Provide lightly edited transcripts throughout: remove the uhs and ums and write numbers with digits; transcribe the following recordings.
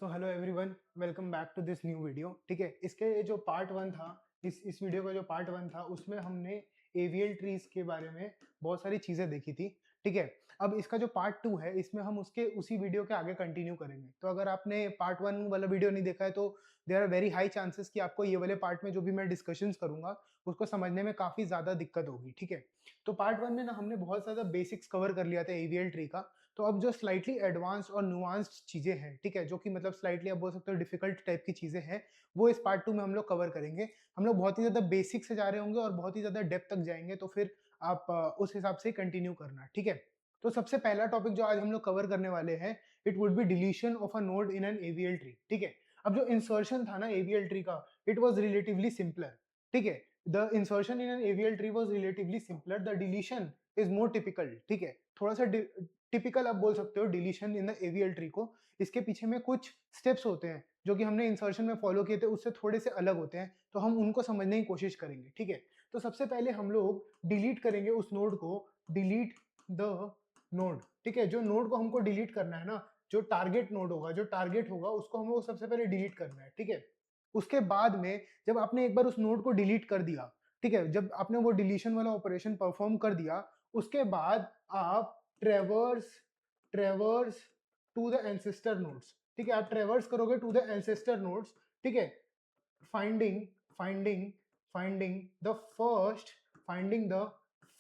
So hello everyone, welcome back to this new video. ठीक है, इसके जो पार्ट वन था, इस वीडियो का जो पार्ट वन था उसमें हमने एवियल ट्रीज के बारे में बहुत सारी चीजें देखी थी। ठीक है, अब इसका जो पार्ट टू है इसमें हम उसके उसी वीडियो के आगे कंटिन्यू करेंगे। तो अगर आपने पार्ट वन वाला वीडियो नहीं देखा है तो there are very high chances कि आपको ये वाले पार्ट में जो भी मैं डिस्कशंस करूंगा उसको समझने में काफी ज्यादा दिक्कत होगी। ठीक है, तो पार्ट वन में ना हमने बहुत ज्यादा बेसिक्स कवर कर लिया था एवियल ट्री का। तो अब जो स्लाइटली एडवांस्ड और नुआंस्ड चीजें हैं, ठीक है, जो कि मतलब स्लाइटली आप बोल सकते हो डिफिकल्ट टाइप की चीजें हैं, वो इस पार्ट टू में हम लोग कवर करेंगे। हम लोग बहुत ही ज्यादा बेसिक से जा रहे होंगे और बहुत ही ज्यादा डेप्थ तक जाएंगे, तो फिर आप उस हिसाब से कंटिन्यू करना। ठीक है, तो सबसे पहला टॉपिक जो आज हम लोग कवर करने वाले हैं, it would be deletion of a node in an AVL tree. ठीक है, अब जो इंसर्शन था ना एवीएल ट्री का, इट वाज रिलेटिवली सिंपलर। ठीक है, the insertion in an AVL tree was relatively simpler, the deletion is more typical. ठीक है, थोड़ा सा टिपिकल आप बोल सकते हो deletion in the AVL tree को। इसके पीछे में कुछ स्टेप्स होते हैं जो कि हमने इंसर्शन में फॉलो किए थे, उससे थोड़े से अलग होते हैं, तो हम उनको समझने की कोशिश करेंगे। ठीक है, तो सबसे पहले हम लोग डिलीट करेंगे उस नोड को, डिलीट द नोड। ठीक है, जो नोड को हमको डिलीट करना है ना, जो टारगेट नोड होगा, जो टारगेट होगा उसको हमको सबसे पहले डिलीट करना है। ठीक है, उसके बाद में जब आपने एक बार उस नोड को डिलीट कर दिया, ठीक है, जब आपने वो डिलीशन वाला ऑपरेशन परफॉर्म कर दिया, उसके बाद आप traverse traverse to the ancestor nodes. ठीक है, आप ट्रेवर्स करोगे टू द एंसेस्टर नोड्स। ठीक है, finding finding finding the first finding the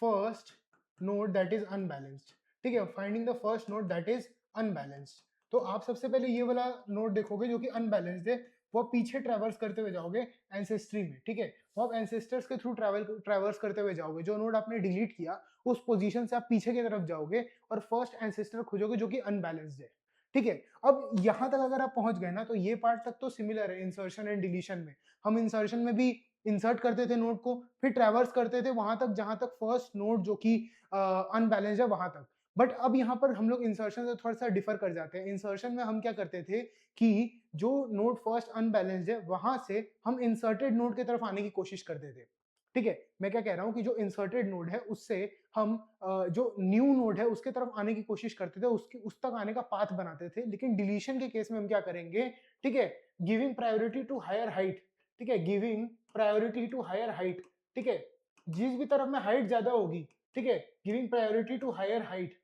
first node that is unbalanced. ठीक है, finding the first node that is unbalanced. तो आप सबसे पहले ये वाला नोड देखोगे जो कि अनबैलेंस्ड है, वो पीछे ट्रैवर्स करते हुए जाओगे एंसेस्ट्री में। ठीक है, वो आप एंसेस्टर्स के थ्रू ट्रैवर्स करते हुए जाओगे, जो नोड आपने डिलीट किया उस पोजीशन से आप पीछे की तरफ जाओगे और फर्स्ट एंसेस्टर खोजोगे जो कि अनबैलेंस्ड है। ठीक है, अब यहां तक अगर आप पहुंच गए ना, तो ये पार्ट तक तो सिमिलर है इंसर्शन एंड डिलीशन में। हम इंसर्शन में भी इंसर्ट करते थे नोड को, फिर ट्रैवर्स करते थे वहां तक जहां तक फर्स्ट नोड जो कि अनबैलेंस्ड है वहां तक। बट अब यहाँ पर हम लोग इंसर्शन से थोड़ा सा डिफर कर जाते हैं। इंसर्शन में हम क्या करते थे कि जो नोड फर्स्ट अनबैलेंस्ड है वहां से हम इंसर्टेड नोड की तरफ आने की कोशिश करते थे। ठीक है, मैं क्या कह रहा हूं कि जो इंसर्टेड नोड है उससे हम जो न्यू नोड है उसके तरफ आने की कोशिश करते थे, उसकी उस तक आने का पाथ बनाते थे। लेकिन डिलीशन के केस में हम क्या करेंगे, ठीक है, giving priority to higher height. ठीक है, giving priority to higher height. ठीक है, जिस भी तरफ में हाइट ज्यादा होगी, ठीक है, giving priority to higher height.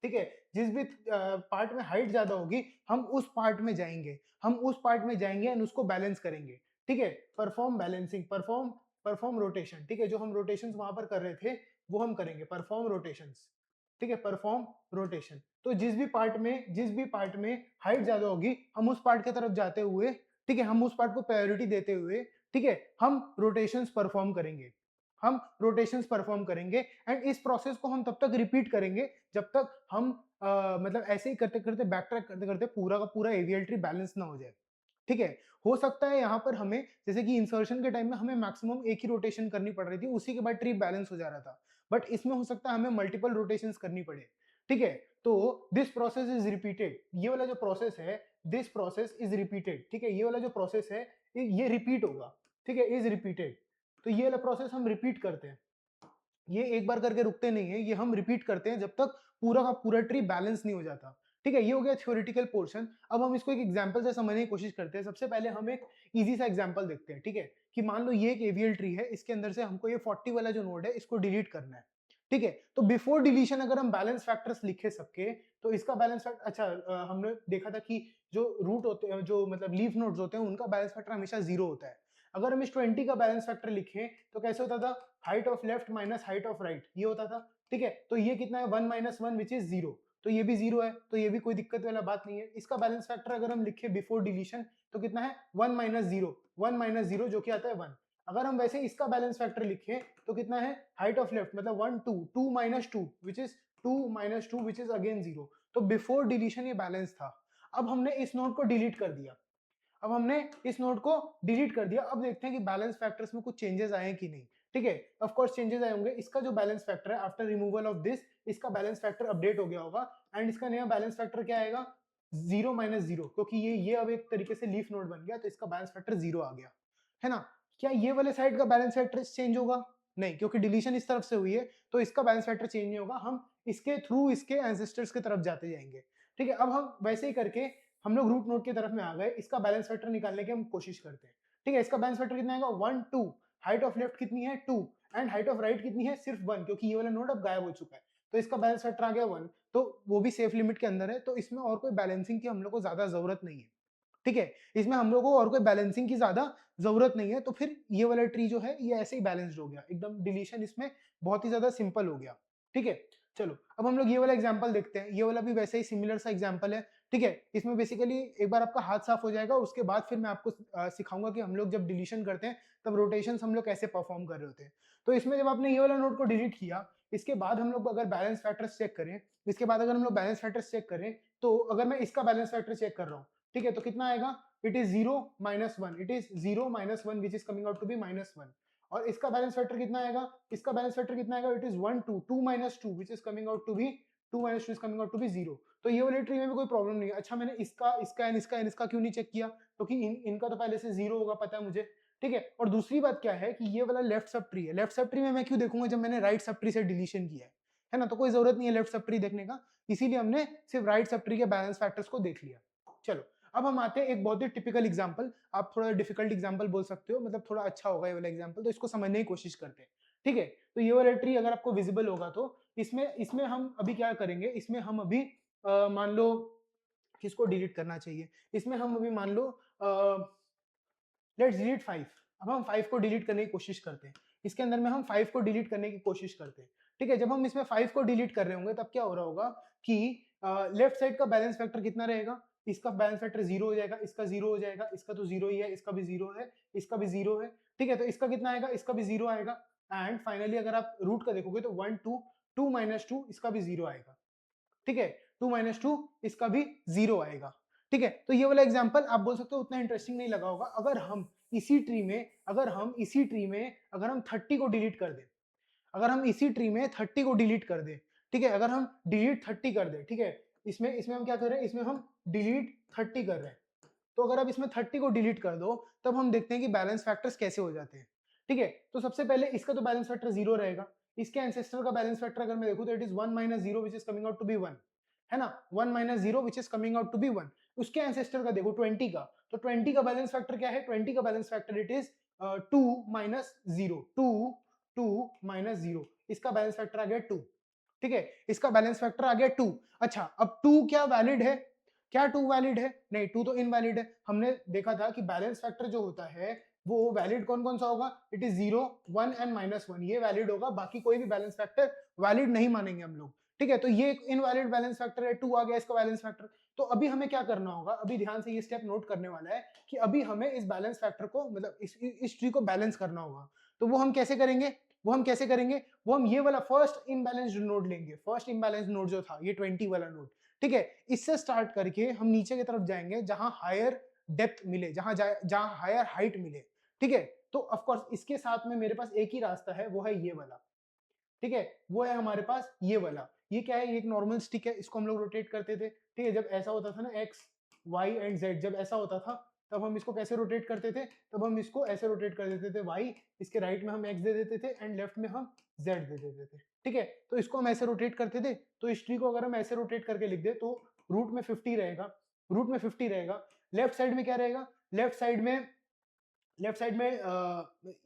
ठीक है, जिस भी पार्ट में हाइट ज्यादा होगी हम उस पार्ट में जाएंगे, हम उस पार्ट में जाएंगे एंड उसको बैलेंस करेंगे। ठीक है, perform balancing, perform perform rotation. ठीक है, जो हम रोटेशंस वहां पर कर रहे थे वो हम करेंगे, परफॉर्म रोटेशंस। ठीक है, परफॉर्म रोटेशन। तो जिस भी पार्ट में हाइट ज्यादा होगी हम उस पार्ट की तरफ जाते हुए, ठीक है, हम उस पार्ट को प्रायोरिटी देते हुए, ठीक है, हम रोटेशंस परफॉर्म करेंगे, हम रोटेशंस परफॉर्म करेंगे। एंड इस प्रोसेस को हम तब तक रिपीट करेंगे जब तक हम मतलब ऐसे ही करते करते बैक ट्रैक करते करते पूरा का पूरा एवीएल ट्री बैलेंस ना हो जाए। ठीक है, हो सकता है यहाँ पर हमें, जैसे कि इंसर्शन के टाइम में हमें मैक्सिमम एक ही रोटेशन करनी पड़ रही थी, उसी के बाद ट्री बैलेंस हो जा रहा था। बट इसमें हो सकता है हमें मल्टीपल रोटेशन करनी पड़े। ठीक है, तो दिस प्रोसेस इज रिपीटेड, ये वाला जो प्रोसेस है, दिस प्रोसेस इज रिपीटेड। ठीक है, ये वाला जो प्रोसेस है ये रिपीट होगा। ठीक है, इज रिपीटेड। तो ये वाला प्रोसेस हम रिपीट करते हैं, ये एक बार करके रुकते नहीं है, ये हम रिपीट करते हैं जब तक पूरा का पूरा ट्री बैलेंस नहीं हो जाता। ठीक है, ये हो गया थ्योरेटिकल पोर्शन। अब हम इसको एक एग्जांपल से समझने की कोशिश करते हैं। सबसे पहले हम एक इजी सा एग्जांपल देखते हैं। ठीक है, कि मान लो ये एक एवीएल ट्री है, इसके अंदर से हमको ये 40 वाला जो नोड है इसको डिलीट करना है। ठीक है, तो बिफोर डिलीशन अगर हम बैलेंस फैक्टर्स लिखे सबके, तो इसका बैलेंस फैक्टर, अच्छा हमने देखा था कि जो रूट होते हैं, जो मतलब लीफ नोड्स होते हैं, उनका बैलेंस फैक्टर हमेशा 0 होता है। अगर हम इस 20 का बैलेंस फैक्टर लिखें तो कैसे होता था, height of left minus height of right, ये होता था। ठीक है, तो ये कितना है, 1 माइनस 1 विच इज 0, तो ये भी 0 है, तो ये भी कोई दिक्कत वाला बात नहीं है। इसका बैलेंस फैक्टर अगर हम लिखे बिफोर डिलीशन तो कितना है, 1 माइनस 0, 1 माइनस 0 जो कि आता है 1। अगर हम वैसे इसका बैलेंस फैक्टर लिखें तो कितना है, हाइट ऑफ लेफ्ट मतलब 1 2, 2 minus 2 which is 2 minus 2 which is again 0। तो बिफोर डिलीशन ये बैलेंस था। अब हमने इस नोड को डिलीट कर दिया, अब हमने इस नोड को डिलीट कर दिया। अब देखते हैं कि बैलेंस फैक्टर्स में कुछ चेंजेस आए कि नहीं। ठीक है, ऑफ कोर्स चेंजेस आए होंगे। इसका जो बैलेंस फैक्टर है आफ्टर रिमूवल ऑफ दिस, इसका बैलेंस फैक्टर अपडेट हो गया होगा। एंड इसका नया बैलेंस फैक्टर क्या आएगा, 0 माइनस 0, क्योंकि ये अब एक तरीके से लीफ नोड बन गया, तो इसका बैलेंस फैक्टर 0 आ गया, है ना। क्या ये वाले साइड का बैलेंस फैक्टर चेंज होगा, नहीं, क्योंकि डिलीशन इस तरफ से हुई है, तो इसका बैलेंस फैक्टर चेंज नहीं होगा। हम इसके थ्रू इसके एंसेस्टर्स की तरफ जाते जाएंगे। ठीक है, अब हम वैसे ही करके हम लोग रूट नोड की तरफ में आ गए, इसका बैलेंस फैक्टर निकालने की हम कोशिश करते हैं। ठीक है, इसका बैलेंस फैक्टर कितना आएगा 1 2, हाइट ऑफ लेफ्ट कितनी है 2 एंड हाइट ऑफ राइट कितनी है सिर्फ 1, क्योंकि ये वाला नोड अब गायब हो चुका है, तो इसका बैलेंस फैक्टर आ गया 1, तो वो भी सेफ लिमिट के अंदर है, तो इसमें और कोई बैलेंसिंग की हम लोग को ज्यादा जरूरत नहीं है। ठीक है, इसमें हम लोग को और कोई बैलेंसिंग की ज्यादा जरूरत नहीं है, तो फिर ये वाला ट्री जो है ये ऐसे ही बैलेंस्ड हो गया, एकदम डिलीशन इसमें बहुत ही ज्यादा सिंपल हो गया। ठीक है, चलो अब हम लोग ये वाला एग्जांपल देखते हैं, ये वाला भी वैसे ही सिमिलर सा एग्जांपल है। ठीक है, इसमें बेसिकली एक बार आपका हाथ साफ हो जाएगा, उसके बाद फिर मैं आपको सिखाऊंगा कि हम लोग जब डिलीशन करते हैं तब रोटेशन हम लोग कैसे परफॉर्म कर रहे होते हैं। तो इसमें जब आपने ये वाला नोड को डिलीट किया, इसके बाद हम लोग अगर बैलेंस फैक्टर्स चेक करें, इसके बाद अगर हम लोग बैलेंस फैक्टर्स चेक करें, तो अगर मैं इसका बैलेंस फैक्टर चेक कर रहा हूँ, ठीक है, तो कितना आएगा, it is 0 -1, it is 0 -1 which is coming out to be -1। और इसका बैलेंस फैक्टर कितना आएगा, इसका बैलेंस फैक्टर कितना आएगा, it is 1 2 2 -2 which is coming out to be 2 -2 is coming out to be 0। तो ये वाली ट्री में भी कोई प्रॉब्लम नहीं है। अच्छा, मैंने इसका इसका एंड इसका एंड इसका क्यों नहीं चेक किया, क्योंकि इनका तो पहले से 0 होगा, पता है मुझे। ठीक है, और दूसरी बात क्या है कि ये वाला लेफ्ट सब ट्री है, लेफ्ट सब ट्री में मैं क्यों देखूंगा जब मैंने राइट सब ट्री से डिलीशन किया है ना, तो कोई जरूरत नहीं है लेफ्ट सब ट्री देखने का, इसीलिए हमने सिर्फ राइट सब ट्री के बैलेंस फैक्टर्स को देख लिया। चलो अब हम आते हैं एक बहुत ही टिपिकल एग्जांपल, आप थोड़ा डिफिकल्ट एग्जांपल बोल सकते हो, मतलब थोड़ा अच्छा होगा ये वाला एग्जांपल, तो इसको समझने की कोशिश करते हैं। ठीक है, तो ये वाला ट्री अगर आपको विजिबल होगा तो इसमें इसमें हम अभी क्या करेंगे, इसमें हम अभी मान लो किसको डिलीट करना चाहिए, इसमें हम अभी मान लो लेट्स डिलीट 5। अब हम 5 को डिलीट करने की कोशिश करते हैं, इसके अंदर में हम 5 को डिलीट करने की कोशिश करते हैं। ठीक है, जब हम इसमें 5 को डिलीट कर रहे होंगे तब क्या हो रहा होगा कि लेफ्ट साइड का बैलेंस फैक्टर कितना रहेगा, इसका बैलेंस फैक्टर 0 हो जाएगा, इसका 0 हो जाएगा, इसका तो 0 ही है, इसका भी 0 है, इसका भी 0 है। ठीक है, तो इसका कितना आएगा, इसका भी 0 आएगा, एंड फाइनली अगर आप रूट का देखोगे तो 1 2 2 -2 इसका भी 0 आएगा। ठीक है, 2 -2 इसका भी 0 आएगा। ठीक है, तो ये वाला एग्जांपल आप बोल सकते हो उतना इंटरेस्टिंग नहीं लगा होगा। अगर हम इसी ट्री में अगर हम 30 को डिलीट कर दें, अगर हम इसी ट्री में 30 को डिलीट कर दें, ठीक है, अगर हम डिलीट 30 कर दें, ठीक है, इसमें इसमें हम क्या कर रहे हैं, इसमें हम डिलीट 30 कर रहे हैं, तो अगर आप इसमें 30 को डिलीट कर दो तब हम देखते हैं कि बैलेंस फैक्टर्स कैसे हो जाते हैं। ठीक है, तो सबसे पहले इसका तो बैलेंस फैक्टर 0 रहेगा, इसके एंसेस्टर का बैलेंस फैक्टर अगर मैं देखूं तो it is 1 -0 which is coming out to be 1, है ना, 1 -0 which is coming out to be 1। उसके एंसेस्टर का देखो 20 का, तो 20 का बैलेंस फैक्टर क्या है, 20 का बैलेंस फैक्टर इट इज 2 -0, 2 -0, इसका बैलेंस फैक्टर आ गया 2। ठीक है, इसका बैलेंस फैक्टर आ गया 2। अच्छा, अब 2 क्या वैलिड है, क्या 2 वैलिड है, नहीं 2 तो इनवैलिड है। हमने देखा था कि बैलेंस फैक्टर जो होता है वो वैलिड कौन कौन सा होगा, इट इज 0 1 एंड -1, ये वैलिड होगा, बाकी कोई भी बैलेंस फैक्टर वैलिड नहीं मानेंगे हम लोग। ठीक है, तो ये एक इनवैलिड बैलेंस फैक्टर है, 2 आ गया इसका बैलेंस फैक्टर। तो अभी हमें क्या करना होगा, अभी ध्यान से ये स्टेप नोट करने वाला है कि अभी हमें इस बैलेंस फैक्टर को, मतलब इस ट्री को बैलेंस करना होगा। तो वो हम कैसे करेंगे, वो हम ये वाला फर्स्ट इम्बैलेंस्ड नोड लेंगे, फर्स्ट इम्बैलेंस्ड नोड जो था ये 20 वाला नोड। ठीक है, इससे स्टार्ट करके हम नीचे की तरफ जाएंगे जहां हायर डेप्थ मिले, जहां हायर हाइट मिले। ठीक है, तो ऑफ कोर्स इसके साथ में मेरे पास एक ही रास्ता है, वो है ये वाला। ठीक है, वो है हमारे पास ये वाला, ये क्या है, ये एक नॉर्मल स्टिक है, इसको हम लोग रोटेट करते थे। ठीक है, जब ऐसा होता था ना एक्स वाई एंड जेड, जब ऐसा होता था तब हम इसको कैसे रोटेट करते थे, तब हम इसको ऐसे रोटेट कर देते थे, वाई इसके राइट में हम एक्स दे देते थे एंड लेफ्ट में हम जेड दे देते थे। ठीक है, तो इसको हम ऐसे रोटेट करते थे, तो इस ट्री को अगर हम ऐसे रोटेट करके लिख दे तो रूट में 50 रहेगा, रूट में 50 रहेगा। लेफ्ट साइड में क्या रहेगा, लेफ्ट साइड में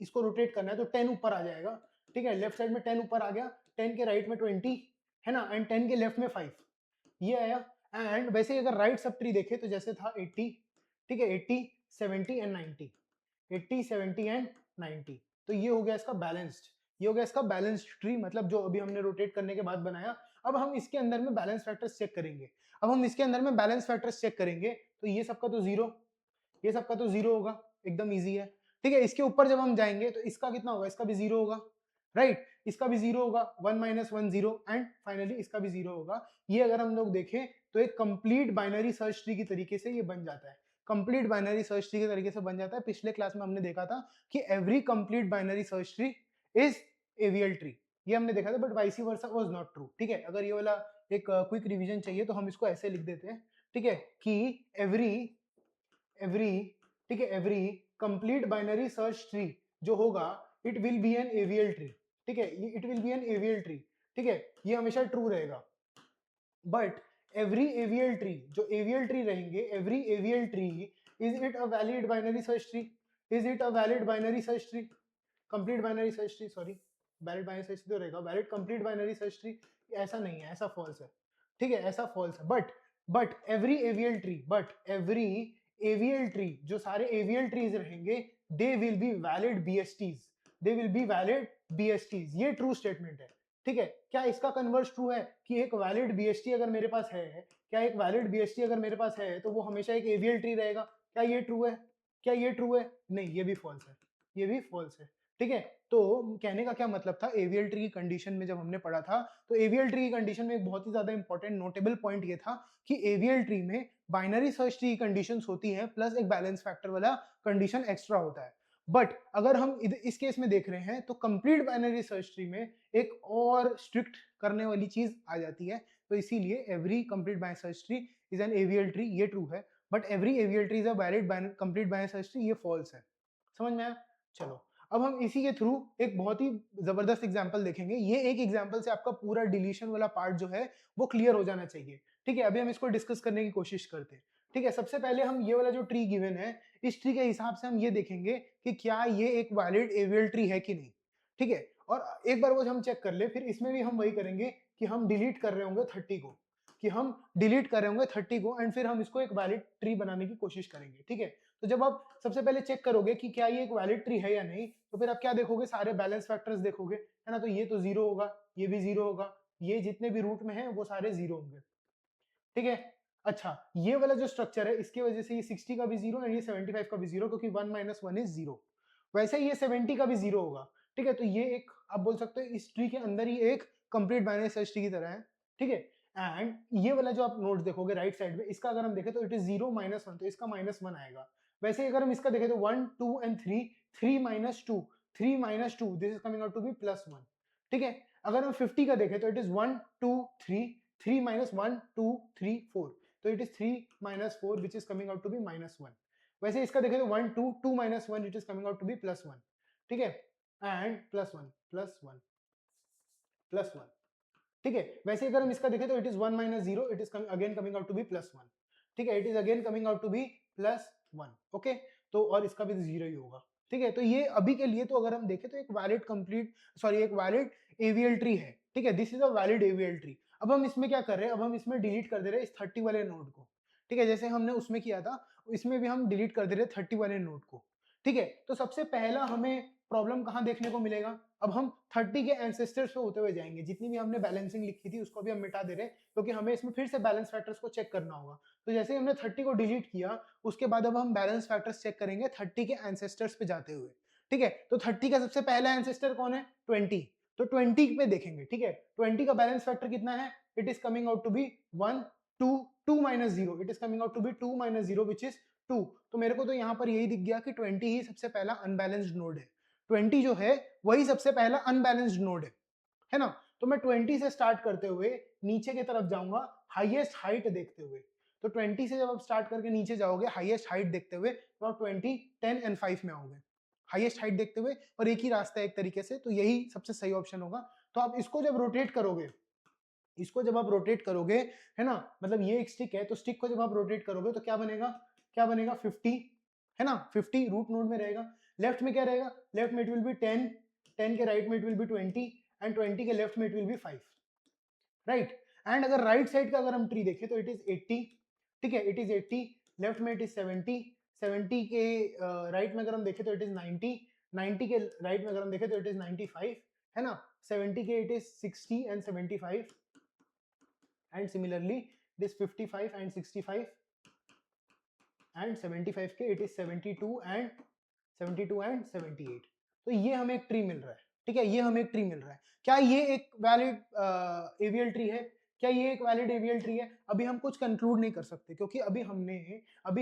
इसको रोटेट करना है तो 10 ऊपर आ जाएगा। ठीक है, लेफ्ट साइड में 10 ऊपर आ गया, 10 के राइट में 20, है ना, एंड 10 के लेफ्ट में 5, ये आया। एंड वैसे ही अगर राइट सब ट्री देखे तो जैसे था 80, ठीक है, 80 70 एंड 90, 80 70 एंड 90, तो ये हो गया इसका बैलेंस्ड, ये हो गया इसका बैलेंस्ड ट्री, मतलब जो अभी हमने रोटेट करने के बाद बनाया। अब हम इसके अंदर में बैलेंस फैक्टर्स चेक करेंगे, अब हम इसके अंदर में बैलेंस फैक्टर्स चेक करेंगे, तो ये सबका तो 0, ये सबका तो 0 होगा, एकदम इजी है। ठीक है, इसके ऊपर जब हम जाएंगे तो इसका कितना होगा, इसका भी 0 होगा, राइट, इसका भी 0 होगा, 1 -1 0 एंड फाइनली इसका भी 0 होगा। ये अगर हम लोग देखें तो एक कंप्लीट बाइनरी सर्च ट्री की तरीके से ये बन जाता है, कंप्लीट बाइनरी सर्च ट्री के तरीके से बन जाता है। पिछले क्लास में हमने देखा था कि every complete binary search tree is AVL tree, ये हमने देखा था, but vice versa was not true. ठीक है, अगर ये वाला एक क्विक रिवीजन चाहिए तो हम इसको ऐसे लिख देते हैं, ठीक है, कि एवरी एवरी ठीक है, every complete binary search tree जो होगा it will be an AVL tree. ठीक है, it will be an AVL tree. ठीक है, ये हमेशा ट्रू रहेगा, बट एवरी एवीएल ट्री, जो एवीएल ट्री रहेंगे, every AVL tree, is it a valid binary search tree? Is it a valid binary search tree? Complete binary search tree, sorry, valid binary search tree तो रहेगा, valid complete binary search tree ऐसा नहीं है, ऐसा false है, ठीक है, ऐसा फॉल्स है। But every AVL tree, but every AVL tree, जो सारे एवीएल ट्रीज रहेंगे, they will be valid BSTs, they will be valid BSTs, ये ट्रू स्टेटमेंट है, ठीक है। क्या इसका कन्वर्स ट्रू है कि एक वैलिड बीएसटी अगर मेरे पास है, क्या एक वैलिड बीएसटी अगर मेरे पास है तो वो हमेशा एक एवीएल ट्री रहेगा? क्या ये ट्रू है? क्या ये ट्रू है? नहीं, ये भी फॉल्स है, ये भी फॉल्स है, ठीक है। तो कहने का क्या मतलब था, एवीएल ट्री की कंडीशन में जब हमने पढ़ा था, तो एवीएल ट्री की कंडीशन में एक बहुत ही ज्यादा इंपॉर्टेंट नोटेबल पॉइंट ये था कि एवीएल ट्री में बाइनरी सर्च ट्री की कंडीशंस होती हैं प्लस एक बैलेंस फैक्टर वाला कंडीशन एक्स्ट्रा होता है। बट अगर हम इस केस में देख रहे हैं तो कंप्लीट बाइनरी सर्च ट्री में एक और स्ट्रिक्ट करने वाली चीज आ जाती है, तो इसीलिए every complete binary search tree is an AVL tree, ये ट्रू है, but every AVL tree is a valid complete binary search tree, ये फॉल्स है। समझ में आया? चलो, अब हम इसी के थ्रू एक बहुत ही जबरदस्त एग्जांपल देखेंगे। ये एक एग्जांपल से आपका पूरा डिलीशन वाला पार्ट जो है वो क्लियर हो जाना चाहिए, ठीक है। अभी हम इसको डिस्कस करने की कोशिश करते हैं, ठीक है। सबसे पहले हम ये वाला जो ट्री गिवन है, इस ट्री के हिसाब से हम ये देखेंगे कि क्या ये एक वैलिड एवीएल ट्री है कि नहीं, ठीक है। और एक बार वो हम चेक कर ले, फिर इसमें भी हम वही करेंगे कि हम डिलीट कर रहे होंगे 30 को, कि हम डिलीट कर रहे होंगे 30 को, एंड फिर हम इसको एक वैलिड ट्री बनाने की कोशिश करेंगे, ठीक है। तो जब आप सबसे पहले चेक करोगे कि क्या ये एक वैलिड ट्री है या नहीं, तो फिर आप क्या देखोगे, सारे बैलेंस फैक्टर्स देखोगे, है ना। तो ये तो जीरो होगा, ये भी जीरो होगा, ये जितने भी रूट में है वो सारे जीरो होंगे, ठीक है। अच्छा, ये वाला जो स्ट्रक्चर है, इसकी वजह से ये 60 का भी जीरो एंड ये 75 का भी जीरो, क्योंकि 1 - 1 इज जीरो। वैसे ही ये 70 का भी जीरो होगा, ठीक है। तो ये एक आप बोल सकते हो इस ट्री के अंदर ही एक कंप्लीट बाइनरी सर्च ट्री की तरह है, ठीक है। एंड ये वाला जो आप नोट देखोगे राइट साइड में, इसका अगर हम देखें तो इट इज 0 - 1, तो इसका -1 आएगा। वैसे अगर हम इसका देखें तो 1 2 and 3, 3 - 2, 3 - 2, this is coming out to be +1, ठीक है। अगर हम 50 का देखें तो इट इज 1 2 3, 3 - 1 2 3 4, तो it is 3 - 4 which is coming out to be -1। वैसे इसका देखें तो 1 2 2 - 1, it is coming out to be +1, ठीक है। एंड +1 +1 +1, ठीक है। वैसे अगर हम इसका देखें तो it is 1 - 0, it is again coming out to be +1, ठीक है। It is again coming out to be +1, okay. तो और इसका भी जीरो ही होगा, ठीक है। तो ये अभी के लिए तो अगर हम देखें तो एक वैलिड कंप्लीट, सॉरी, एक वैलिड एवीएल ट्री है, ठीक है। This is a valid AVL tree. अब हम इसमें क्या कर रहे हैं, अब हम इसमें डिलीट कर दे रहे हैं इस 30 वाले नोड को, ठीक है। जैसे हमने उसमें किया था, इसमें भी हम डिलीट कर दे रहे हैं 30 वाले नोड को, ठीक है। तो सबसे पहला हमें प्रॉब्लम कहां देखने को मिलेगा, अब हम 30 के एंसेस्टर्स पे होते हुए जाएंगे, जितनी भी हमने बैलेंसिंग लिखी थी उसको भी हम मिटा दे रहे हैं, क्योंकि हमें इसमें फिर से बैलेंस फैक्टर्स को चेक करना होगा। तो जैसे ही हमने 30 को डिलीट किया, उसके बाद अब हम बैलेंस फैक्टर्स चेक करेंगे 30 के एंसेस्टर्स पे जाते हुए, ठीक है। तो 30 का सबसे पहला एंसेस्टर कौन है, 20, तो 20 पे देखेंगे, ठीक है। 20 का बैलेंस फैक्टर कितना है, it is coming out to be 1 2 2 - 0, it is coming out to be 2 - 0 which is 2। तो मेरे को तो यहाँ पर यही दिख गया कि 20 ही सबसे पहला अनबैलेंस्ड नोड है, 20 जो है वही सबसे पहला अनबैलेंस्ड नोड है ना। तो मैं 20 से स्टार्ट करते हुए नीचे की तरफ जाऊंगा हाईएस्ट हाइट देखते हुए। तो 20 से जब आप स्टार्ट करके नीचे जाओगे हाईएस्ट हाइट देखते हुए, तो आप 20 10 एंड 5 में आओगे, हाईएस्ट हाइट देखते हुए, और एक ही रास्ता है एक तरीके से, तो यही सबसे सही ऑप्शन होगा। तो आप इसको जब रोटेट करोगे, इसको जब आप रोटेट करोगे, है ना, मतलब ये एक स्टिक है, तो स्टिक को जब आप रोटेट करोगे तो क्या बनेगा, क्या बनेगा, 50, है ना, 50 रूट नोड में रहेगा। लेफ्ट में क्या रहेगा, लेफ्ट में इट विल बी 10, 10 के राइट में इट विल बी 20, एंड 20 के लेफ्ट में it will B 5, right. And अगर राइट साइड का अगर हम ट्री देखें तो इट इज 80, ठीक है, इट इज 80, लेफ्ट में इट इज 70, 70 के राइट में अगर हम देखें तो इट इज 90, 90 के राइट में अगर हम देखें तो इट इज 95, है ना, 70 के it is 60 and 75, and similarly it is 55 and 65, and 75 के it is 72 and 78। तो ये हमें एक ट्री मिल रहा है, ठीक है, ये हमें एक ट्री मिल रहा है। क्या ये एक वैलिड एवीएल ट्री है, क्या ये एक वैलिड एवीएल ट्री है? अभी हम कुछ कंक्लूड नहीं कर सकते, क्योंकि अभी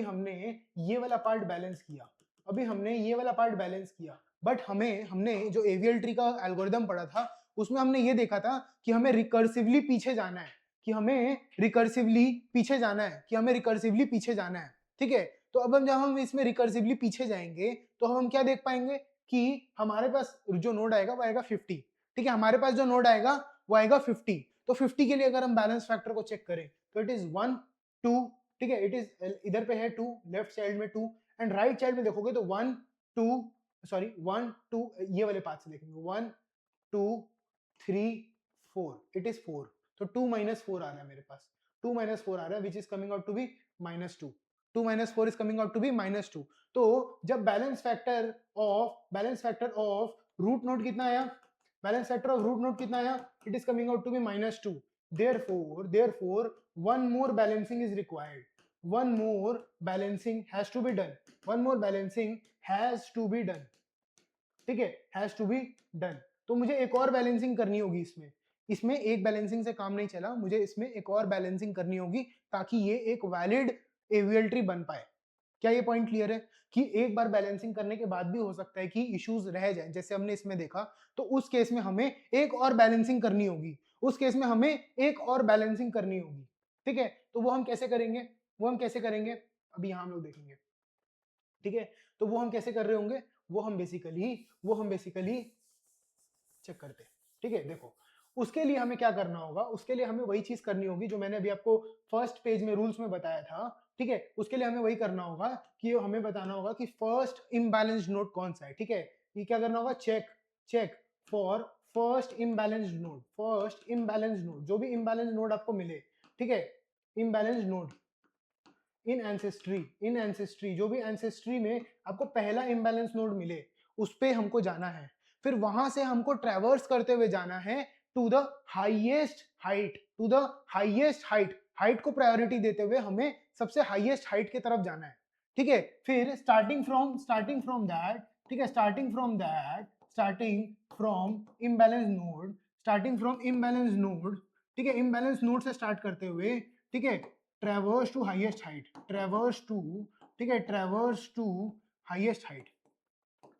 हमने ये वाला पार्ट बैलेंस किया, अभी हमने ये वाला पार्ट बैलेंस किया, बट हमने जो एवीएल ट्री का एल्गोरिदम पढ़ा था उसमें हमने ये देखा था कि हमें रिकर्सिवली पीछे जाना है, कि हमें रिकर्सिवली पीछे जाना है, कि हमें रिकर्सिवली पीछे जाना है, ठीक है। तो अब जब हम इसमें रिकर्सिवली पीछे जाएंगे तो हम क्या देख पाएंगे कि हमारे पास जो नोड आएगा वो आएगा 50, ठीक है, हमारे पास जो नोड आएगा वो आएगा 50। तो 50 के लिए अगर हम बैलेंस फैक्टर को चेक करें तो इट इज 1 2, ठीक है, इट इज इधर पे है 2, लेफ्ट चाइल्ड में 2, एंड राइट चाइल्ड में देखोगे तो 1 2, सॉरी 1 2, ये वाले पाथ से देखेंगे 1 2 3 4, इट इज 4, तो 2 माइनस 4 आ रहा है मेरे पास, 2 माइनस 4 आ रहा है which is coming out to be -2, 2 minus 4 is coming out to be -2। तो जब balance factor of root node कितना आया, balance factor of root node कितना आया, it is coming out to be -2। therefore one more balancing is required, one more balancing has to be done, one more balancing has to be done, ठीक है, has to be done. तो मुझे एक और balancing करनी होगी इसमें, इसमें एक बैलेंसिंग से काम नहीं चला, मुझे इसमें एक और बैलेंसिंग करनी होगी ताकि ये एक वैलिड एवीएल ट्री बन पाए। क्या ये पॉइंट क्लियर है कि एक बार बैलेंसिंग करने के बाद भी हो सकता है कि इश्यूज रह जाए, जैसे हमने इसमें देखा, तो उस केस में हमें एक और बैलेंसिंग करनी होगी, उस केस में हमें एक और बैलेंसिंग करनी होगी, ठीक है। तो वो हम कैसे करेंगे, वो हम कैसे करेंगे, अभी यहां हम लोग देखेंगे, ठीक है। तो वो हम कैसे कर रहे होंगे, वो हम बेसिकली चेक करते हैं, ठीक है। देखो उसके लिए हमें क्या करना होगा, उसके लिए हमें वही चीज करनी होगी जो मैंने अभी आपको फर्स्ट पेज में रूल्स में बताया था, ठीक है। उसके लिए हमें वही करना होगा कि हमें बताना होगा कि फर्स्ट इम्बैलेंस्ड नोड कौन सा है, ठीक है। ये क्या करना होगा, check for first imbalanced node, first imbalanced node, जो भी इम्बैलेंस्ड नोड आपको मिले, ठीक है, इम्बैलेंस्ड नोड इन एंसेस्ट्री, जो भी एंसेस्ट्री में आपको पहला इम्बैलेंस नोड मिले उस पे हमको जाना है, फिर वहां से हमको ट्रैवर्स करते हुए जाना है to the highest height, to the highest height, height को प्रायोरिटी देते हुए हमें सबसे हाईएस्ट हाइट की तरफ जाना है, ठीक है। फिर स्टार्टिंग फ्रॉम दैट, ठीक है, स्टार्टिंग फ्रॉम इम्बैलेंस नोड, ठीक है, इम्बैलेंस नोड से स्टार्ट करते हुए, ठीक है, traverse to highest height, traverse to, ठीक है, ट्रैवर्स टू हाईएस्ट हाइट,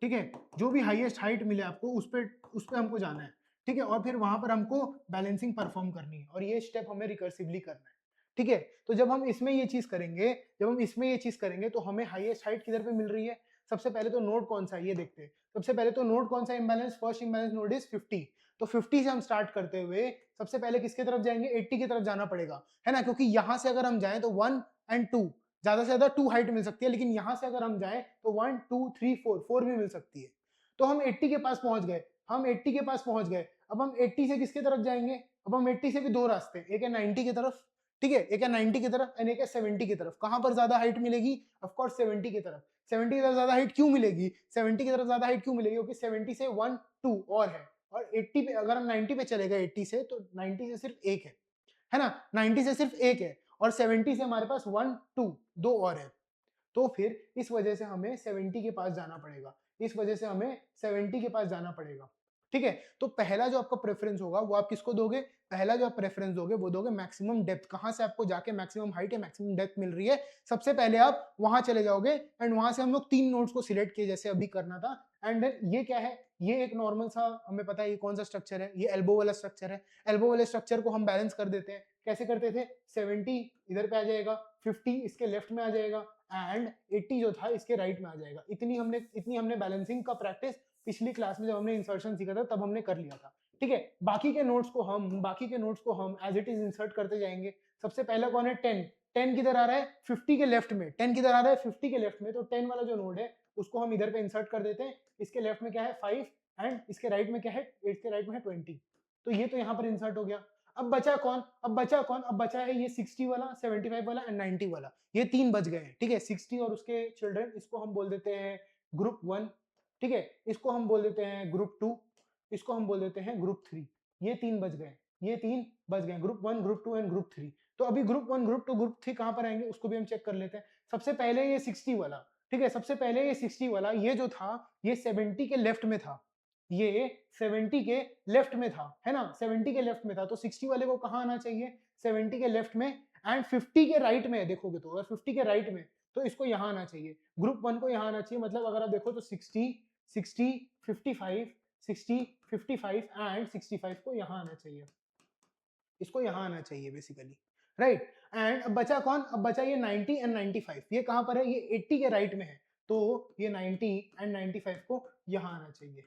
ठीक है, जो भी हाईएस्ट हाइट मिले आपको उस पे हमको जाना है, ठीक है, और फिर वहां पर हमको बैलेंसिंग परफॉर्म करनी है और ये स्टेप हमें रिकर्सिवली करना है, ठीक है। तो जब हम इसमें ये चीज करेंगे तो हमें हाईएस्ट हाइट किधर पे मिल रही है, सबसे पहले तो नोड कौन सा है ये देखते हैं, सबसे पहले तो नोड कौन सा imbalance, first imbalance node is 50, तो 50 से हम स्टार्ट करते हुए सबसे पहले किसके तरफ जाएंगे, 80 की तरफ जाना पड़ेगा, है ना, क्योंकि यहां से अगर हम जाएं तो 1 एंड 2, ज्यादा से ज्यादा 2 हाइट मिल सकती है, लेकिन यहां से अगर हम जाएं तो 1 2 3 4 भी मिल सकती है। तो हम 80 के पास पहुंच गए, अब हम 80 से किसके तरफ जाएंगे, अब हम 80 से भी दो रास्ते, एक है 90 की तरफ, ठीक है, एक है 90 की तरफ एंड एक है 70 की तरफ। कहां पर ज्यादा हाइट मिलेगी, ऑफ कोर्स 70 की तरफ। 70 की तरफ ज्यादा हाइट क्यों मिलेगी, 70 की तरफ ज्यादा हाइट क्यों मिलेगी, क्योंकि 70 से 1 2 और है, और 80 पे अगर हम 90 पे चले गए 80 से, तो 90 से सिर्फ एक है ना, 90 से सिर्फ एक है, और 70 से हमारे पास 1 2 दो और है। तो फिर इस वजह से हमें 70 के पास जाना पड़ेगा, इस वजह से हमें 70 के पास जाना पड़ेगा, ठीक है। तो पहला जो आपका प्रेफरेंस होगा वो आप किसको दोगे, पहला जो आप प्रेफरेंस दोगे वो दोगे मैक्सिमम डेप्थ, कहां से आपको जाके मैक्सिमम हाइट या मैक्सिमम डेप्थ मिल रही है, सबसे पहले आप वहां चले जाओगे, एंड वहां से हम लोग 3 नोड्स को सिलेक्ट किए जैसे अभी करना था। एंड देन ये क्या है, ये एक नॉर्मल सा, हमें पता है ये कौन सा स्ट्रक्चर है, ये एल्बो वाला स्ट्रक्चर है। एल्बो वाले स्ट्रक्चर को हम बैलेंस कर देते हैं, कैसे करते थे, 70 इधर पे आ जाएगा, 50 इसके लेफ्ट में आ जाएगा, एंड 80 जो था इसके राइट में आ जाएगा। इतनी हमने बैलेंसिंग का प्रैक्टिस पिछली क्लास में जब हमने इंसर्शन सीखा था तब हमने कर लिया था, ठीक है। बाकी के नोट्स को हम एज इट इज इंसर्ट करते जाएंगे। सबसे पहला कौन है, 10, 10 किधर आ रहा है, 50 के लेफ्ट में, 10 किधर आ रहा है, 50 के लेफ्ट में, तो 10 वाला जो नोड है उसको हम इधर पे इंसर्ट कर देते हैं। इसके लेफ्ट में क्या है, 5, एंड इसके राइट में क्या है, इसके राइट में है 20, तो ये तो यहाँ पर इंसर्ट हो गया। अब बचा कौन, अब बचा है ये 60 वाला, 75 वाला एंड 90 वाला, ये 3 बच गए हैं, ठीक है। 60 और उसके चिल्ड्रन, इसको हम बोल देते हैं ग्रुप 1, ठीक है, इसको हम बोल देते हैं ग्रुप 2, इसको हम बोल देते हैं ग्रुप 3। ये 3 बच गए, ग्रुप 1 ग्रुप 2 एंड ग्रुप 3। तो अभी ग्रुप 1 ग्रुप 2 ग्रुप 3 कहां पर आएंगे उसको भी हम चेक कर लेते हैं। सबसे पहले ये 60 वाला, ठीक है, सबसे पहले ये 60 वाला, ये जो था ये 70 के लेफ्ट में था, ये 70 के लेफ्ट में था, है ना, 70 के लेफ्ट में था, तो 60 वाले को कहां आना चाहिए, 70 के लेफ्ट में, एंड 50 के राइट में देखोगे तो, अगर 50 के राइट में तो इसको यहां आना चाहिए, ग्रुप 1 को यहां आना चाहिए। मतलब अगर आप देखो तो 60 60 55 60 55 एंड 65 को यहां आना चाहिए, इसको यहां आना चाहिए बेसिकली, राइट। एंड अब बचा कौन, अब बचा ये 90 एंड 95, ये कहां पर है, ये 80 के राइट में है, तो ये 90 एंड 95 को यहां आना चाहिए,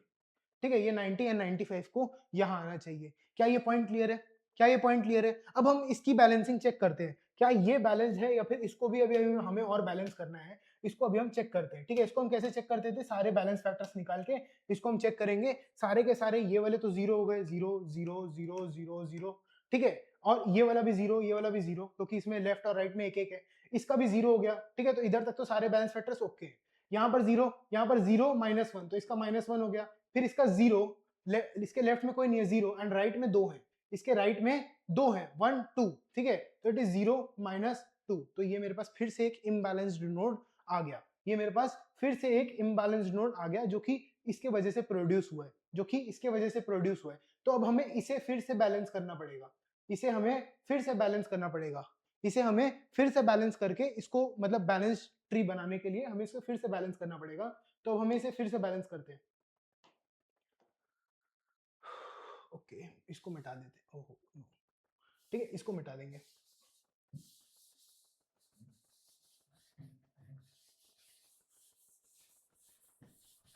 ठीक है, ये 90 एंड 95 को यहां आना चाहिए। क्या ये पॉइंट क्लियर है, अब हम इसकी बैलेंसिंग चेक करते हैं। क्या ये बैलेंस है या फिर इसको भी अभी अभी हमें और बैलेंस करना है, इसको अभी हम चेक करते हैं। ठीक है, इसको हम कैसे चेक करते थे, सारे बैलेंस फैक्टर्स निकाल के इसको हम चेक करेंगे। सारे के सारे ये वाले तो जीरो हो गए, zero zero zero zero zero, ठीक है, और ये वाला भी जीरो, ये वाला भी जीरो, क्योंकि इसमें लेफ्ट और राइट में एक एक है, इसका भी जीरो हो गया। ठीक है, तो इधर तक तो सारे बैलेंस फैक्टर्स ओके हैं। यहाँ पर जीरो, यहाँ पर जीरो माइनस वन, तो इसका माइनस वन हो गया। फिर इसका जीरो, इसके लेफ्ट में कोई नहीं है जीरो, एंड राइट में दो है, इसके राइट में दो है, वन टू, ठीक है, तो it is zero minus two. तो ये मेरे पास फिर से एक इम्बैलेंस्ड नोड आ गया, ये मेरे पास फिर से एक इम्बैलेंस्ड नोड आ गया, जो कि इसके वजह से प्रोड्यूस हुआ है, जो कि इसके वजह से प्रोड्यूस हुआ है। तो अब हमें इसे फिर से बैलेंस करना पड़ेगा, इसे हमें फिर से बैलेंस करना पड़ेगा, इसे हमें फिर से बैलेंस करके इसको, मतलब बैलेंस ट्री बनाने के लिए हमें इसको फिर से बैलेंस करना पड़ेगा। तो हमें इसे फिर से बैलेंस करते हैं। ओके, इसको मिटा देते हैं। ओहो, ठीक है, इसको मिटा देंगे।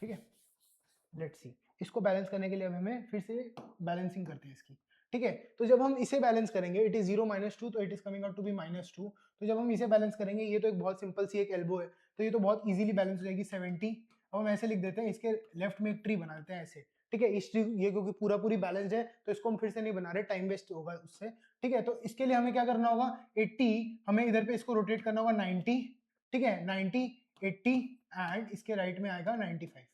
ठीक है, लेट्स सी, इसको बैलेंस करने के लिए अब हमें फिर से बैलेंसिंग करते हैं इसकी। ठीक है, तो जब हम इसे बैलेंस करेंगे, it is zero minus two, तो it is coming out to be minus two. तो जब हम इसे बैलेंस करेंगे, ये तो एक बहुत सिंपल सी एक एल्बो है, तो ये तो बहुत इजीली बैलेंस हो जाएगी 70। अब हम ऐसे लिख देते हैं, इसके लेफ्ट में एक ट्री बना देते हैं ऐसे। ठीक है, इस ट्री, ये क्योंकि पूरा पूरी बैलेंस्ड है तो इसको हम फिर से नहीं बना रहे, टाइम वेस्ट होगा उससे। ठीक है, तो इसके लिए हमें क्या करना होगा, 80, हमें इधर पे इसको रोटेट करना होगा 90। ठीक है, 90, 80, एंड इसके राइट में आएगा 95।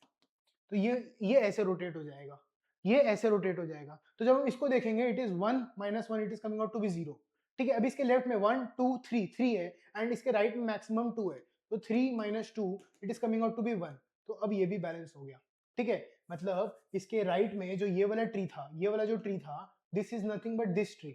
तो ये ऐसे रोटेट हो जाएगा, ये ऐसे रोटेट हो जाएगा। तो जब हम इसको देखेंगे, it is one minus one, it is coming out to be zero. ठीक है, अभी इसके लेफ्ट में वन टू थ्री, थ्री है, एंड इसके राइट में मैक्सिमम टू है, तो three minus two, it is coming out to be one. तो अब ये भी बैलेंस हो गया। ठीक है, मतलब इसके राइट में जो ये वाला ट्री था, ये वाला जो ट्री था, this is nothing but this tree,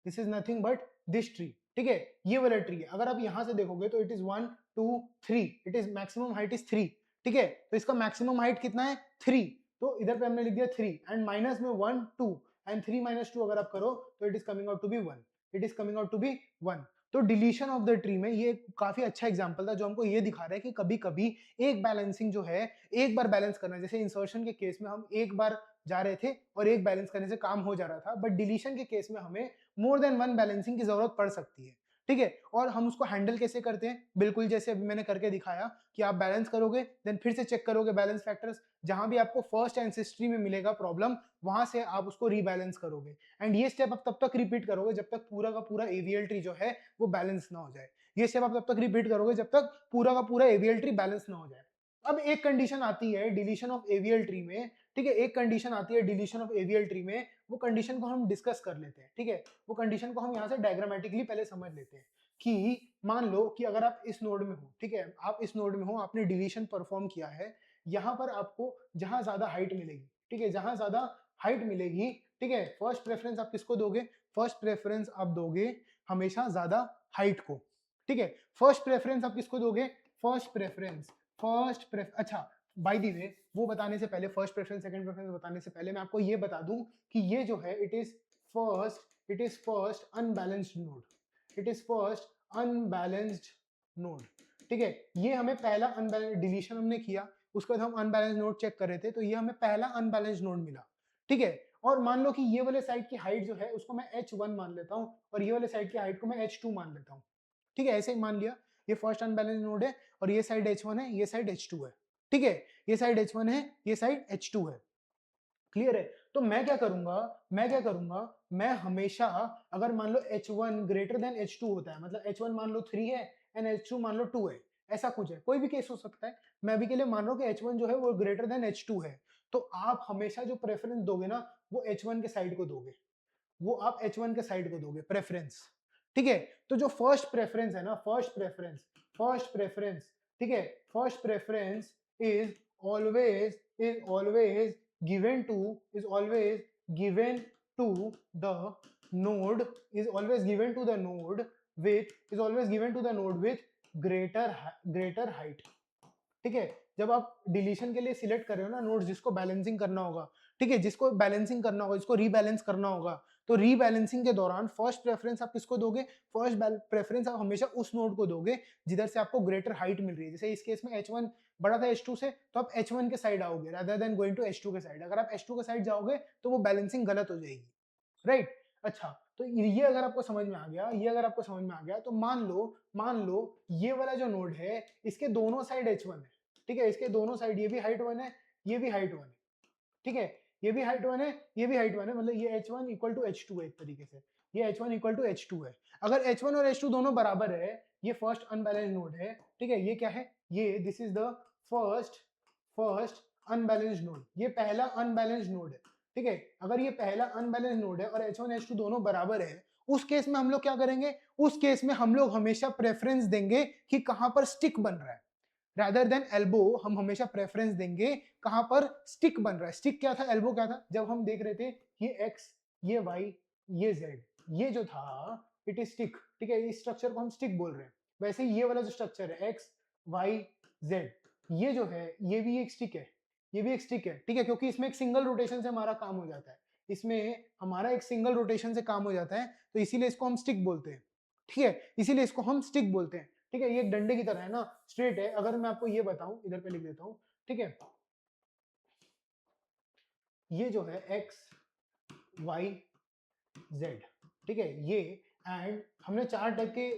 this is nothing but this tree. ठीक है, ये वाला ट्री है, अगर आप यहां से देखोगे तो it is one two three, it is maximum height is three. ठीक है, तो इसका मैक्सिमम हाइट कितना है, थ्री, तो इधर पे हमने लिख दिया थ्री, एंड माइनस में one two, and three minus two अगर आप करो तो it is coming out to be one, it is coming out to be one. तो डिलीशन ऑफ द ट्री में ये काफी अच्छा एग्जांपल था, जो हमको ये दिखा रहा है कि कभी कभी एक बैलेंसिंग जो है, एक बार बैलेंस करना, जैसे इंसर्शन के केस में हम एक बार जा रहे थे और एक बैलेंस करने से काम हो जा रहा था, बट डिलीशन के केस में हमें मोर देन वन बैलेंसिंग की जरूरत पड़ सकती है। ठीक है, और हम उसको हैंडल कैसे करते हैं, बिल्कुल जैसे अभी मैंने करके दिखाया कि आप बैलेंस करोगे, देन फिर से चेक करोगे बैलेंस फैक्टर्स, जहां भी आपको फर्स्ट एंसेस्ट्री में मिलेगा प्रॉब्लम, वहां से आप उसको रीबैलेंस करोगे। एंड ये स्टेप आप तब तक रिपीट करोगे जब तक पूरा का पूरा एवीएल ट्री जो है वो बैलेंस ना हो जाए। ये स्टेप आप तब तक रिपीट करोगे जब तक पूरा का पूरा एवीएल ट्री बैलेंस ना हो जाए। अब एक कंडीशन आती है डिलीशन ऑफ एवीएल ट्री में। ठीक है, एक कंडीशन आती है डिलीशन ऑफ एवीएल ट्री में, वो कंडीशन को हम डिस्कस कर लेते हैं। ठीक है, वो कंडीशन को हम यहाँ से डायग्रामेटिकली पहले समझ लेते हैं कि मान लो कि अगर आप इस नोड में हो, ठीक है, आप इस नोड में हो, आपने डिलीशन परफॉर्म किया है, यहाँ पर आपको जहां ज्यादा हाइट मिलेगी, ठीक है, जहां ज्यादा हाइट मिलेगी, ठीक है, फर्स्ट प्रेफरेंस आप किसको दोगे, फर्स्ट प्रेफरेंस आप दोगे हमेशा ज्यादा हाइट को। ठीक है, फर्स्ट प्रेफरेंस आप किसको दोगे, फर्स्ट प्रेफरेंस, अच्छा, बाय द वे, वो बताने से पहले, फर्स्ट प्रेफरेंस सेकंड प्रेफरेंस बताने से पहले मैं आपको ये बता दूं कि ये जो है it is first unbalanced node, it is first unbalanced node. ठीक है, ये हमें पहला अनबैलेंस डिलीशन हमने किया, उसके बाद हम अनबैलेंस्ड नोड चेक कर रहे थे, तो ये हमें पहला अनबैलेंस्ड नोड मिला। ठीक है, और मान लो कि ये वाले साइड की हाइट जो है उसको मैं h1 मान लेता हूं, और ये वाले साइड की हाइट को मैं h2 मान लेता हूं। ठीक है, ऐसे ही मान लिया, ये फर्स्ट अनबैलेंस नोड है, और ये साइड h1 है, ये साइड h2 है। ठीक है, ये साइड h1 है, ये साइड h2 है। क्लियर है, तो मैं क्या करूंगा, मैं हमेशा, अगर मान लो h1 ग्रेटर देन h2 होता है, मतलब h1 मान लो 3 है एंड h2 मान लो 2 है, ऐसा कुछ है, कोई भी केस हो सकता है, मैं अभी के लिए मान रहा हूं कि h1 जो है वो ग्रेटर देन h2 है, तो आप हमेशा जो प्रेफरेंस दोगे ना, वो h1 के साइड को दोगे, वो आप h1 के साइड को दोगे प्रेफरेंस। ठीक है, तो जो फर्स्ट प्रेफरेंस है ना, फर्स्ट प्रेफरेंस, ठीक है, first preference is always given to is always given to the node is always given to the node with is always given to the node with greater height। ठीक है, जब आप deletion के लिए select कर रहे हो ना नोड्स जिसको बैलेंसिंग करना होगा, ठीक है, जिसको बैलेंसिंग करना होगा, जिसको रीबैलेंस करना होगा, तो रीबैलेंसिंग के दौरान फर्स्ट प्रेफरेंस आप किसको दोगे, फर्स्ट प्रेफरेंस आप हमेशा उस नोड को दोगे जिधर से आपको ग्रेटर हाइट मिल रही है। जैसे इस केस में h1 बड़ा था h2 से, तो आप h1 के साइड आओगे rather than going to h2 के साइड। अगर आप h2 के साइड जाओगे तो वो बैलेंसिंग गलत हो जाएगी, राइट। अच्छा, तो ये अगर आपको समझ में आ गया, ये अगर आपको समझ में आ गया, तो मान लो ये वाला जो नोड है, इसके दोनों साइड H1 है, ठीक है? इसके दोनों साइड ये भी हाइट 1 है, ये भी हाइट 1 है, ठीक है? ये भी हाइट 1 है, ये भी हाइट 1 है, मतलब ये H1 इक्वल टू H2 है एक तरीके से। ये H1 इक्वल टू H2 है। अगर H1 और H2 दोनों बराबर है, ये फर्स्ट अनबैलेंस्ड नोड है, ठीक है? ये क्या है? ये this is the first unbalanced node. ये पहला अनबैलेंस्ड नोड है, ठीक है? अगर ये पहला अनबैलेंस्ड नोड है और H1 H2 दोनों बराबर है, उस केस में हम लोग क्या करेंगे? उस केस में हम लोग हमेशा प्रेफरेंस देंगे कि कहां पर स्टिक बन रहा है। रादर देन एल्बो हम हमेशा प्रेफरेंस देंगे कहां पर स्टिक बन रहा है। स्टिक क्या था, एल्बो क्या था? जब हम देख रहे थे ये एक्स, ये वाई, ये जेड, ये जो था इट इज स्टिक, ठीक है? इस स्ट्रक्चर को हम स्टिक बोल रहे हैं। वैसे ही ये वाला जो स्ट्रक्चर है एक्स वाई जेड, ये जो है ये भी एक स्टिक है, ये भी एक स्टिक है, ठीक है? क्योंकि इसमें एक सिंगल रोटेशन से हमारा काम हो जाता है, इसमें हमारा एक सिंगल रोटेशन से काम हो जाता है, तो इसीलिए इसको हम स्टिक बोलते हैं, ठीक है? इसीलिए इसको हम स्टिक बोलते हैं, ठीक है? ये एक डंडे की तरह है ना, स्ट्रेट है। अगर मैं आपको ये बताऊं, इधर पे लिख देता हूं, ठीक है? ये जो है एक्स वाई जेड, ठीक है? ये एंड हमने चार टाइप के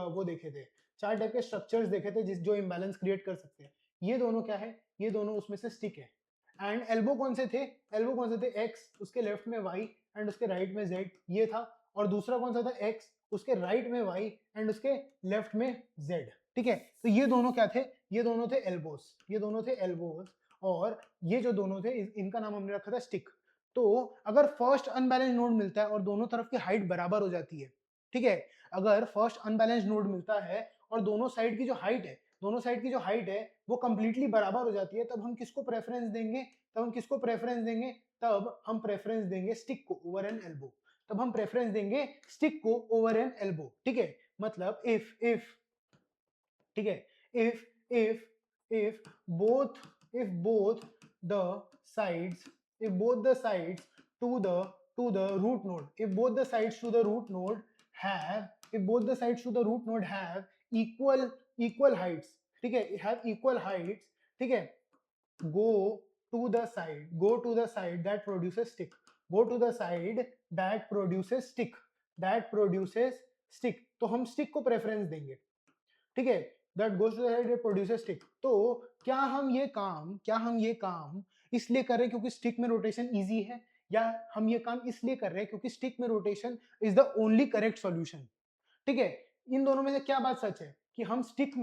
वो देखे थे, चार टाइप के स्ट्रक्चर्स देखे थे जिस जो इम्बैलेंस क्रिएट कर सकते हैं। ये दोनों क्या है? ये दोनों उसमें से स्टिक है। एंड एल्बो कौन से थे? एल्बो कौन से थे? एक्स, उसके लेफ्ट में वाई एंड उसके राइट में जेड, ये था। और दूसरा कौन सा था? एक्स, उसके राइट में वाई एंड उसके लेफ्ट में जेड, ठीक है? तो ये दोनों क्या थे? ये दोनों थे एल्बोस, ये दोनों थे एल्बोस। और ये जो दोनों थे इनका नाम हमने रखा था स्टिक। तो अगर फर्स्ट अनबैलेंस्ड नोड मिलता है और दोनों तरफ की हाइट बराबर हो जाती है, ठीक है? अगर फर्स्ट अनबैलेंस्ड नोड मिलता है और दोनों साइड की जो हाइट है, दोनों साइड की जो हाइट है वो कंप्लीटली बराबर हो जाती है, तब हम किसको प्रेफरेंस देंगे? तब हम किसको प्रेफरेंस देंगे? तब हम प्रेफरेंस देंगे स्टिक को ओवर एन एल्बो। तब हम प्रेफरेंस देंगे स्टिक को ओवर एन एल्बो, ठीक है? मतलब इफ ठीक है, if both the sides, if both the sides to the root node, if both the sides to the root node have, if both the sides to the root node have equal heights, ठीक है? have equal heights, ठीक है? go go to the side that produces stick, go to the side that produces stick, that produces stick, तो हम stick को preference देंगे, ठीक है? That goes to the head, it produces stick. तो क्या हम ये काम इसलिए कर रहे हैं क्योंकि स्टिक में रोटेशन इजी है, या हम ये काम इसलिए कर रहे हैं क्योंकि स्टिक में rotation is the only correct solution, ठीक है? इन दोनों में से क्या बात सच है कि हम स्टिक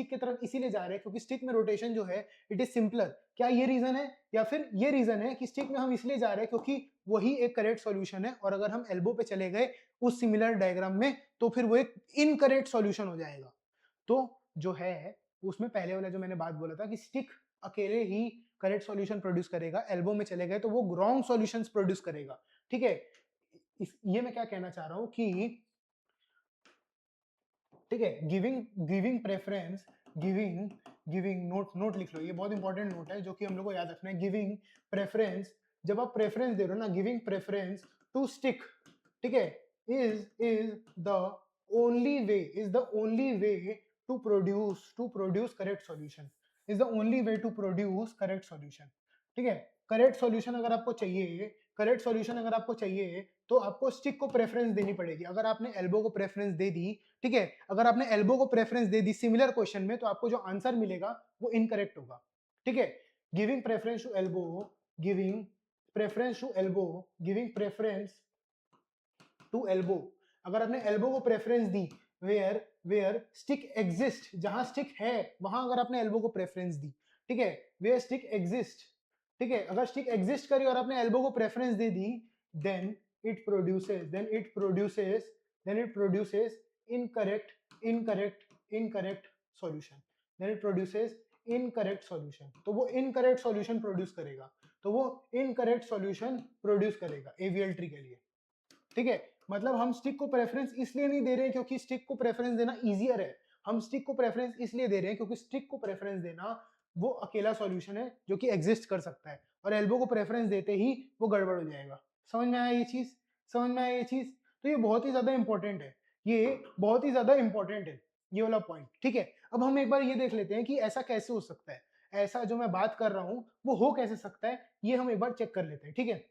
की तरफ इसीलिए जा रहे हैं क्योंकि स्टिक में रोटेशन जो है इट इज सिंपलर? क्या ये रीजन है? या फिर ये रीजन है कि स्टिक में हम इसलिए जा रहे हैं क्योंकि वही एक करेक्ट सॉल्यूशन है, और अगर हम एल्बो पे चले गए उस सिमिलर डायग्राम में तो फिर वो एक इनकरेक्ट सॉल्यूशन हो जाएगा। तो जो है उसमें पहले वाला जो मैंने बात बोला था कि स्टिक अकेले ही करेक्ट सॉल्यूशन प्रोड्यूस करेगा, एल्बो में चले गए तो वो रॉन्ग सॉल्यूशंस प्रोड्यूस करेगा, ठीक है? ये मैं क्या कहना चाह रहा हूं कि, ठीक है, giving giving preference, giving giving note लिख लो, ये बहुत इंपॉर्टेंट नोट है जो कि हम लोग को याद रखना है। गिविंग प्रेफरेंस, जब आप प्रेफरेंस दे रहे हो ना, गिविंग प्रेफरेंस टू स्टिक, ठीक है, is the only way to produce correct solution, is the only way to produce correct solution, ठीक है? करेक्ट सॉल्यूशन अगर आपको चाहिए, करेक्ट सॉल्यूशन अगर आपको चाहिए तो आपको स्टिक को प्रेफरेंस देनी पड़ेगी। अगर आपने एल्बो को प्रेफरेंस दे दी, ठीक है, अगर आपने एल्बो को प्रेफरेंस दे दी सिमिलर क्वेश्चन में, तो आपको जो आंसर मिलेगा वो इनकरेक्ट होगा, ठीक है? Giving preference to elbow, giving preference to elbow, giving preference to elbow, अगर आपने एल्बो को प्रेफरेंस दी वेयर वेयर स्टिक एग्जिस्ट, जहां स्टिक है वहां अगर आपने एल्बो को प्रेफरेंस दी, ठीक है, वेयर स्टिक एग्जिस्ट, ठीक है, अगर स्टिक एग्जिस्ट करी और आपने एल्बो को प्रेफरेंस दे दी, then it produces incorrect solution, then it produces incorrect solution, तो वो इनकरेक्ट सॉल्यूशन प्रोड्यूस करेगा, तो वो इनकरेक्ट सॉल्यूशन प्रोड्यूस करेगा एवीएल ट्री के लिए, ठीक है? मतलब हम स्टिक को प्रेफरेंस इसलिए नहीं दे रहे हैं क्योंकि स्टिक को प्रेफरेंस देना इजियर है, हम स्टिक को प्रेफरेंस इसलिए दे रहे हैं क्योंकि स्टिक को प्रेफरेंस देना वो अकेला सॉल्यूशन है जो कि एग्जिस्ट कर सकता है, और एल्बो को प्रेफरेंस देते ही वो गड़बड़ हो जाएगा। समझ में आया ये चीज? समझ में आया ये चीज? तो ये बहुत ही ज्यादा इंपॉर्टेंट है, ये बहुत ही ज्यादा इंपॉर्टेंट है ये वाला पॉइंट, ठीक है? अब हम एक बार ये देख लेते हैं कि ऐसा कैसे हो सकता है, ऐसा जो मैं बात कर रहा हूं वो हो कैसे सकता है, ये हम एक बार चेक कर लेते हैं, ठीक है?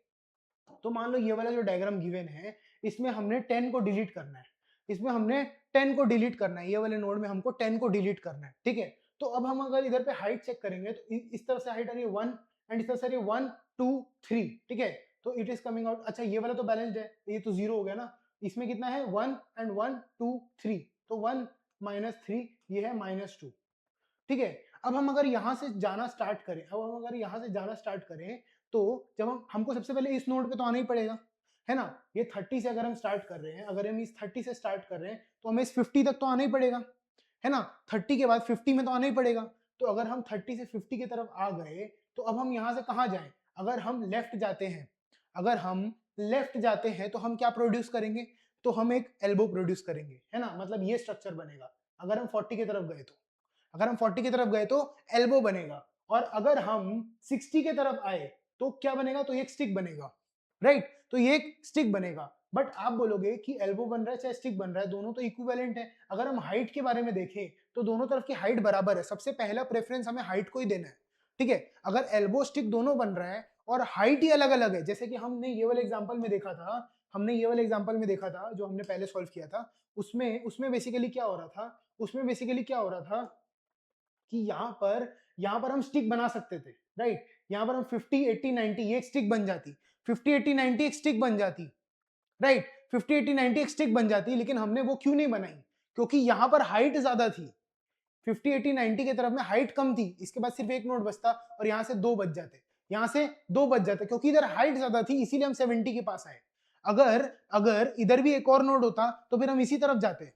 तो मान लो ये वाला जो डायग्राम गिवन है, इसमें हमने 10 को डिलीट करना है, इसमें हमने 10 को डिलीट करना है, ये वाले नोड में हमको 10 को डिलीट करना है, ठीक है। तो अब हम अगर इधर पे हाइट चेक करेंगे तो इस तरफ से हाइट आ रही है 1 एंड इस तरफ से आ रही है 1 2 3, ठीक है। तो इट इज कमिंग आउट, अच्छा ये वाला तो बैलेंस्ड है, ये तो 0 हो गया ना, इसमें कितना है 1 एंड 1 2 3, तो 1 -3, ये है -2, ठीक है। अब हम अगर यहां से जाना स्टार्ट करें, अब हम अगर यहां से जाना स्टार्ट करें, तो जब हमको सबसे पहले इस नोड पे तो आना ही पड़ेगा, है ना। ये 30 से अगर हम स्टार्ट कर रहे हैं, अगर हम इस 30 से स्टार्ट कर रहे हैं तो हमें इस 50 तक तो आना ही पड़ेगा, है ना। 30 के बाद 50 में तो आना ही पड़ेगा। तो अगर हम 30 से 50 की तरफ आ गए तो अब हम यहां से कहां जाएं? अगर हम लेफ्ट जाते हैं, अगर हम लेफ्ट जाते हैं तो हम क्या प्रोड्यूस करेंगे? तो हम एक एल्बो प्रोड्यूस करेंगे, है ना। मतलब ये स्ट्रक्चर बनेगा। अगर हम 40 की तरफ गए तो, अगर हम 40 की तरफ गए तो एल्बो बनेगा, और अगर हम 60 की तरफ आए तो क्या बनेगा? तो ये एक स्टिक बनेगा, राइट। तो ये एक स्टिक बनेगा। बट आप बोलोगे कि एल्बो बन रहा है चाहे स्टिक बन रहा है, दोनों तो इक्विवेलेंट है। अगर हम हाइट के बारे में देखें तो दोनों तरफ की हाइट बराबर है, सबसे पहला प्रेफरेंस हमें हाइट को ही देना है, ठीक है। अगर एल्बो स्टिक दोनों बन रहा है और हाइट ही अलग अलग है, जैसे कि हमने ये वाले एग्जांपल में देखा था, हमने ये वाले एग्जांपल में देखा था जो हमने पहले सॉल्व किया था, उसमें उसमें बेसिकली क्या हो रहा था, उसमें बेसिकली क्या हो रहा था कि यहाँ पर हम स्टिक बना सकते थे, राइट। यहाँ पर हम 50 80 90 ये एक स्टिक बन जाती, 50 80 90 एक स्टिक बन जाती, राइट। 50 80 90 एक स्टिक बन जाती, लेकिन हमने वो क्यों नहीं बनाई? क्योंकि यहाँ पर हाइट ज्यादा थी, 50 80 90 की तरफ में हाइट कम थी, इसके बाद सिर्फ एक नोड बचता और यहाँ से दो बच जाते, यहाँ से दो बच जाते, क्योंकि इधर हाइट ज्यादा थी इसीलिए हम 70 के पास आए। अगर अगर इधर भी एक और नोड होता तो फिर हम इसी तरफ जाते,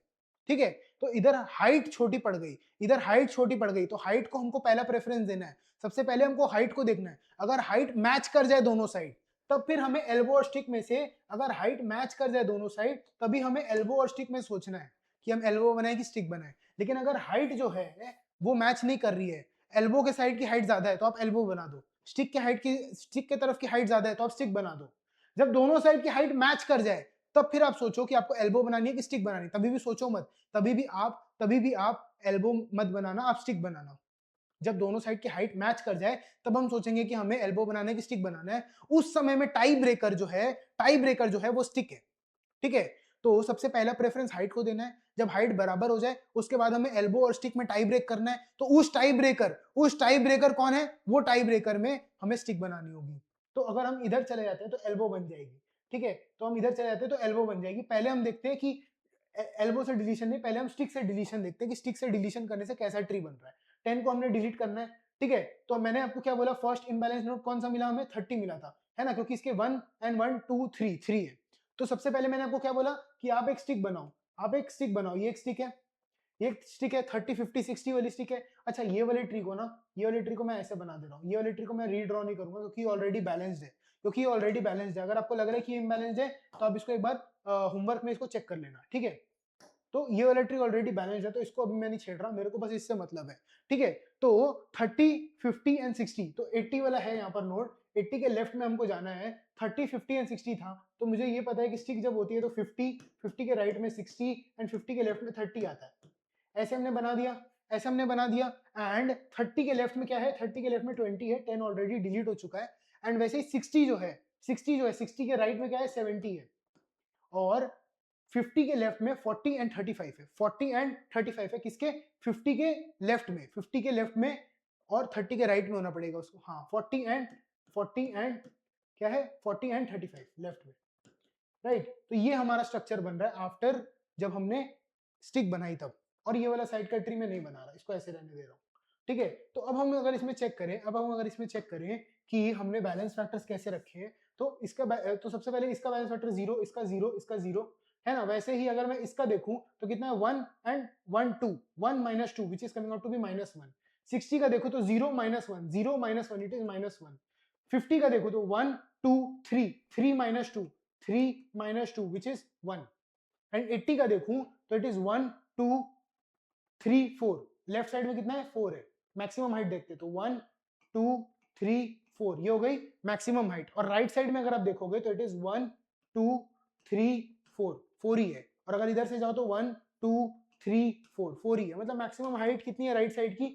ठीक है। तो इधर हाइट छोटी पड़ गई, इधर हाइट छोटी पड़ गई, तो हाइट को हमको पहला प्रेफरेंस देना है। सबसे पहले हमको हाइट को देखना है, अगर हाइट मैच कर जाए दोनों साइड, तब फिर हमें एल्बो और स्टिक में से, अगर हाइट मैच कर जाए दोनों साइड, तभी हमें एल्बो और स्टिक में सोचना है कि हम एल्बो बनाए कि स्टिक बनाए। लेकिन अगर हाइट जो है वो मैच नहीं कर रही है, एल्बो के साइड की हाइट ज्यादा है तो आप एल्बो बना दो, स्टिक के तरफ की हाइट ज्यादा है तो आप स्टिक बना दो। जब दोनों साइड की हाइट मैच कर जाए तब फिर आप सोचो कि आपको एल्बो बनानी है कि स्टिक बनानी है, तभी भी सोचो मत, तभी भी आप एल्बो मत बनाना, आप स्टिक बनाना। जब दोनों साइड की हाइट मैच कर जाए तब हम सोचेंगे कि हमें एल्बो बनाना है कि स्टिक बनाना है। उस समय में टाई ब्रेकर जो है वो स्टिक है, ठीक है। तो सबसे पहला प्रेफरेंस हाइट को देना है, जब हाइट बराबर हो जाए उसके बाद हमें एल्बो और स्टिक में टाई ब्रेक करना है। तो उस टाई ब्रेकर कौन है? वो टाई ब्रेकर में हमें स्टिक बनानी होगी। तो अगर हम इधर चले जाते हैं तो एल्बो बन जाएगी, ठीक है। तो हम इधर चले जाते हैं तो एल्बो बन जाएगी। पहले हम देखते हैं कि एल्बो से डिलीशन नहीं, पहले हम स्टिक से डिलीशन देखते हैं कि स्टिक से डिलीशन करने से कैसा ट्री बन रहा है। 10 को हमने डिलीट करना है, ठीक है। तो मैंने आपको क्या बोला, फर्स्ट इम्बैलेंस नोड कौन सा मिला हमें? 30 मिला था, है ना, क्योंकि इसके 1 एंड 1 2 3 है। तो सबसे पहले मैंने आपको क्या बोला कि आप एक स्टिक बनाओ, ये एक स्टिक है, ये एक स्टिक है, 30 50 60 वाली स्टिक है। अच्छा ये वाली ट्री को ना, ये वाली ट्री को मैं ऐसे बना दे रहा हूँ, ये वाली ट्री को मैं रीड्रॉ नहीं करूंगा क्योंकि ऑलरेडी बैलेंस्ड है, अगर आपको लग रहा है कि इम्बैलेंस्ड है तो आप इसको एक बार होमवर्क में इसको चेक कर लेना, ठीक है। तो ये वाला ट्री ऑलरेडी बैलेंस्ड है तो इसको अभी मैं नहीं छेड़ रहा, मेरे को बस इससे मतलब है, ठीक है। तो 30 50 एंड 60, तो 80 वाला है यहाँ पर नोड, 80 के लेफ्ट में हमको जाना है। 30 50 एंड 60 था, तो मुझे ये पता है कि स्टिक जब होती है तो 50 के राइट में 60 एंड 50 के लेफ्ट में 30 आता है। ऐसे हमने बना दिया एंड 30 के लेफ्ट में क्या है? 30 के लेफ्ट में 20 है, 10 ऑलरेडी डिलीट हो चुका है। एंड वैसे ही 60 के राइट में क्या है? 70 है। और 50 के लेफ्ट में 40 एंड 35 है, 40 एंड 35 है किसके? 50 के लेफ्ट में और 30 के राइट में होना पड़ेगा उसको, हाँ 40 एंड क्या है? 40 एंड 35 लेफ्ट में, राइट। तो ये हमारा स्ट्रक्चर बन रहा है आफ्टर जब हमने स्टिक बनाई तब। और ये वाला साइड का ट्री में नहीं बना रहा, इसको ऐसे रहने दे रहा हूँ, ठीक है। तो अब हम अगर इसमें चेक करें कि हमने बैलेंस फैक्टर्स कैसे रखे हैं, तो सबसे पहले इसका बैलेंस फैक्टर 0, इसका 0, इसका 0, है ना। वैसे ही अगर मैं इसका देखूं तो कितना है? 1 and 1 2, 1 -2 which is coming out to be -1। 60 का देखो तो 0 -1, 0 -1 इट इज -1। 50 का देखो तो 1 2 3, 3 -2, 3 -2 विच इज 1। एंड 80 का देखूं तो इट इज 1 2 3 4, लेफ्ट साइड में कितना है? 4 है। मैक्सिमम हाइट देखते तो 1 2 3 4, ये हो गई मैक्सिमम हाइट। और राइट साइड में अगर आप देखोगे तो इट इज 1 2 3 4, 4 ही है। और अगर इधर से जाओ तो 1 2 3 4, 4 ही है। मतलब मैक्सिमम हाइट कितनी है राइट साइड की?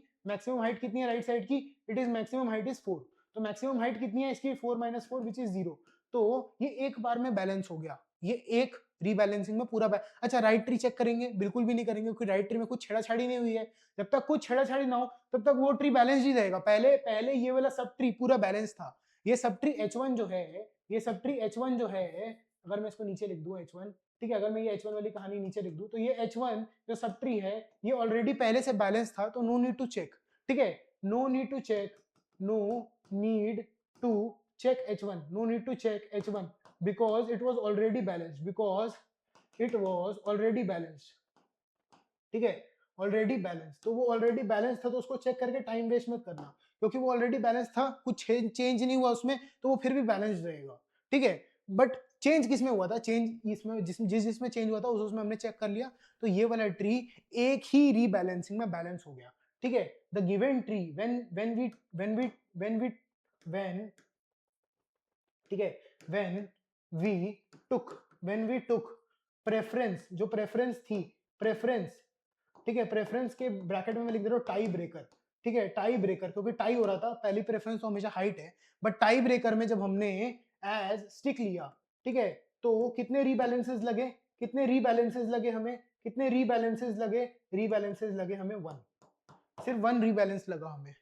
It is maximum height is 4। तो मैक्सिमम हाइट कितनी है इसकी? 4 - 4 विच इज 0। तो ये एक बार में बैलेंस हो गया, ये एक रीबैलेंसिंग में पूरा अच्छा राइट ट्री चेक करेंगे, बिल्कुल भी नहीं करेंगे क्योंकि राइट ट्री में कुछ छेड़ाछाड़ी नहीं हुई है। जब तक कुछ छेड़ाछाड़ी ना हो तब तक वो ट्री बैलेंस ही रहेगा। पहले पहले ये वाला सब ट्री पूरा बैलेंस था। ये सब ट्री H1 जो है, ये सब ट्री H1 जो है, अगर मैं इसको नीचे लिख दूं H1, ठीक है, अगर मैं ये H1 वाली कहानी नीचे लिख दूं तो ये H1 जो सब ट्री है ये ऑलरेडी पहले से बैलेंस था, तो नो नीड टू चेक, ठीक है, no need to check, no need to check H1, no need to check H1 because it was already balanced, because it was already balanced, ठीक है, ऑलरेडी बैलेंस। तो वो already balance था तो उसको check करके टाइम वेस्ट मत करना, क्योंकि वो ऑलरेडी बैलेंस था, कुछ चेंज नहीं हुआ उसमें, तो वो फिर भी बैलेंस रहेगा, ठीक है। बट चेंज किस में हुआ था, चेंज इसमें जिसमें चेंज हुआ था उसमें हमने चेक कर लिया, तो ये वाला ट्री एक ही रीबैलेंसिंग में बैलेंस हो गया, ठीक है। द गिवन ट्री व्हेन ठीक है, when we took प्रेफरेंस, जो प्रेफरेंस थी, प्रेफरेंस, ठीक है, प्रेफरेंस के ब्रैकेट में मैं लिख दे रहा हूँ टाई ब्रेकर, ठीक है, टाई ब्रेकर, क्योंकि टाई हो रहा था, पहली प्रेफरेंस तो हमेशा हाइट है, बट टाई ब्रेकर में जब हमने एज स्टिक लिया, ठीक है, तो कितने रीबैलेंसेस लगे, कितने रीबैलेंसेस लगे हमें, कितने रीबैलेंसेस लगे, रीबैलेंसेस लगे हमें 1, सिर्फ 1 रीबैलेंस लगा हमें।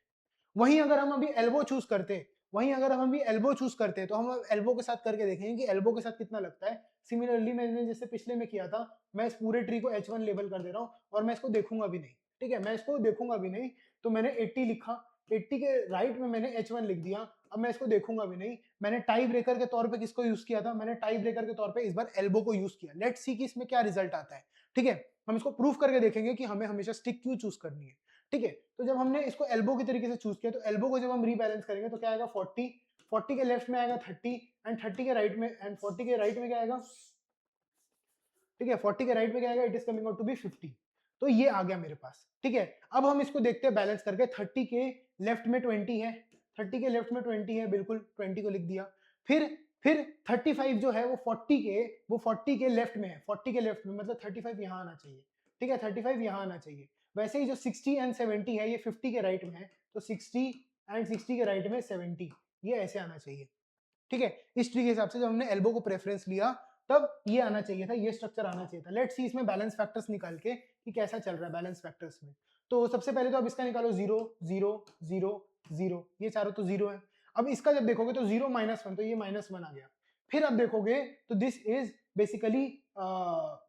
वहीं अगर हम अभी एल्बो चूज करते, वहीं अगर हम अभी एल्बो चूज करते तो हम एल्बो के साथ करके देखेंगे कि एल्बो के साथ कितना लगता है। सिमिलरली मैंने जैसे पिछले में किया था, मैं इस पूरे ट्री को H1 लेबल कर दे रहा हूँ और मैं इसको देखूंगा भी नहीं, ठीक है, मैं इसको देखूंगा भी नहीं, तो मैंने 80 लिखा, 80 के राइट में मैंने H1 लिख दिया, अब मैं इसको देखूंगा भी नहीं। मैंने टाई ब्रेकर के तौर पे किसको यूज किया था, मैंने टाई ब्रेकर के तौर पे इस बार एल्बो को यूज किया। लेट्स सी कि इसमें क्या रिजल्ट आता है, ठीक है, हम इसको प्रूफ करके देखेंगे कि हमें हमेशा स्टिक क्यों चूज करनी है, ठीक है। तो जब हमने इसको एल्बो की तरीके से चूज किया, तो एल्बो को जब हम रीबैलेंस करेंगे तो क्या आएगा 40, 40 के लेफ्ट में आएगा 30 एंड 30 के राइट में, एंड 40 के राइट में क्या आएगा, ठीक है, 40 के राइट में क्या आएगा, it is coming out to be 50। तो ये आ गया मेरे पास, ठीक है। अब हम इसको देखते हैं बैलेंस करके, 30 के लेफ्ट में 20 है, 30 के लेफ्ट में 20 है, बिल्कुल 20 को लिख दिया। फिर 35 जो है वो 40 के लेफ्ट में है, 40 के लेफ्ट में मतलब 35 यहाँ आना चाहिए, ठीक है, 35 यहाँ आना चाहिए। वैसे ही जो 60 एंड 70 है ये 50 के राइट में है, तो 60 एंड 60 के राइट में 70, ये ऐसे आना चाहिए, ठीक है। इस ट्री के हिसाब से जब हमने एल्बो को प्रेफरेंस लिया तब ये आना चाहिए था, ये स्ट्रक्चर आना चाहिए था। लेट्स सी इसमें बैलेंस फैक्टर्स निकाल के कि कैसा चल रहा है बैलेंस फैक्टर्स में। तो सबसे पहले तो आप इसका निकालो 0 0 0 0, ये चारों तो 0 है। अब इसका जब देखोगे तो 0 -1, तो ये -1 आ गया। फिर अब देखोगे तो this is basically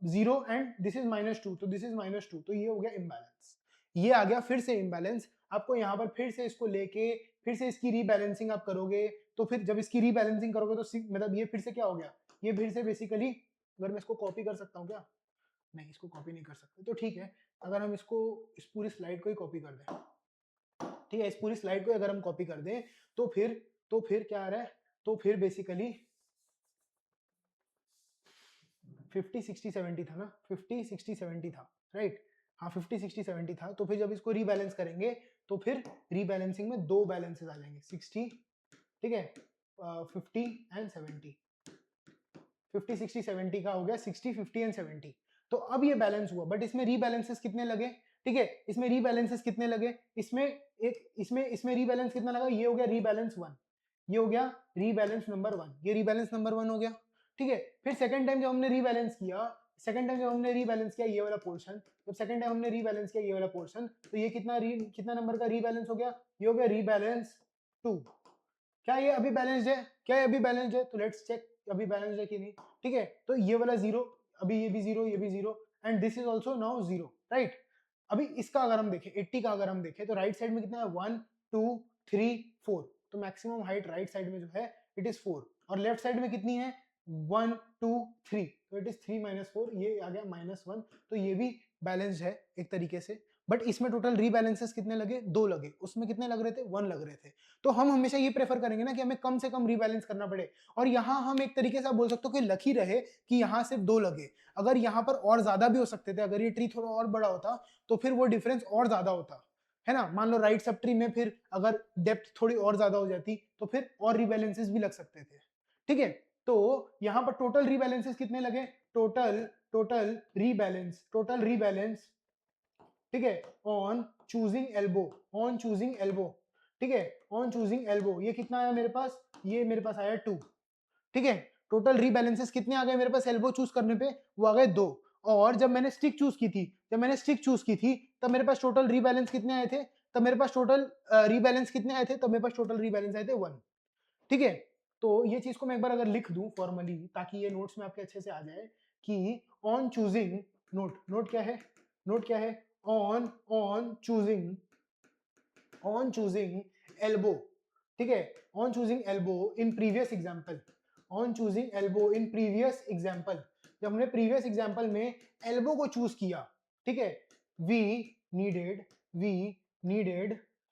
0 and this is -2, तो दिस इज -2, तो ये हो गया इम्बैलेंस, ये आ गया फिर से इम्बैलेंस। आपको यहाँ पर फिर से इसको लेके फिर से इसकी रीबैलेंसिंग आप करोगे, तो फिर जब इसकी रीबैलेंसिंग करोगे तो मतलब ये फिर से क्या हो गया, ये फिर से बेसिकली, अगर मैं इसको कॉपी कर सकता हूँ क्या, नहीं इसको कॉपी नहीं कर सकते, तो ठीक है, अगर हम इसको इस पूरी स्लाइड को ही कॉपी कर दें, ठीक है, इस पूरी स्लाइड को अगर हम कॉपी कर दें तो फिर क्या आ रहा है, तो फिर बेसिकली 50 60 70 था ना, 50 60 70 था, राइट, हाँ 50 60 70 था। तो फिर जब इसको रीबैलेंस करेंगे तो फिर रीबैलेंसिंग में दो बैलेंसेस आ जाएंगे, 60, ठीक है, 50 एंड 70, 50 60 70 का हो गया 60 50 एंड 70। तो अब ये बैलेंस हुआ, बट इसमें रीबैलेंसेस कितने लगे, ठीक है, इसमें रीबैलेंसेस कितने लगे, इसमें रीबैलेंस कितना लगा, ये हो गया रीबैलेंस 1, ये हो गया रीबैलेंस नंबर 1, ये रीबैलेंस नंबर 1 हो गया, ठीक है। फिर सेकंड टाइम जब हमने रीबैलेंस किया, ये वाला पोर्शन, जब सेकंड टाइम हमने रीबैलेंस किया ये वाला पोर्शन, तो ये कितना नंबर का रीबैलेंस हो गया, ये हो गया रीबैलेंस 2। क्या ये अभी बैलेंस्ड है, क्या ये अभी बैलेंस्ड है, तो लेट्स चेक अभी बैलेंस्ड है कि नहीं, ठीक है। तो ये वाला 0, अभी ये भी 0, ये भी 0 and this is also now 0, right. अभी इसका अगर हम देखें 80 का अगर हम देखें तो राइट साइड में कितना है 1 2 3 4, तो मैक्सिमम हाइट राइट साइड में जो है इट इज 4, और लेफ्ट साइड में कितनी है 1 2 3, तो इट इज 3 -4, ये आ गया -1, तो ये भी बैलेंस्ड है एक तरीके से। बट इसमें टोटल रीबैलेंसेस कितने लगे, 2 लगे, उसमें कितने लग रहे थे 1 लग रहे थे। तो हम हमेशा ये प्रेफर करेंगे ना कि हमें कम से कम रीबैलेंस करना पड़े, और यहाँ हम एक तरीके से आप बोल सकते हो कि लकी रहे कि यहाँ सिर्फ 2 लगे, अगर यहाँ पर और ज्यादा भी हो सकते थे, अगर ये ट्री थोड़ा और बड़ा होता तो फिर वो डिफरेंस और ज्यादा होता है ना। मान लो राइट सब ट्री में फिर अगर डेप्थ थोड़ी और ज्यादा हो जाती तो फिर और रीबैलेंसेस भी लग सकते थे, ठीक है। तो यहाँ पर टोटल रीबैलेंसेस कितने लगे, टोटल रीबैलेंस, ठीक है, ऑन चूजिंग एल्बो, ठीक है, ऑन चूजिंग एल्बो, ये कितना आया मेरे पास, ये मेरे पास आया 2, ठीक है, टोटल रीबैलेंसेस कितने आ गए मेरे पास एल्बो चूज करने पे, वो आ गए 2। और जब मैंने स्टिक चूज की थी, तब मेरे पास टोटल रीबैलेंस कितने आए थे, तब मेरे पास टोटल रीबैलेंस कितने आए थे, तब मेरे पास टोटल रीबैलेंस आए थे 1। ठीक है, तो ये चीज को मैं एक बार अगर लिख दूं फॉर्मली, ताकि ये नोट्स में आपके अच्छे से आ जाए कि ऑन चूजिंग, नोट क्या है, ऑन चूजिंग एल्बो, ठीक है, on choosing elbow in previous example, जब हमने प्रीवियस एग्जांपल में एल्बो को चूज किया, ठीक है, वी नीडेड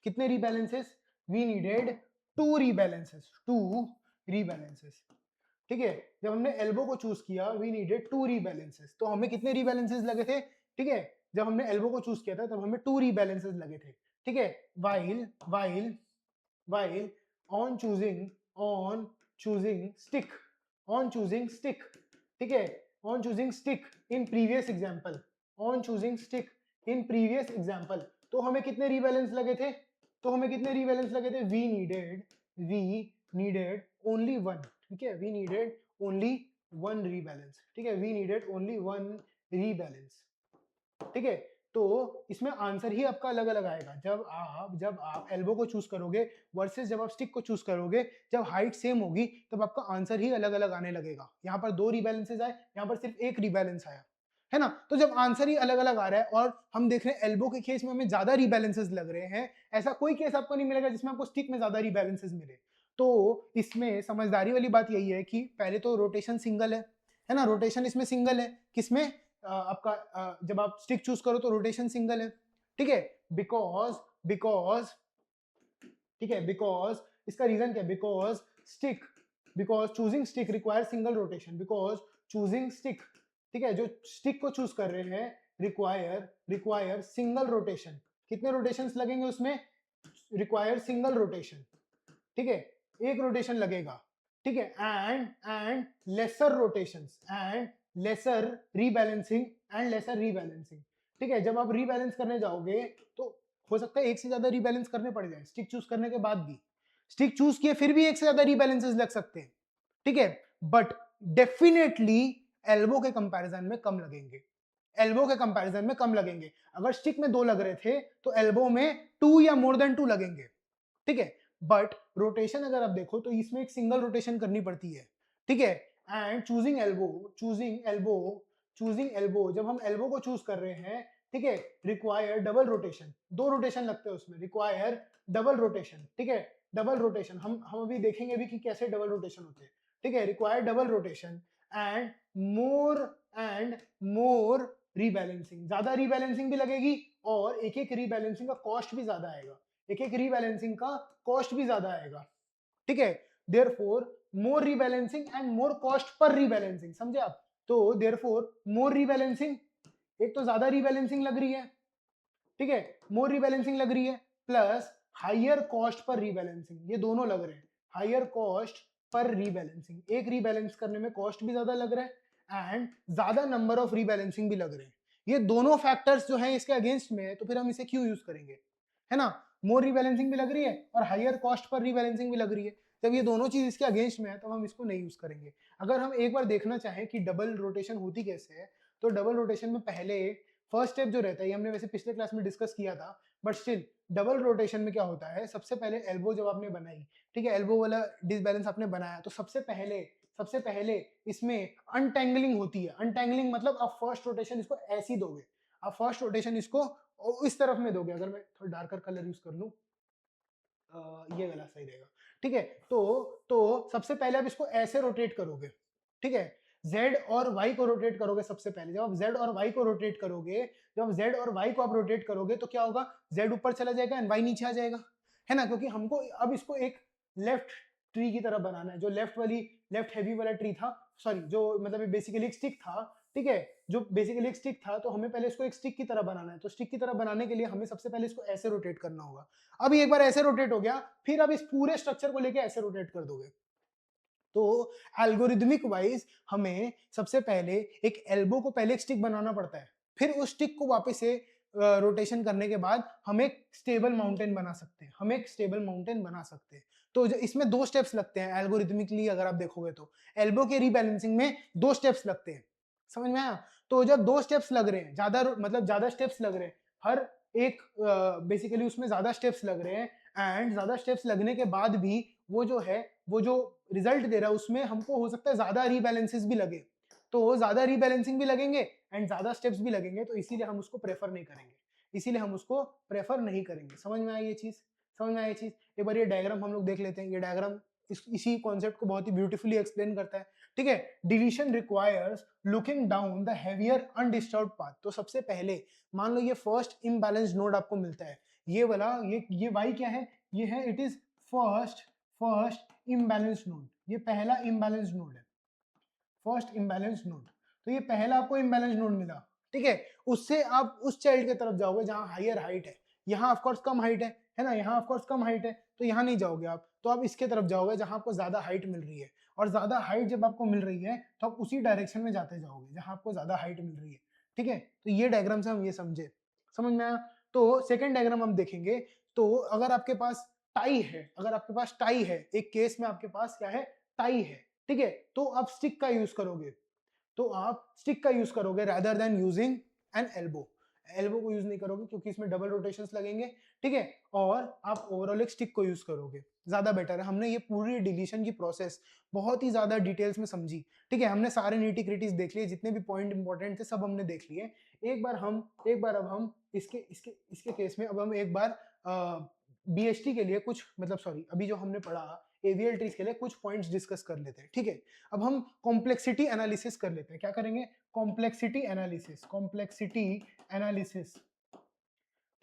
कितने रीबैलेंसेस, वी नीडेड 2 रीबैलेंसेस, ठीक है, जब हमने एल्बो को चूज किया वी नीडेड 2 रीबैलेंसेस, तो हमें कितने रीबैलेंसेस लगे थे, ठीक है, जब हमने एल्बो को चूज किया था तब हमें 2 रीबैलेंसेस लगे थे, ठीक है, वाइल ऑन चूजिंग स्टिक, ठीक है, on choosing stick in previous example, तो हमें कितने रीबैलेंस लगे थे, वी नीडेड ओनली वन, ठीक है, we needed only one rebalance, ठीक है, we needed only one rebalance, ठीक है, तो इसमें आंसर ही आपका अलग अलग आएगा जब आप एल्बो को चूज करोगे वर्सेस जब आप स्टिक को चूज करोगे, जब हाइट सेम होगी तब आपका आंसर ही अलग अलग आने लगेगा। यहाँ पर 2 रीबैलेंसेस आए, यहाँ पर सिर्फ 1 रीबैलेंस आया, है ना, तो जब आंसर ही अलग अलग आ रहा है और हम देख रहे हैं एल्बो के केस में हमें ज्यादा रीबैलेंसेस लग रहे हैं, ऐसा कोई केस आपको नहीं मिलेगा जिसमें आपको स्टिक में ज्यादा रीबैलेंसेस मिले। तो इसमें समझदारी वाली बात यही है कि पहले तो रोटेशन सिंगल है ना, रोटेशन इसमें सिंगल है, किसमें आपका जब आप स्टिक चूज करो तो रोटेशन सिंगल है, ठीक है, बिकॉज इसका रीजन क्या है, because choosing stick require single rotation, ठीक है, जो स्टिक को चूज कर रहे हैं रिक्वायर सिंगल रोटेशन, कितने रोटेशंस लगेंगे उसमें, रिक्वायर सिंगल रोटेशन, ठीक है, एक रोटेशन लगेगा, ठीक है, and lesser rotations and lesser rebalancing, ठीक है, जब आप रीबैलेंस करने जाओगे तो हो सकता है एक से ज्यादा रीबैलेंस करने पड़ जाए स्टिक चूज करने के बाद भी, स्टिक चूज किए फिर भी एक से ज्यादा रीबैलेंसेस लग सकते हैं, ठीक है, बट डेफिनेटली एल्बो के कंपैरिजन में कम लगेंगे, अगर स्टिक में 2 लग रहे थे तो एल्बो में 2 या मोर देन 2 लगेंगे, ठीक है, बट रोटेशन अगर आप देखो तो इसमें एक सिंगल रोटेशन करनी पड़ती है, ठीक है, एंड चूजिंग एल्बो जब हम एल्बो को चूज कर रहे हैं, ठीक है, रिक्वायर डबल रोटेशन, 2 रोटेशन लगते हैं उसमें, रिक्वायर डबल रोटेशन, ठीक है, डबल रोटेशन हम अभी देखेंगे भी कि कैसे डबल रोटेशन होते हैं, ठीक है, require double rotation and more rebalancing, ज्यादा रीबैलेंसिंग भी लगेगी और एक एक रीबैलेंसिंग का कॉस्ट भी ज्यादा आएगा, ठीक है, therefore more rebalancing and more cost पर रीबैलेंसिंग, समझे आप, तो देयरफॉर मोर रीबैलेंसिंग, एक तो ज्यादा रीबैलेंसिंग लग रही है, ठीक है, मोर रीबैलेंसिंग लग रही है, प्लस हायर कॉस्ट पर रीबैलेंसिंग, ये दोनों लग रहे हैं, हायर कॉस्ट पर रीबैलेंसिंग, एक रीबैलेंस करने में कॉस्ट भी ज्यादा लग रहा है एंड ज्यादा नंबर ऑफ रीबैलेंसिंग भी लग रहे हैं, ये दोनों फैक्टर्स जो हैं इसके अगेंस्ट में है, तो फिर हम इसे क्यों यूज करेंगे, है ना, मोर रीबैलेंसिंग भी लग रही है और हायर कॉस्ट पर रीबैलेंसिंग भी लग रही है, जब ये दोनों चीज इसके अगेंस्ट में है तो हम इसको नहीं यूज करेंगे। अगर हम एक बार देखना चाहें कि डबल रोटेशन होती कैसे है, तो डबल रोटेशन में पहले फर्स्ट स्टेप जो रहता है, ये हमने वैसे पिछले क्लास में डिस्कस किया था, बट स्टिल डबल रोटेशन में क्या होता है, सबसे पहले एल्बो जब आपने बनाई, ठीक है, एल्बो वाला डिसबैलेंस आपने बनाया, तो सबसे पहले इसमें अनटेंगलिंग होती है, अनटेंगलिंग मतलब आप फर्स्ट रोटेशन इसको ऐसी दोगे, आप फर्स्ट रोटेशन इसको इस तरफ में दोगे, अगर मैं थोड़ा डार्कर कलर यूज कर लूं, ये वाला सही रहेगा, ठीक है, तो सबसे पहले आप इसको ऐसे रोटेट करोगे, ठीक है, Z और Y को रोटेट करोगे सबसे पहले, जब आप Z और Y को रोटेट करोगे, आप रोटेट करोगे तो क्या होगा, Z ऊपर चला जाएगा एंड Y नीचे आ जाएगा, है ना, क्योंकि हमको अब इसको एक लेफ्ट ट्री की तरह बनाना है, जो लेफ्ट हैवी वाला ट्री था, सॉरी, जो मतलब बेसिकली एक स्टिक था, ठीक है, जो बेसिकली एक स्टिक था, तो हमें पहले इसको एक स्टिक की तरह बनाना है, तो स्टिक की तरह बनाने के लिए हमें सबसे पहले इसको ऐसे रोटेट करना होगा, अब एक बार ऐसे रोटेट हो गया, फिर अब इस पूरे स्ट्रक्चर को लेके ऐसे रोटेट कर दोगे, तो एल्गोरिदमिक वाइज हमें सबसे पहले एक एल्बो को पहले एक स्टिक बनाना पड़ता है, फिर उस स्टिक को वापस से रोटेशन करने के बाद हम एक स्टेबल माउंटेन बना सकते हैं, तो इसमें 2 स्टेप्स लगते हैं एल्गोरिथमिकली अगर आप देखोगे तो। एल्बो के रीबैलेंसिंग में 2 स्टेप्स लगते हैं। समझ में आया? तो जब 2 स्टेप्स लग रहे हैं, मतलब ज़्यादा स्टेप्स लग रहे हैं, हर एक बेसिकली उसमें ज़्यादा स्टेप्स लग रहे हैं एंड ज़्यादा स्टेप्स लगने के बाद भी वो जो है, वो जो रिजल्ट दे रहा है उसमें हमको हो सकता है ज़्यादा रीबैलेंसेस भी लगे। तो ज़्यादा रीबैलेंसिंग भी लगेंगे एंड ज़्यादा स्टेप्स भी लगेंगे, तो इसीलिए हम उसको प्रेफर नहीं करेंगे। इसीलिए हम उसको प्रेफर नहीं करेंगे। समझ में आई ये चीज़? समझ में आई ये चीज़? एक बार ये डायग्राम हम लोग देख लेते हैं। ये डायग्राम इसी कॉन्सेप्ट को बहुत ही ब्यूटीफुली एक्सप्लेन करता है। ठीक है? Deletion requires looking down the heavier undisturbed path. तो सबसे पहले मान लो ये फर्स्ट इम्बैलेंस्ड नोड आपको मिलता है। ये वाला ये वाई क्या है? ये है it is first imbalanced node. ये पहला इम्बैलेंस्ड नोड है। First imbalance node. तो ये पहला आपको इम्बैलेंस नोड मिला। ठीक है? उससे आप उस चाइल्ड की तरफ जाओगे जहां हायर हाइट है। यहाँ ऑफ कोर्स कम हाइट है ना? यहाँ ऑफ कोर्स कम हाइट है, तो यहाँ नहीं जाओगे आप, तो आप इसके तरफ जाओगे जहां आपको ज्यादा हाइट मिल रही है। और ज्यादा हाइट जब आपको मिल रही है तो आप उसी डायरेक्शन में जाते जाओगे जहां आपको ज्यादा हाइट मिल रही है। ठीक है? तो ये डायग्राम से हम ये समझे। समझ में आया? तो सेकेंड डायग्राम हम देखेंगे। तो अगर आपके पास टाई है, अगर आपके पास टाई है, एक केस में आपके पास क्या है? टाई है। ठीक है? तो आप स्टिक का यूज करोगे। तो आप स्टिक का यूज करोगे rather than using N elbow. Elbow को यूज नहीं करोगे क्योंकि इसमें डबल रोटेशंस लगेंगे। ठीक है? और आप ओवरऑल एक स्टिक को यूज करोगे, ज्यादा बेटर है। हमने ये पूरी डिलीशन की प्रोसेस बहुत ही ज्यादा डिटेल्स में समझी। ठीक है? हमने सारे नीटी क्रिटीज देख लिए, जितने भी पॉइंट इंपॉर्टेंट थे सब हमने देख लिए। एक बार अब हम इसके इसके इसके केस में अब हम एक बार बीएसटी के लिए कुछ, मतलब सॉरी, अभी जो हमने पढ़ा एवीएल ट्रीज के लिए कुछ पॉइंट्स डिस्कस कर लेते हैं। ठीक है? अब हम कॉम्प्लेक्सिटी एनालिसिस कर लेते हैं। क्या करेंगे? Complexity analysis.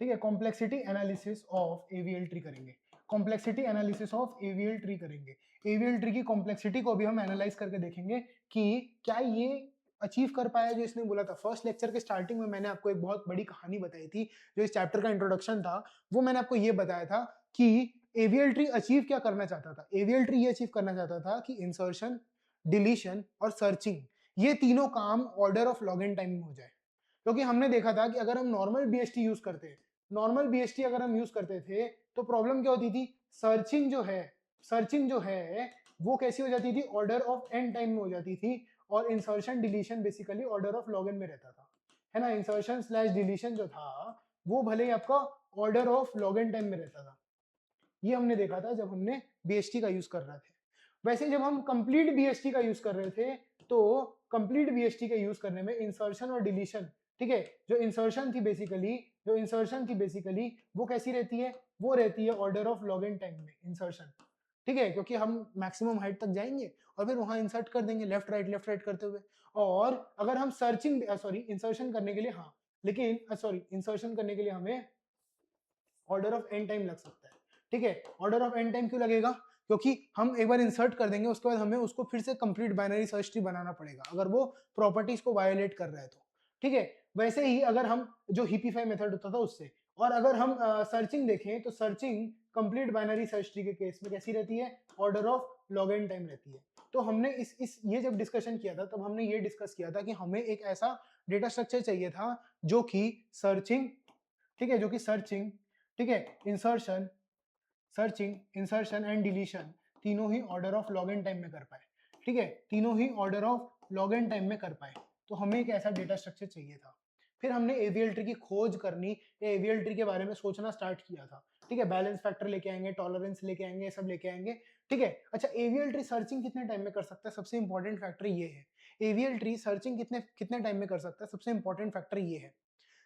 ठीक है? Complexity analysis of AVL tree करेंगे। Complexity analysis of AVL tree करेंगे। एवीएल ट्री की कॉम्प्लेक्सिटी को भी हम एनालाइज करके देखेंगे कि क्या ये अचीव कर पाया जो इसने बोला था। फर्स्ट लेक्चर के स्टार्टिंग में मैंने आपको एक बहुत बड़ी कहानी बताई थी, जो इस चैप्टर का इंट्रोडक्शन था। वो मैंने आपको ये बताया था कि एवीएल ट्री अचीव क्या करना चाहता था। एवीएल ट्री ये अचीव करना चाहता था कि इंसर्शन, डिलीशन और सर्चिंग, ये तीनों काम order of log N time में हो जाए। क्योंकि हमने देखा था कि अगर हम नॉर्मल बीएसटी यूज करते, नॉर्मल बीएसटी अगर हम यूज करते थे तो प्रॉब्लम क्या होती थी? सर्चिंग जो है वो कैसी हो जाती थी? ऑर्डर ऑफ एन टाइम में हो जाती थी। और insertion deletion basically order of log n में रहता था, है ना? इंसर्शन स्लैश डिलीशन जो था वो भले ही आपका order of log N time में रहता था। ये हमने देखा था जब हमने बीएसटी का यूज कर रहे थे। वैसे जब हम कंप्लीट बीएसटी का यूज कर रहे थे तो कंप्लीट बीएसटी के यूज करने में इंसर्शन और डिलीशन, ठीक है, जो इंसर्शन थी बेसिकली वो कैसी रहती है? वो रहती है order of log N time में इंसर्शन। ठीक है? क्योंकि हम मैक्सिमम हाइट तक जाएंगे और फिर वहां इंसर्ट कर देंगे लेफ्ट राइट करते हुए। और अगर हम इंसर्शन करने के लिए, हाँ, लेकिन इंसर्शन करने के लिए हमें ऑर्डर ऑफ एन टाइम लग सकता है। ठीक है? ऑर्डर ऑफ एन टाइम क्यों लगेगा? क्योंकि हम एक बार इंसर्ट कर देंगे, उसके बाद हमें उसको फिर से कंप्लीट बाइनरी सर्च ट्री बनाना पड़ेगा अगर वो प्रॉपर्टीज को वायोलेट कर रहा है तो। ठीक है? वैसे ही अगर हम जो हिपीफाई मेथड होता था उससे, और अगर हम सर्चिंग देखें तो searching complete binary search tree के केस में कैसी रहती है? Order of log N time रहती है। तो हमने इस ये जब डिस्कशन किया था तब हमने ये डिस्कस किया था कि हमें एक ऐसा डेटा स्ट्रक्चर चाहिए था जो कि सर्चिंग, ठीक है, जो कि सर्चिंग, ठीक है, इंसर्शन एंड डिलीशन तीनों ही order of log N time में कर पाए। ठीक है? तीनों ही order of log N time में कर पाए। तो हमें एक ऐसा डेटा स्ट्रक्चर चाहिए था। फिर हमने एवीएल ट्री की खोज करनी, एवीएल ट्री के बारे में सोचना स्टार्ट किया था। ठीक है? बैलेंस फैक्टर लेके आएंगे, टॉलरेंस लेके आएंगे, सब लेके आएंगे। ठीक है? अच्छा, एवीएल ट्री सर्चिंग कितने टाइम में कर सकता है? सबसे इंपॉर्टेंट फैक्टर ये है। एवीएल ट्री सर्चिंग कितने कितने टाइम में कर सकता है? सबसे इंपॉर्टेंट फैक्टर ये है।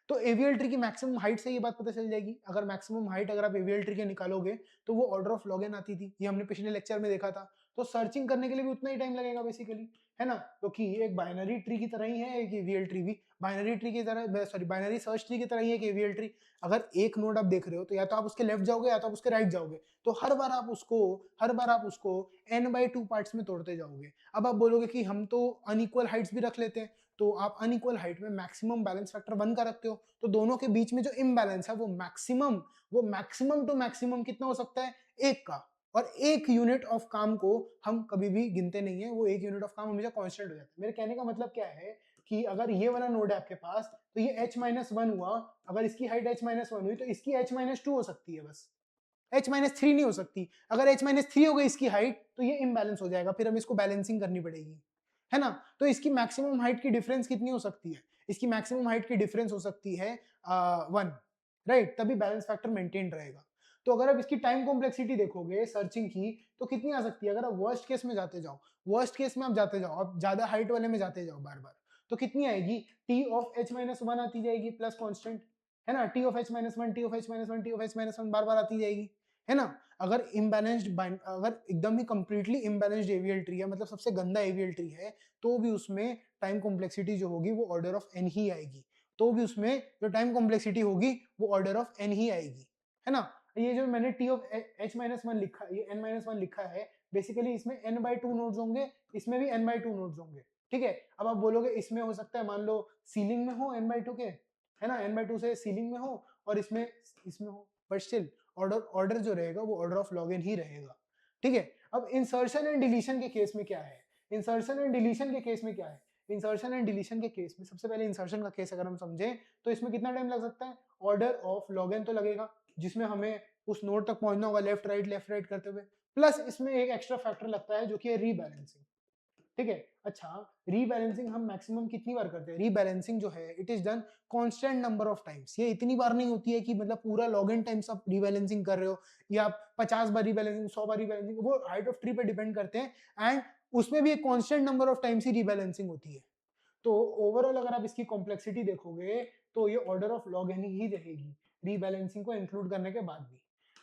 तो एवीएल ट्री की मैक्सिमम हाइट से ये बात पता चल जाएगी। अगर मैक्सिमम हाइट अगर आप एवीएल ट्री के निकालोगे तो वो ऑर्डर ऑफ लॉग एन आती थी, ये हमने पिछले लेक्चर में देखा था। तो सर्चिंग करने के लिए भी उतना ही टाइम लगेगा बेसिकली, है ना? क्योंकि तो एक बाइनरी ट्री की तरह ही है एक एवीएल ट्री भी, बाइनरी ट्री की तरह, सॉरी, बाइनरी सर्च ट्री की तरह ही है एक एवीएल ट्री। अगर एक नोड आप देख रहे हो तो या तो आप उसके लेफ्ट जाओगे या तो आप उसके राइट जाओगे, तो हर बार आप उसको n/2 पार्ट्स में तोड़ते जाओगे। अब आप बोलोगे कि हम तो अनइक्वल हाइट्स भी रख लेते हैं, तो आप अनइक्वल हाइट में मैक्सिमम बैलेंस फैक्टर 1 का रखते हो, तो दोनों के बीच में जो इम्बैलेंस है वो मैक्सिमम टू मैक्सिमम कितना हो सकता है? 1 का। और एक यूनिट ऑफ काम को हम कभी भी गिनते नहीं है, वो एक यूनिट ऑफ काम हमेशा कांस्टेंट हो जाता है। मेरे कहने का मतलब क्या है कि अगर ये वाला नोड है आपके पास तो ये h-1 हुआ, अगर इसकी हाइट h-1 हुई तो इसकी h-2 हो सकती है बस, h-3 नहीं हो सकती। अगर h-3 हो गई इसकी हाइट तो ये इम्बैलेंस हो जाएगा, फिर हमें इसको बैलेंसिंग करनी पड़ेगी, है ना? तो इसकी मैक्सिमम हाइट की डिफरेंस कितनी हो सकती है? इसकी मैक्सिमम हाइट की डिफरेंस हो सकती है 1, राइट? तभी बैलेंस फैक्टर मेंटेन रहेगा। तो अगर आप इसकी टाइम कॉम्प्लेक्सिटी देखोगे सर्चिंग की, तो कितनी आ सकती है? अगर आप वर्स्ट केस में जाते जाओ, वर्स्ट केस में आप जाते जाओ, आप ज्यादा हाइट वाले में जाते जाओ बार-बार, तो कितनी आएगी? टी ऑफ h-1 आती जाएगी प्लस कांस्टेंट, है ना? T of h-1, T of h-1, T of h-1 बार-बार आती जाएगी, है ना? अगर इम्बैलेंस्ड अगर एकदम ही कंप्लीटली इम्बैलेंस्ड एवीएल ट्री है, मतलब सबसे गंदा एवीएल ट्री है, तो भी उसमें टाइम कॉम्प्लेक्सिटी जो होगी वो ऑर्डर ऑफ n ही आएगी। तो भी उसमें जो टाइम कॉम्प्लेक्सिटी होगी वो ऑर्डर ऑफ n ही आएगी, है ना? ये जो मैंने टी ऑफ h-1 लिखा, ये n-1 लिखा है, बेसिकली इसमें n/2 नोड्स होंगे, इसमें भी n/2 नोड्स होंगे, ठीक है? अब आप बोलोगे इसमें हो सकता है मान लो सीलिंग में हो n/2 के, है ना? n/2 से सीलिंग में हो और इसमें इसमें हो, बट स्टिल ऑर्डर जो रहेगा वो ऑर्डर ऑफ लॉग एन ही रहेगा, ठीक है? अब इंसर्शन एंड डिलीशन के केस में क्या है? इंसर्शन एंड डिलीशन के केस में क्या है? इंसर्शन एंड डिलीशन के केस में सबसे पहले इंसर्शन का केस अगर हम समझें तो इसमें कितना टाइम लग सकता है? ऑर्डर ऑफ लॉग एन तो लगेगा, जिसमें हमें उस नोड तक पहुंचना होगा लेफ्ट राइट करते हुए, प्लस इसमें एक एक्स्ट्रा फैक्टर लगता है जो कि है रीबैलेंसिंग, ठीक है? अच्छा, रीबैलेंसिंग हम मैक्सिमम कितनी बार करते हैं? रीबैलेंसिंग जो है it is done constant number of times. ये इतनी बार नहीं होती है कि मतलब पूरा लॉगिन टाइम्स आप रीबैलेंसिंग कर रहे हो, या आप 50 बार रीबैलेंसिंग, 100 बार रीबैलेंसिंग, वो हाइट ऑफ ट्री पे डिपेंड करते हैं, एंड उसमें भी एक constant number of times he rebalancing होती है। तो ओवरऑल अगर आप इसकी कॉम्प्लेक्सिटी देखोगे तो ये ऑर्डर ऑफ लॉग एन ही रहेगी, रीबैलेंसिंग को इंक्लूड करने के बाद भी।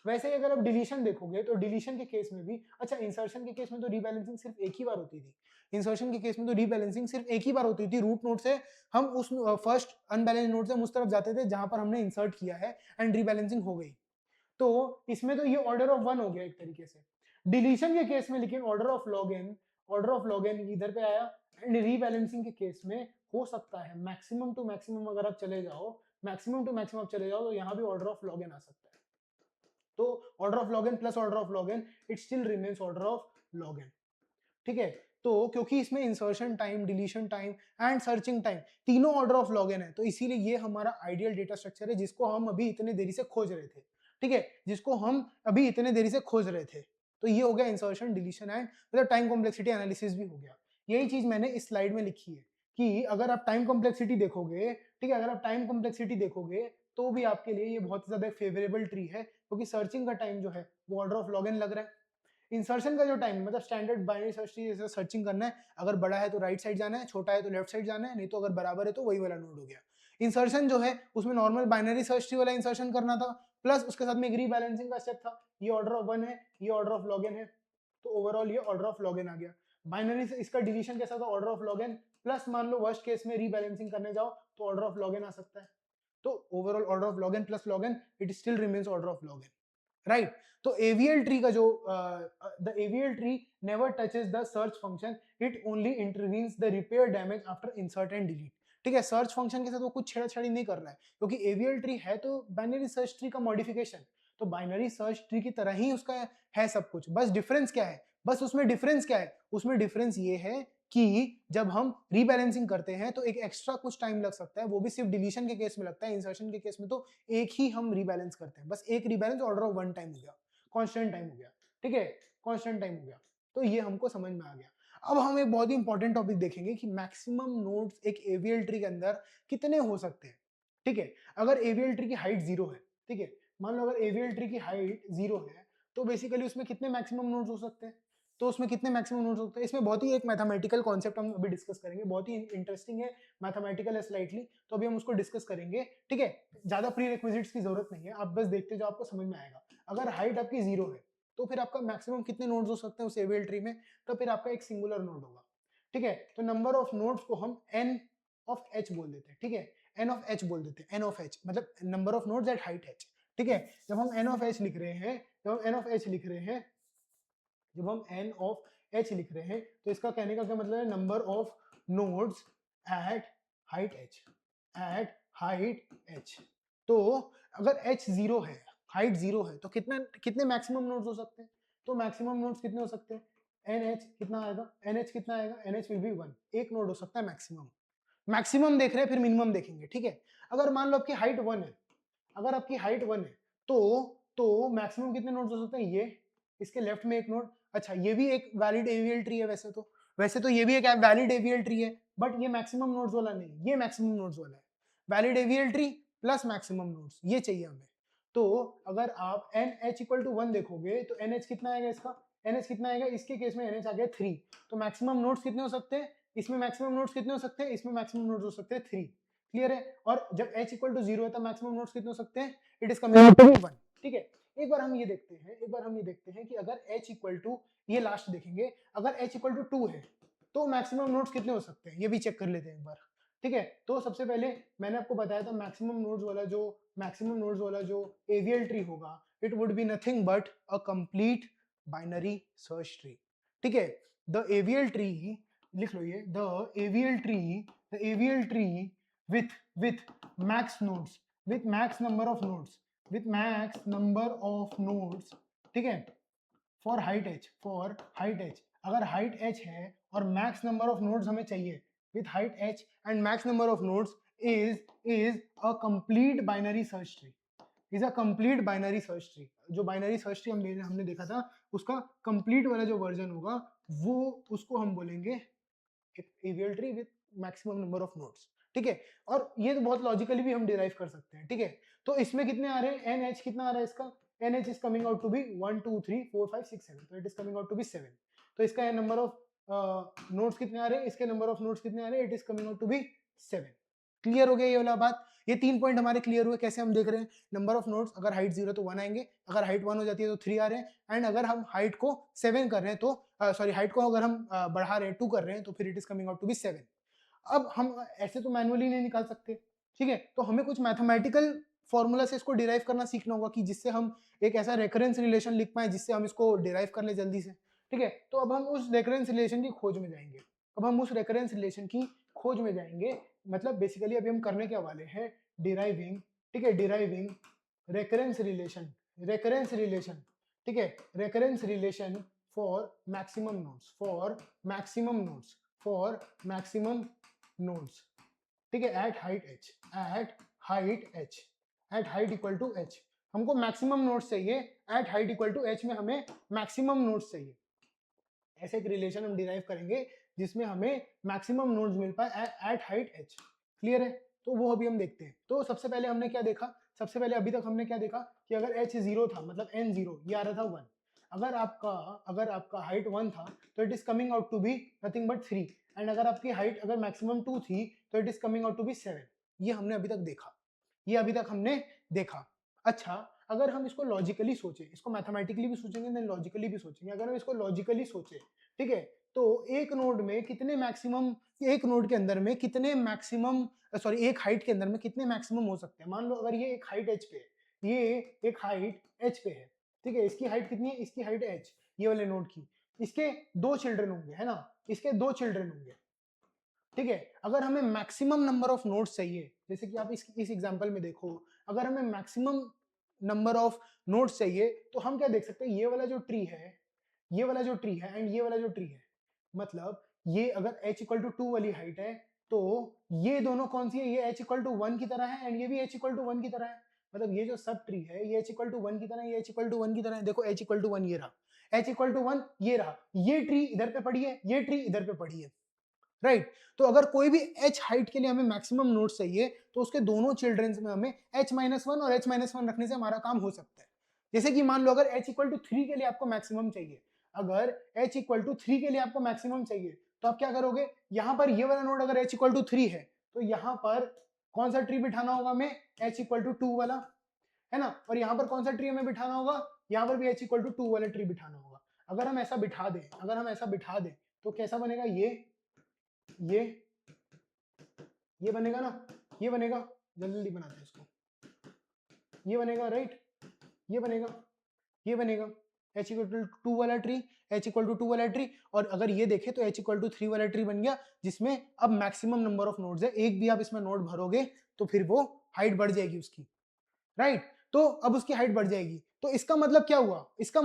वैसे ही अगर आप डिलीशन देखोगे तो डिलीशन के केस में भी, अच्छा इंसर्शन के केस में तो रीबैलेंसिंग सिर्फ एक ही बार होती थी। इंसर्शन के केस में तो रीबैलेंसिंग सिर्फ एक ही बार होती थी, रूट नोड से हम उस फर्स्ट अनबैलेंस्ड नोड से हम उस तरफ जाते थे जहां पर हमने इंसर्ट किया है, एंड रीबैलेंसिंग हो गई। तो इसमें तो ये ऑर्डर ऑफ 1 हो गया एक तरीके से। डिलीशन के केस में लेकिन ऑर्डर ऑफ लॉग एन इधर पे आया, एंड रीबैलेंसिंग के केस में हो सकता है मैक्सिमम टू मैक्सिमम अगर आप चले जाओ, मैक्सिमम टू मैक्सिमम आप चले जाओ तो यहाँ भी ऑर्डर ऑफ लॉग एन आ सकता है। तो order of log n plus order of log n, it still remains order of log n, ठीक है? तो क्योंकि इसमें insertion time, deletion time and searching time तीनों ऑर्डर ऑफ लॉग एन है, तो इसीलिए ये हमारा आइडियल डेटा स्ट्रक्चर है जिसको हम अभी इतने देरी से खोज रहे थे, ठीक है? जिसको हम अभी इतने देरी से खोज रहे थे। तो ये हो गया इंसर्शन, डिलीशन एंड मतलब टाइम कॉम्प्लेक्सिटी एनालिसिस भी हो गया। यही चीज मैंने इस स्लाइड में लिखी है कि अगर आप टाइम कॉम्प्लेक्सिटी देखोगे, ठीक है, अगर आप टाइम कॉम्प्लेक्सिटी देखोगे तो भी आपके लिए ये बहुत ज्यादा फेवरेबल ट्री है, क्योंकि सर्चिंग का टाइम जो है वो ऑर्डर ऑफ लॉग एन लग रहा है। इंसर्शन का जो टाइम मतलब स्टैंडर्ड बाइनरी सर्च ट्री जैसे सर्चिंग करना है, अगर बड़ा है तो राइट साइड जाना है, छोटा है तो लेफ्ट साइड जाना है, नहीं तो अगर बराबर है तो वही वाला नोड हो गया। इंसर्शन जो है उसमें नॉर्मल बाइनरी सर्च ट्री वाला इंसर्शन करना था, प्लस उसके साथ में एक रीबैलेंसिंग का स्टेप था। ये ऑर्डर ऑफ 1 है, ये ऑर्डर ऑफ लॉग एन है, तो ओवरऑल ये ऑर्डर ऑफ लॉग एन आ गया। बाइनरी से इसका डिलीशन कैसा था? Order of log n, plus मान लो वर्स्ट केस में रीबैलेंसिंग करने जाओ तो ऑर्डर ऑफ लॉग एन आ सकता है। तो overall order of log n plus log n, it still remains order of log n, right? तो AVL ट्री का जो the AVL tree never touches the search function, it only intervenes the repair damage after insert and delete, ठीक है? Search function के साथ वो कुछ छेड़छाड़ी नहीं कर रहा है, क्योंकि AVL ट्री है तो बाइनरी सर्च ट्री का मॉडिफिकेशन, तो बाइनरी सर्च ट्री की तरह ही उसका है सब कुछ। बस डिफरेंस क्या है? बस उसमें डिफरेंस क्या है? उसमें डिफरेंस ये है कि जब हम रीबैलेंसिंग करते हैं तो एक एक्स्ट्रा कुछ टाइम लग सकता है, वो भी सिर्फ डिलीशन के केस में लगता है। इंसर्शन के केस में तो एक ही हम रीबैलेंस करते हैं, बस एक रीबैलेंस ऑर्डर ऑफ 1 टाइम हो गया, कांस्टेंट टाइम हो गया, ठीक है? कांस्टेंट टाइम हो गया, तो ये हमको समझ में आ गया। अब हम एक बहुत ही इंपॉर्टेंट टॉपिक देखेंगे कि मैक्सिमम नोड्स एक एवीएल ट्री के अंदर कितने हो सकते हैं, ठीक है? अगर एवीएल ट्री की हाइट 0 है, ठीक है, मान लो अगर एवीएल ट्री की हाइट 0 है तो बेसिकली उसमें कितने मैक्सिमम नोड्स हो सकते हैं? तो उसमें कितने मैक्सिमम नोड्स होते हैं? इसमें बहुत ही एक मैथमेटिकल कॉन्सेप्ट हम अभी डिस्कस करेंगे, बहुत ही इंटरेस्टिंग है, मैथमेटिकल है स्लाइटली, तो अभी हम उसको डिस्कस करेंगे, ठीक है? ज्यादा प्री रिक्विजिट्स की जरूरत नहीं है, आप बस देखते जाओ, आपको समझ में आएगा। अगर हाइट आपकी 0 है तो फिर आपका मैक्सिमम कितने नोड्स हो सकते हैं उस एवीएल ट्री में? तो फिर आपका एक सिंगुलर नोड होगा, ठीक है? तो नंबर ऑफ नोड्स को हम n ऑफ h बोल देते हैं, ठीक है? n ऑफ h बोल देते हैं, n ऑफ h मतलब number of nodes at height h, ठीक है? जब हम n ऑफ h लिख रहे हैं, जब हम n ऑफ h लिख रहे हैं, जब हम n ऑफ h लिख रहे हैं तो इसका कहने का क्या मतलब है? Number of nodes at height h, at height h। तो अगर h 0 है, हाइट 0 है, तो कितना कितने मैक्सिमम नोड्स हो सकते हैं? तो मैक्सिमम नोड्स कितने हो सकते हैं? nh कितना आएगा? nh कितना आएगा? nh विल बी 1, एक नोड हो सकता है मैक्सिमम। मैक्सिमम देख रहे हैं फिर मिनिमम देखेंगे, ठीक है? अगर मान लो आपकी हाइट 1 है, अगर आपकी हाइट 1 है तो तो मैक्सिमम कितने नोड्स हो सकते हैं? ये, इसके लेफ्ट में एक नोड। अच्छा, ये भी एक वैलिड एवीएल ट्री है वैसे तो ये भी एक वैलिड एवीएल ट्री है, बट ये मैक्सिमम नोड्स वाला नहीं, ये मैक्सिमम नोड्स वाला है। Valid AVL tree plus maximum nodes, ये चाहिए हमें। तो अगर आप NH इक्वल टू 1 देखोगे तो NH कितना आएगा इसका? NH कितना आएगा? इसके केस में NH आ गया 3। तो मैक्सिमम नोड्स कितने हो सकते हैं? इसमें मैक्सिमम नोड्स कितने हो सकते हैं? इसमें मैक्सिमम नोड्स हो सकते हैं 3। क्लियर है? और जब H इक्वल टू 0 है तब मैक्सिमम नोड्स कितने हो सकते हैं? It is coming out to be 1। ठीक है, एक बार हम ये देखते हैं कि अगर H इक्वल टू, ये लास्ट देखेंगे, अगर H इक्वल टू 2 है तो मैक्सिमम नोड्स कितने हो सकते हैं, ये भी चेक कर लेते हैं एक बार। ठीक है, तो सबसे पहले मैंने आपको बताया था मैक्सिमम नोड्स वाला जो एवीएल ट्री होगा, it would be nothing but a complete binary search tree. ठीक है, द एवीएल ट्री, लिख लो ये, the AVL tree with max nodes, with max number of nodes, ठीक है, फॉर हाइट h, अगर हाइट h है और मैक्स नंबर ऑफ नोड्स हमें चाहिए with height h and max number of nodes is a complete binary search tree, is a complete binary search tree. जो binary search tree हमने देखा था, उसका कंप्लीट वाला जो वर्जन होगा वो, उसको हम बोलेंगे AVL tree with maximum number of nodes. ठीक है, और ये तो बहुत लॉजिकली भी हम डिराइव कर सकते हैं। ठीक है, तो इसमें कितने आ रहे हैं? NH कितना आ रहा है इसका? NH is coming out to be 1 2 3 4 5 6 7, तो it is coming out to be 7। तो इसका नंबर ऑफ नोड्स कितने आ रहे हैं? इसके नंबर ऑफ नोड्स कितने आ रहे हैं? It is coming out to be 7। Clear हो गया ये वाला बात? ये 3 पॉइंट हमारे क्लियर हुए। कैसे हम देख रहे हैं? नंबर ऑफ नोड्स, अगर हाइट 0 तो 1 आएंगे, अगर हाइट 1 हो जाती है तो 3 आ रहे हैं, एंड अगर हम हाइट को 7 कर रहे हैं तो सॉरी, हाइट को अगर हम बढ़ा रहे हैं, 2 कर रहे हैं, तो फिर it is coming out to be 7। अब हम ऐसे तो मैनुअली नहीं निकाल सकते। ठीक है, तो हमें कुछ मैथमेटिकल फॉर्मूला से इसको डिराइव करना सीखना होगा कि जिससे हम एक ऐसा रेफरेंस रिलेशन लिख पाए जिससे हम इसको डिराइव कर ले जल्दी से। ठीक है, तो अब हम उस रेफरेंस रिलेशन की खोज में जाएंगे। मतलब बेसिकली अभी हम करने क्या वाले हैं? डिराइविंग। ठीक है, डिराइविंग रेकरेंस रिलेशन। ठीक है, recurrence relation for maximum nodes. ठीक है, at height equal to h, हमको मैक्सिमम नोड्स चाहिए। At height equal to h में हमें मैक्सिमम नोड्स चाहिए। ऐसे एक रिलेशन हम डिराइव करेंगे जिसमें हमें मैक्सिमम नोड्स मिल पाए एट हाइट h। क्लियर है? तो वो अभी हम देखते हैं। तो सबसे पहले हमने क्या देखा? सबसे पहले अभी तक हमने क्या देखा कि अगर h 0 था, मतलब n 0, ये आ रहा था 1। अगर आपका हाइट 1 था तो it is coming out to be nothing but 3, and अगर आपकी हाइट अगर मैक्सिमम 2 थी तो it is coming out to be 7। ये हमने अभी तक देखा। अच्छा, अगर हम इसको लॉजिकली सोचे, इसको मैथमेटिकली भी सोचेंगे देन लॉजिकली भी सोचेंगे। अगर हम इसको लॉजिकली सोचे, ठीक है, तो एक नोड में कितने मैक्सिमम, एक नोड के अंदर में कितने मैक्सिमम, सॉरी, एक हाइट के अंदर में कितने मैक्सिमम हो सकते हैं? मान लो अगर ये एक हाइट h पे है, ये एक हाइट h पे है, ठीक है, इसकी हाइट कितनी है? इसकी हाइट h, ये वाले नोड की। इसके 2 चिल्ड्रन होंगे, है ना? इसके 2 चिल्ड्रन होंगे। ठीक है, अगर हमें मैक्सिमम नंबर ऑफ नोड्स चाहिए, जैसे कि आप इस एग्जांपल में देखो, अगर हमें मैक्सिमम नंबर ऑफ नोड्स चाहिए तो हम क्या देख सकते हैं? ये वाला जो ट्री है एंड ये वाला जो ट्री है, मतलब ये अगर h इक्वल टू 2 वाली हाइट है तो ये दोनों कौन सी है? ये h इक्वल टू 1 की तरह है एंड ये भी h इक्वल टू 1 की तरह है। मतलब ये जो सब ट्री है ये h इक्वल टू 1 की तरह है, ये h इक्वल टू 1 की तरह है। देखो h इक्वल टू 1 ये रहा, h इक्वल टू 1 ये रहा, ये ट्री इधर पे पड़ी है, ये ट्री इधर पे पड़ी है, राइट? तो अगर कोई भी h हाइट के लिए हमें मैक्सिमम नोड्स चाहिए तो उसके दोनों चिल्ड्रंस में हमें h-1 और h-1 रखने से हमारा काम हो सकता है। जैसे कि मान लो अगर h इक्वल टू 3 के लिए आपको मैक्सिमम चाहिए, तो आप क्या करोगे? यहाँ पर ये वाला नोड अगर h इक्वल टू 3 है तो यहाँ पर कौन सा ट्री बिठाना होगा हमें? h इक्वल टू 2 वाला, है ना? और यहाँ पर कौन सा ट्री हमें बिठाना होगा? यहाँ पर भी h इक्वल टू 2 वाला ट्री बिठाना होगा। अगर हम ऐसा बिठा दें तो कैसा बनेगा? ये बनेगा ना, ये बनेगा, जल्दी बनाते हैं इसको, ये बनेगा, राइट? ये बनेगा h इक्वल टू 2 वाला ट्री, और अगर ये देखें तो h इक्वल टू 3 वाला ट्री बन गया, जिसमें अब मैक्सिमम नंबर ऑफ नोड्स है। एक भी आप इसमें नोड भरोगे तो फिर वो हाइट बढ़ जाएगी उसकी, राइट? तो अब उसकी हाइट बढ़ जाएगी। तो इसका मतलब क्या हुआ? इसका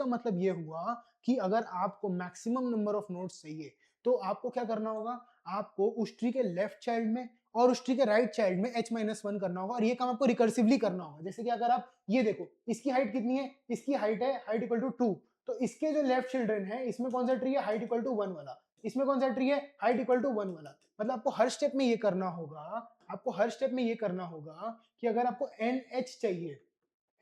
मतलब ये हुआ कि अगर आपको मैक्सिमम नंबर ऑफ नोड्स चाहिए तो आपको क्या करना होगा? आपको उस ट्री के लेफ्ट चाइल्ड में और उस ट्री के राइट चाइल्ड में h-1 करना होगा, और ये काम आपको रिकर्सिवली करना होगा। जैसे कि अगर आप ये देखो, इसकी हाइट कितनी है, इसकी हाइट है हाइट इक्वल टू 2, तो इसके जो लेफ्ट चिल्ड्रन है इसमें कौन सा ट्री है, हाइट इक्वल टू 1 वाला, इसमें कौन सा ट्री है, हाइट इक्वल टू 1 वाला। मतलब आपको हर स्टेप में ये करना होगा, आपको हर स्टेप में ये करना होगा कि अगर आपको NH चाहिए,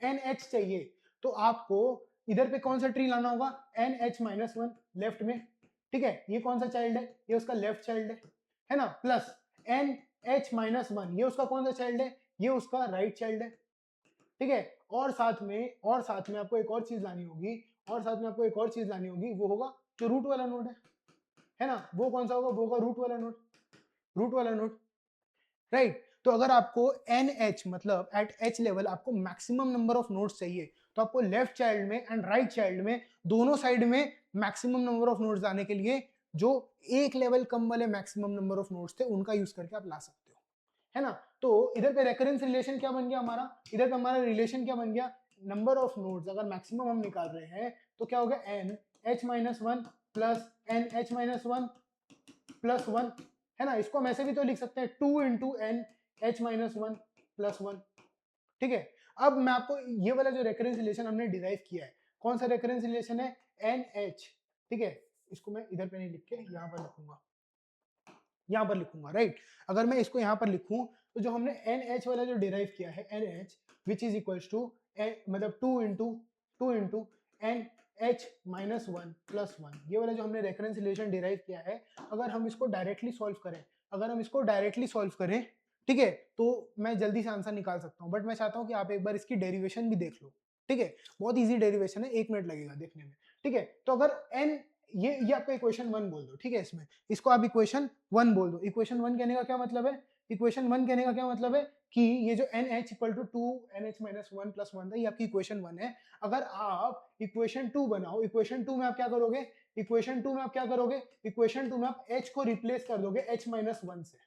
NH चाहिए, तो आपको इधर पे कौन सा ट्री लाना होगा, NH-1 लेफ्ट में, ठीक है, ये कौन सा चाइल्ड है, ये उसका लेफ्ट चाइल्ड है ना, प्लस NH-1 ये उसका कौन सा चाइल्ड है, ये उसका राइट चाइल्ड है, ठीक है। और साथ में आपको एक और चीज लानी होगी, वो होगा जो रूट वाला नोड है ना, वो कौन सा होगा, वो होगा रूट वाला नोड, राइट। तो अगर आपको NH मतलब एट H लेवल आपको मैक्सिमम नंबर ऑफ नोड्स चाहिए, तो आपको लेफ्ट चाइल्ड में एंड राइट चाइल्ड में दोनों साइड में मैक्सिमम नंबर ऑफ नोड्स लाने के लिए जो एक लेवल कम वाले मैक्सिमम नंबर ऑफ नोड्स थे उनका यूज करके आप ला सकते हो, है ना। तो इधर पे रेकरेंस रिलेशन क्या बन गया हमारा, इधर पे हमारा रिलेशन क्या बन गया, नंबर ऑफ नोड्स अगर मैक्सिमम हम निकाल रहे हैं तो क्या हो गया, NH-1 प्लस NH-1 प्लस 1, है ना। इसको हम ऐसे भी तो लिख सकते हैं 2 इंटू NH-1 प्लस 1, ठीक है। अब मैं आपको ये वाला जो रेकरेंस रिलेशन हमने डिराइव किया है, कौन सा रेकरेंस रिलेशन है, NH, ठीक है। इसको मैं इधर पे नहीं लिख के यहाँ पर लिखूंगा, यहाँ पर लिखूंगा, राइट। अगर मैं इसको यहाँ पर लिखूं तो जो हमने NH वाला जो डिराइव किया है, NH which is equals to मतलब 2 इंटू NH-1 प्लस 1, ये वाला जो हमने रेफरेंस रिलेशन डिराइव किया है, अगर हम इसको डायरेक्टली सॉल्व करें, ठीक है, तो मैं जल्दी से आंसर निकाल सकता हूँ, बट मैं चाहता हूँ कि आप एक बार इसकी डेरिवेशन भी देख लो, ठीक है। बहुत इजी डेरिवेशन है, 1 मिनट लगेगा देखने में, ठीक है। तो अगर n ये आपका इक्वेशन 1 बोल दो, ठीक है, इसमें इसको आप इक्वेशन 1 बोल दो। इक्वेशन 1 कहने का क्या मतलब है, इक्वेशन 1 कहने का क्या मतलब है कि ये जो NH equal to 2 NH-1 plus 1 था, ये आपकी इक्वेशन 1 है। अगर आप इक्वेशन 2 बनाओ, इक्वेशन 2 में आप क्या करोगे, इक्वेशन 2 में आप H को रिप्लेस कर दोगे H-1 से,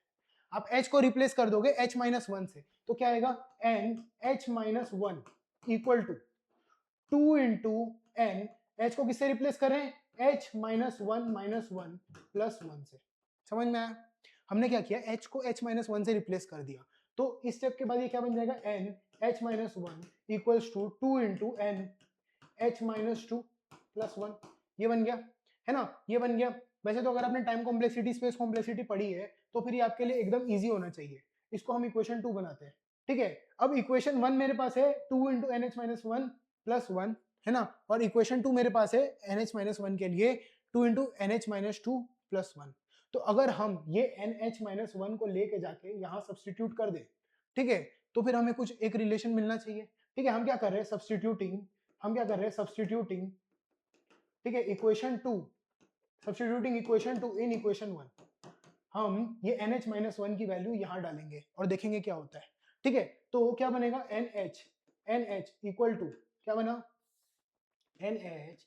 आप H को रिप्लेस कर दोगे H-1 से, तो क्या आएगा, NH-1 equal to 2 into N, H को किससे रिप्लेस करें, H-1 प्लस 1 से। समझ में आया, हमने क्या किया, H को H-1 से रिप्लेस कर दिया, तो इस स्टेप के बाद ये क्या बन जाएगा, NH-1 equals to 2 into NH-2 plus 1, ये बन गया, है ना, ये बन गया। वैसे तो अगर आपने टाइम कॉम्प्लेक्सिटी स्पेस कॉम्प्लेक्सिटी पढ़ी है तो फिर ये आपके लिए एकदम इजी होना चाहिए। इसको हम इक्वेशन 2 बनाते हैं, ठीक है। अब इक्वेशन 1 मेरे पास है 2 इंटू NH-1 प्लस 1, है ना, और इक्वेशन 2 मेरे पास है NH-1 के लिए 2 इंटू NH-2 प्लस 1। तो अगर हम ये NH-1 को लेके जाके यहाँ सब्सटीट्यूट कर दें, ठीक है, तो फिर हमें कुछ एक रिलेशन मिलना चाहिए, ठीक है। हम क्या कर रहे हैं, सब्सटीट्यूटिंग, ठीक है, equation 2, substituting equation 2 in equation 1, हम ये NH-1 की वैल्यू यहाँ डालेंगे और देखेंगे क्या होता है, ठीक है। तो क्या बनेगा, NH इक्वल टू क्या बना, NH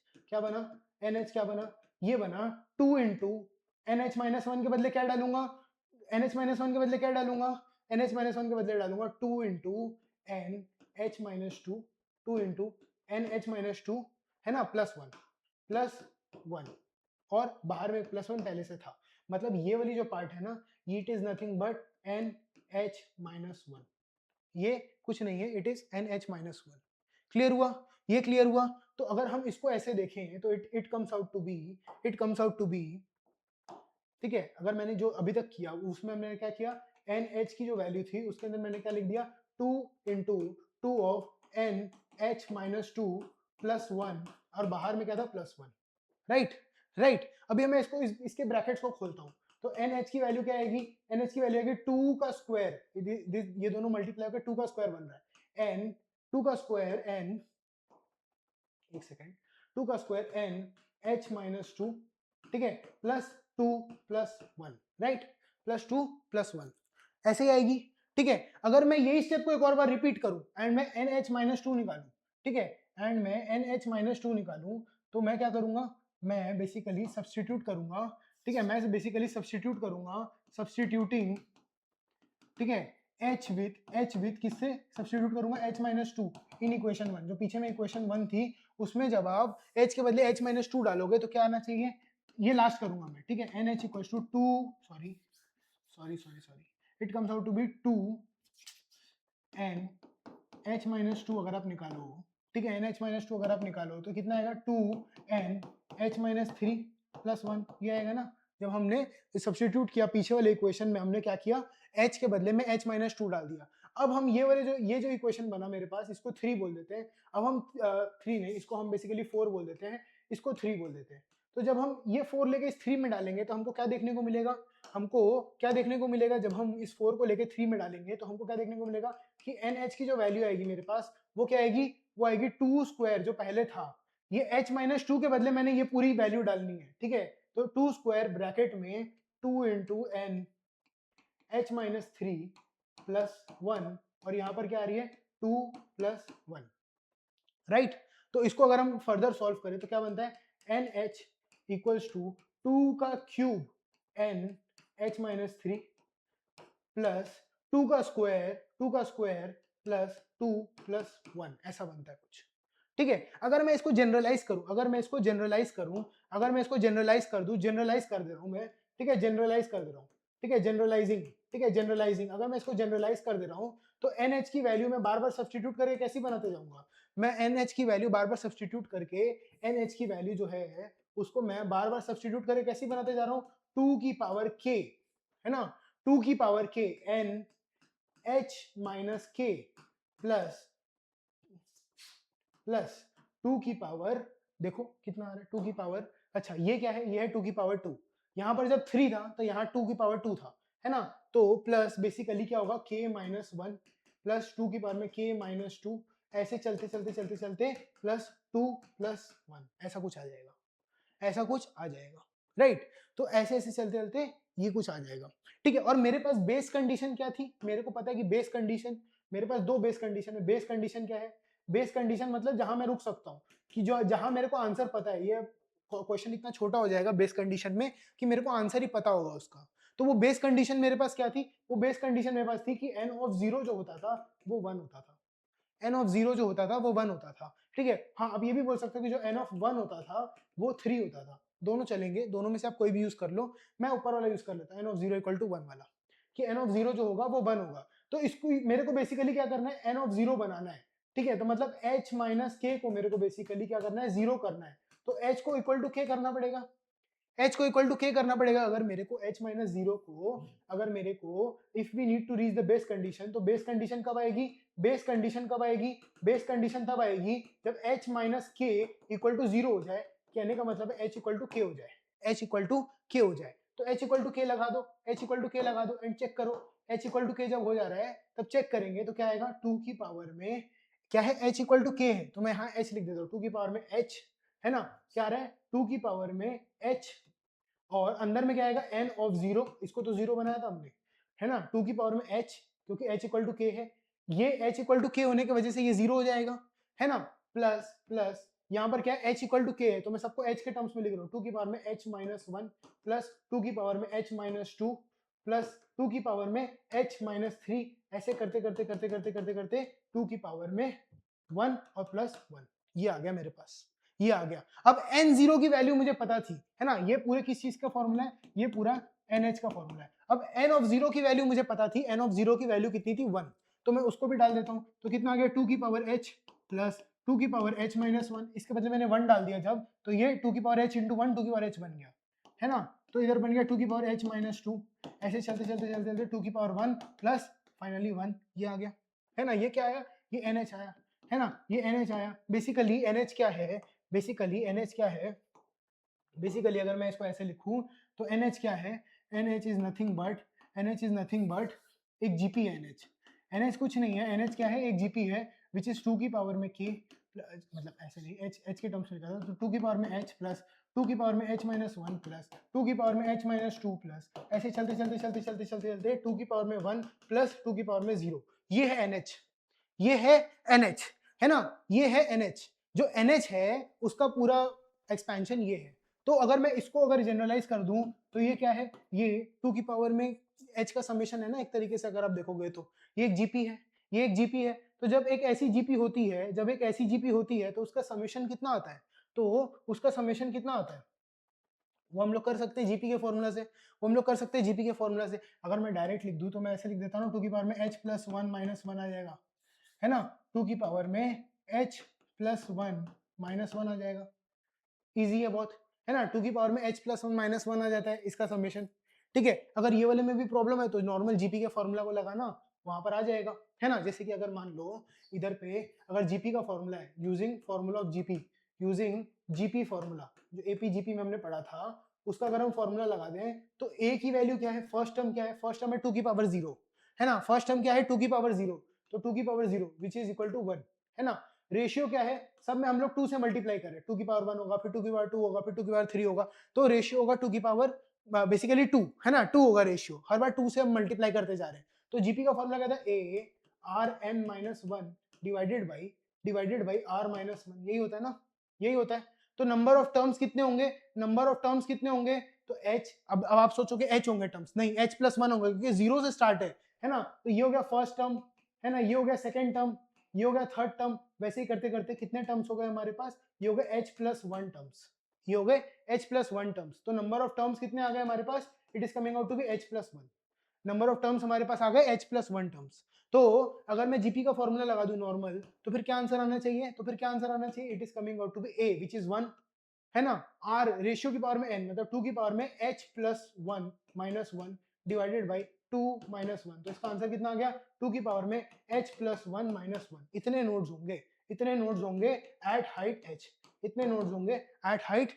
क्या बना, ये बना 2 इंटू NH-1 के बदले क्या डालूंगा, NH-1 के बदले क्या डालूंगा, NH-1 के बदले डालूंगा 2 इंटू NH-2, 2 इंटू NH-2, है ना, प्लस 1 और बाहर में प्लस 1 पहले से था, मतलब ये वाली जो पार्ट है ना, it is nothing but NH-1, ये कुछ नहीं है, इट इज NH-1। क्लियर हुआ, ये क्लियर हुआ। तो अगर हम इसको ऐसे देखें तो it comes out to be, ठीक है। अगर मैंने जो अभी तक किया उसमें मैंने क्या किया, NH की जो वैल्यू थी उसके अंदर मैंने क्या लिख दिया, 2 इंटू 2 ऑफ NH-2 प्लस 1, और बाहर में क्या था, प्लस 1, राइट। अभी मैं इसको इसके ब्रैकेट्स को खोलता हूँ, तो NH की वैल्यू क्या आएगी, NH की वैल्यू आएगी 2 का स्क्वायर, ये दोनों मल्टीप्लाई होकर 2 का स्क्वायर बन रहा है, N 2 का स्क्वायर N, एक सेकेंड, 2 का स्क्वायर NH-2, ठीक है, plus 2 plus 1, right, plus 2 plus 1 ऐसे ही आएगी, ठीक है। अगर मैं यही स्टेप को एक और बार रिपीट करूं एंड मैं NH-2 निकालूं, ठीक है, एंड मैं NH-2 निकालूं, तो मैं क्या करूंगा, मैं बेसिकली सब्सटीट्यूट करूंगा, ठीक है, मैं बेसिकली सब्सटीट्यूट करूंगा, सब्सटीट्यूटिंग, ठीक है, H विथ किससे सब्सटीट्यूट करूंगा, H-2 इन इक्वेशन 1, जो पीछे में इक्वेशन 1 थी उसमें जब आप H के बदले H-2 डालोगे तो क्या आना चाहिए, ये लास्ट करूंगा मैं, ठीक है, NH equals to 2 sorry it comes out to be 2n h minus 2 अगर आप निकालो, ठीक है, NH माइनस 2 अगर आप निकालो तो कितना आएगा 2n h माइनस 3 प्लस 1, ये आएगा ना। जब हमने सब्स्टिट्यूट किया पीछे वाले इक्वेशन में, हमने क्या किया, h के बदले में h माइनस 2 डाल दिया। अब हम ये जो इक्वेशन बना मेरे पास, इसको 3 बोल देते हैं। अब हम 3 नहीं, इसको हम बेसिकली 4 बोल देते हैं, इसको 3 बोल देते हैं। तो जब हम ये 4 लेके इस 3 में डालेंगे तो हमको क्या देखने को मिलेगा, हमको क्या देखने को मिलेगा, जब हम इस 4 को लेके 3 में डालेंगे तो हमको क्या देखने को मिलेगा कि NH की जो वैल्यू आएगी मेरे पास, वो क्या आएगी, वो आएगी 2 स्क्वायर जो पहले था। ये h माइनस 2 के बदले मैंने ये पूरी वैल्यू डालनी है, ठीक है। तो 2 स्क्वायर ब्रैकेट में 2 into n h minus 3 plus 1, और यहाँ पर क्या आ रही है 2 प्लस 1, राइट। तो इसको अगर हम फर्दर सॉल्व करें तो क्या बनता है NH इक्वल्स टू 2 का cube n h minus 3 plus 2 का स्क्वायर प्लस 2 प्लस 1, ऐसा बनता है कुछ, ठीक है। अगर मैं इसको जनरलाइज करूं, अगर मैं इसको जनरलाइज कर दूं, जनरलाइज कर दे रहा हूं मैं, ठीक है, जनरलाइज कर दे रहा हूं, ठीक है, जनरलाइजिंग, ठीक है, जनरलाइजिंग, अगर मैं इसको जनरलाइज कर दे रहा हूं तो NH की वैल्यू में बार बार सब्स्टिट्यूट करके कैसी बनाते जाऊंगा, मैं NH की वैल्यू बार बार सब्स्टिट्यूट करके, NH की वैल्यू जो है उसको मैं बार बार सब्स्टिट्यूट करके कैसी बनाते जा रहा हूं, 2 की पावर k, है ना, 2 की power k n h minus k plus 2 की पावर, देखो कितना आ रहा है 2 की पावर, अच्छा ये क्या है, ये है 2 की पावर 2, यहां पर जब 3 था तो यहाँ 2 की पावर 2 था, है ना। तो प्लस बेसिकली क्या होगा k माइनस 1 प्लस 2 की पावर में k माइनस 2, ऐसे चलते चलते चलते चलते प्लस 2 प्लस 1, ऐसा कुछ आ जाएगा, ऐसा कुछ आ जाएगा, राइट। तो ऐसे ऐसे चलते चलते ये कुछ आ जाएगा, ठीक है। और मेरे पास बेस कंडीशन क्या थी, मेरे को पता है कि बेस कंडीशन, मेरे पास 2 बेस कंडीशन है। बेस कंडीशन क्या है, बेस कंडीशन मतलब जहां मैं रुक सकता हूँ, कि जो जहां मेरे को आंसर पता है, ये क्वेश्चन इतना छोटा हो जाएगा बेस कंडीशन में कि मेरे को आंसर ही पता होगा उसका। तो वो बेस कंडीशन मेरे पास क्या थी, वो बेस कंडीशन मेरे पास थी कि n ऑफ 0 जो होता था वो 1 होता था, n ऑफ 0 जो होता था वो 1 होता था, ठीक है। हाँ, अब ये भी बोल सकते हो कि जो n ऑफ 1 होता था वो 3 होता था, दोनों चलेंगे, दोनों में से आप कोई भी यूज कर लो। मैं ऊपर वाला यूज कर लेता हूँ n ऑफ 0 इक्वल टू 1 वाला, कि n ऑफ 0 जो होगा वो 1 होगा। तो इसको मेरे को बेसिकली क्या करना है, n ऑफ 0 बनाना है, ठीक है। तो मतलब h माइनस k को मेरे को बेसिकली क्या करना है, 0 करना है। तो h को इक्वल टू k करना पड़ेगा, h को इक्वल टू k करना पड़ेगा। अगर मेरे को h माइनस 0 को, अगर मेरे को if we need to reach the base condition, तो बेस कंडीशन कब आएगी, बेस कंडीशन कब आएगी, बेस कंडीशन तब आएगी जब h minus k equal to 0 हो जाए। कहने का मतलब है h इक्वल टू k हो जाए, h इक्वल टू k हो जाए। तो h इक्वल टू k लगा दो, h इक्वल टू k लगा दो एंड चेक करो। h इक्वल टू k जब हो जा रहा है तब चेक करेंगे तो क्या आएगा, 2 की पावर में क्या है, h इक्वल टू k है, तो मैं यहाँ h लिख देता हूँ, 2 की पावर में h, है ना, क्या आ रहा है 2 की पावर में h, और अंदर में क्या आएगा n ऑफ 0, इसको तो 0 बनाया था हमने, है ना, 2 की पावर में h, क्योंकि h इक्वल टू k है, ये h इक्वल टू k होने की वजह से ये 0 हो जाएगा, है ना। प्लस प्लस यहाँ पर क्या है, h इक्वल टू k है, तो मैं सबको h के टर्म्स में लिख रहा हूँ, 2 की पावर में h माइनस 1 प्लस 2 की पावर में h माइनस 2 प्लस 2 की पावर में h माइनस 3, ऐसे करते करते करते करते करते करते 2 की पावर में 1 और प्लस 1, ये आ गया मेरे पास, ये आ गया। अब n0 की वैल्यू मुझे पता थी, है ना, ये पूरे किस चीज का फॉर्मूला है, ये पूरा NH का फॉर्मूला है। अब n ऑफ 0 की वैल्यू मुझे पता थी, n ऑफ 0 की वैल्यू कितनी थी 1, तो मैं उसको भी डाल देता हूँ। तो कितना आ गया 2 की पावर h प्लस 2 की पावर h माइनस 1, इसके बदले मैंने 1 डाल दिया जब, तो ये 2 की पावर h इंटू 1 2 की पावर h बन गया, है ना। तो इधर बन गया 2 की पावर h माइनस 2, ऐसे चलते चलते चलते चलते 2 की पावर 1 प्लस फाइनली 1, ये आ गया, है ना। ये क्या आया, ये NH आया, है ना, ये NH आया। बेसिकली NH क्या है, बेसिकली NH क्या है, बेसिकली अगर मैं इसको ऐसे लिखूं तो NH क्या है, NH is nothing but, NH is nothing but एक GP है NH, NH कुछ नहीं है, NH क्या है, एक GP है विच इज 2 की पावर में k, मतलब ऐसे नहीं, h के टर्म्स में लिखा था, तो 2 की पावर में h प्लस 2 की पावर में h माइनस 1 प्लस 2 की पावर में h माइनस 2 प्लस, ऐसे चलते चलते चलते चलते चलते चलते 2 की पावर में 1 प्लस 2 की पावर में 0, ये है NH, ये है NH, है ना, ये है NH। जो NH है उसका पूरा एक्सपेंशन ये है। तो अगर मैं इसको अगर जनरलाइज कर दूं तो ये क्या है, ये 2 की पावर में h का समेशन है ना, एक तरीके से अगर आप देखोगे तो ये एक जीपी है, ये एक जीपी है। तो जब एक ऐसी जीपी होती है, जब एक ऐसी जीपी होती है तो उसका समेशन कितना आता है, तो उसका समेशन कितना आता है, वो हम लोग कर सकते हैं जीपी के फॉर्मूला से, वो हम लोग कर सकते हैं जीपी के फॉर्मूला से। अगर मैं डायरेक्ट लिख दूं तो मैं ऐसे लिख देता हूँ, टू की पावर में h plus one minus one आ जाएगा, है ना, टू की पावर में h plus one minus one आ जाएगा, इजी है बहुत, है ना, टू की पावर में h plus one minus one आ जाता है इसका समेशन। ठीक है, अगर ये वाले में भी प्रॉब्लम है तो नॉर्मल जीपी के फॉर्मूला को लगाना, वहां पर आ जाएगा, है ना। जैसे कि अगर मान लो इधर पे अगर जीपी का फॉर्मूला है, using formula of GP, using GP formula जो एपी जीपी में हमने पढ़ा था, उसका अगर हम फॉर्मूला लगा दें तो ए की वैल्यू क्या है, फर्स्ट टर्म क्या है, फर्स्ट टर्म है टू की पावर जीरो, है ना, फर्स्ट टर्म क्या है टू की पावर जीरो, तो टू की power zero which is equal to one, है ना। रेशियो क्या है, सब में हम लोग टू से मल्टीप्लाई करें, टू की पावर वन होगा, फिर टू की पावर टू होगा, फिर टू की पावर थ्री होगा, तो रेशियो होगा टू की पावर बेसिकली टू, है ना, टू होगा रेशियो, हर बार टू से हम मल्टीप्लाई करते जा रहे हैं। तो जीपी का फॉर्मूला कहता है a r n minus one divided by r minus one, यही होता है ना, यही होता है। तो नंबर ऑफ टर्म्स कितने होंगे, नंबर ऑफ टर्म्स कितने होंगे, तो एच, अब आप सोचोगे एच होंगे टर्म्स, नहीं एच प्लस वन होंगे क्योंकि जीरो से स्टार्ट है ना। तो ये हो गया फर्स्ट टर्म, है ना, ये हो गया सेकेंड टर्म, ये हो गया थर्ड टर्म, वैसे ही करते करते कितने टर्म्स हो गए हमारे पास, ये हो गए h प्लस वन टर्म्स, ये हो गए h प्लस वन टर्म्स। तो नंबर ऑफ टर्म्स कितने आ गए हमारे पास, it is coming out to be h plus one, number of terms हमारे पास आ गए h प्लस वन टर्म्स। तो अगर मैं जीपी का फॉर्मूला लगा दूं नॉर्मल, तो फिर क्या आंसर आना चाहिए, तो फिर क्या आंसर आना चाहिए, it is coming out to be a which is one, है ना। आर रेशियो की पावर में n, मतलब टू की पावर में h plus one minus one divided by two minus one, तो इसका आंसर कितना आ गया, टू की पावर में h plus one minus one. इतने नोड्स होंगे, इतने नोड्स होंगे एट हाइट h, इतने नोड्स होंगे एट हाइट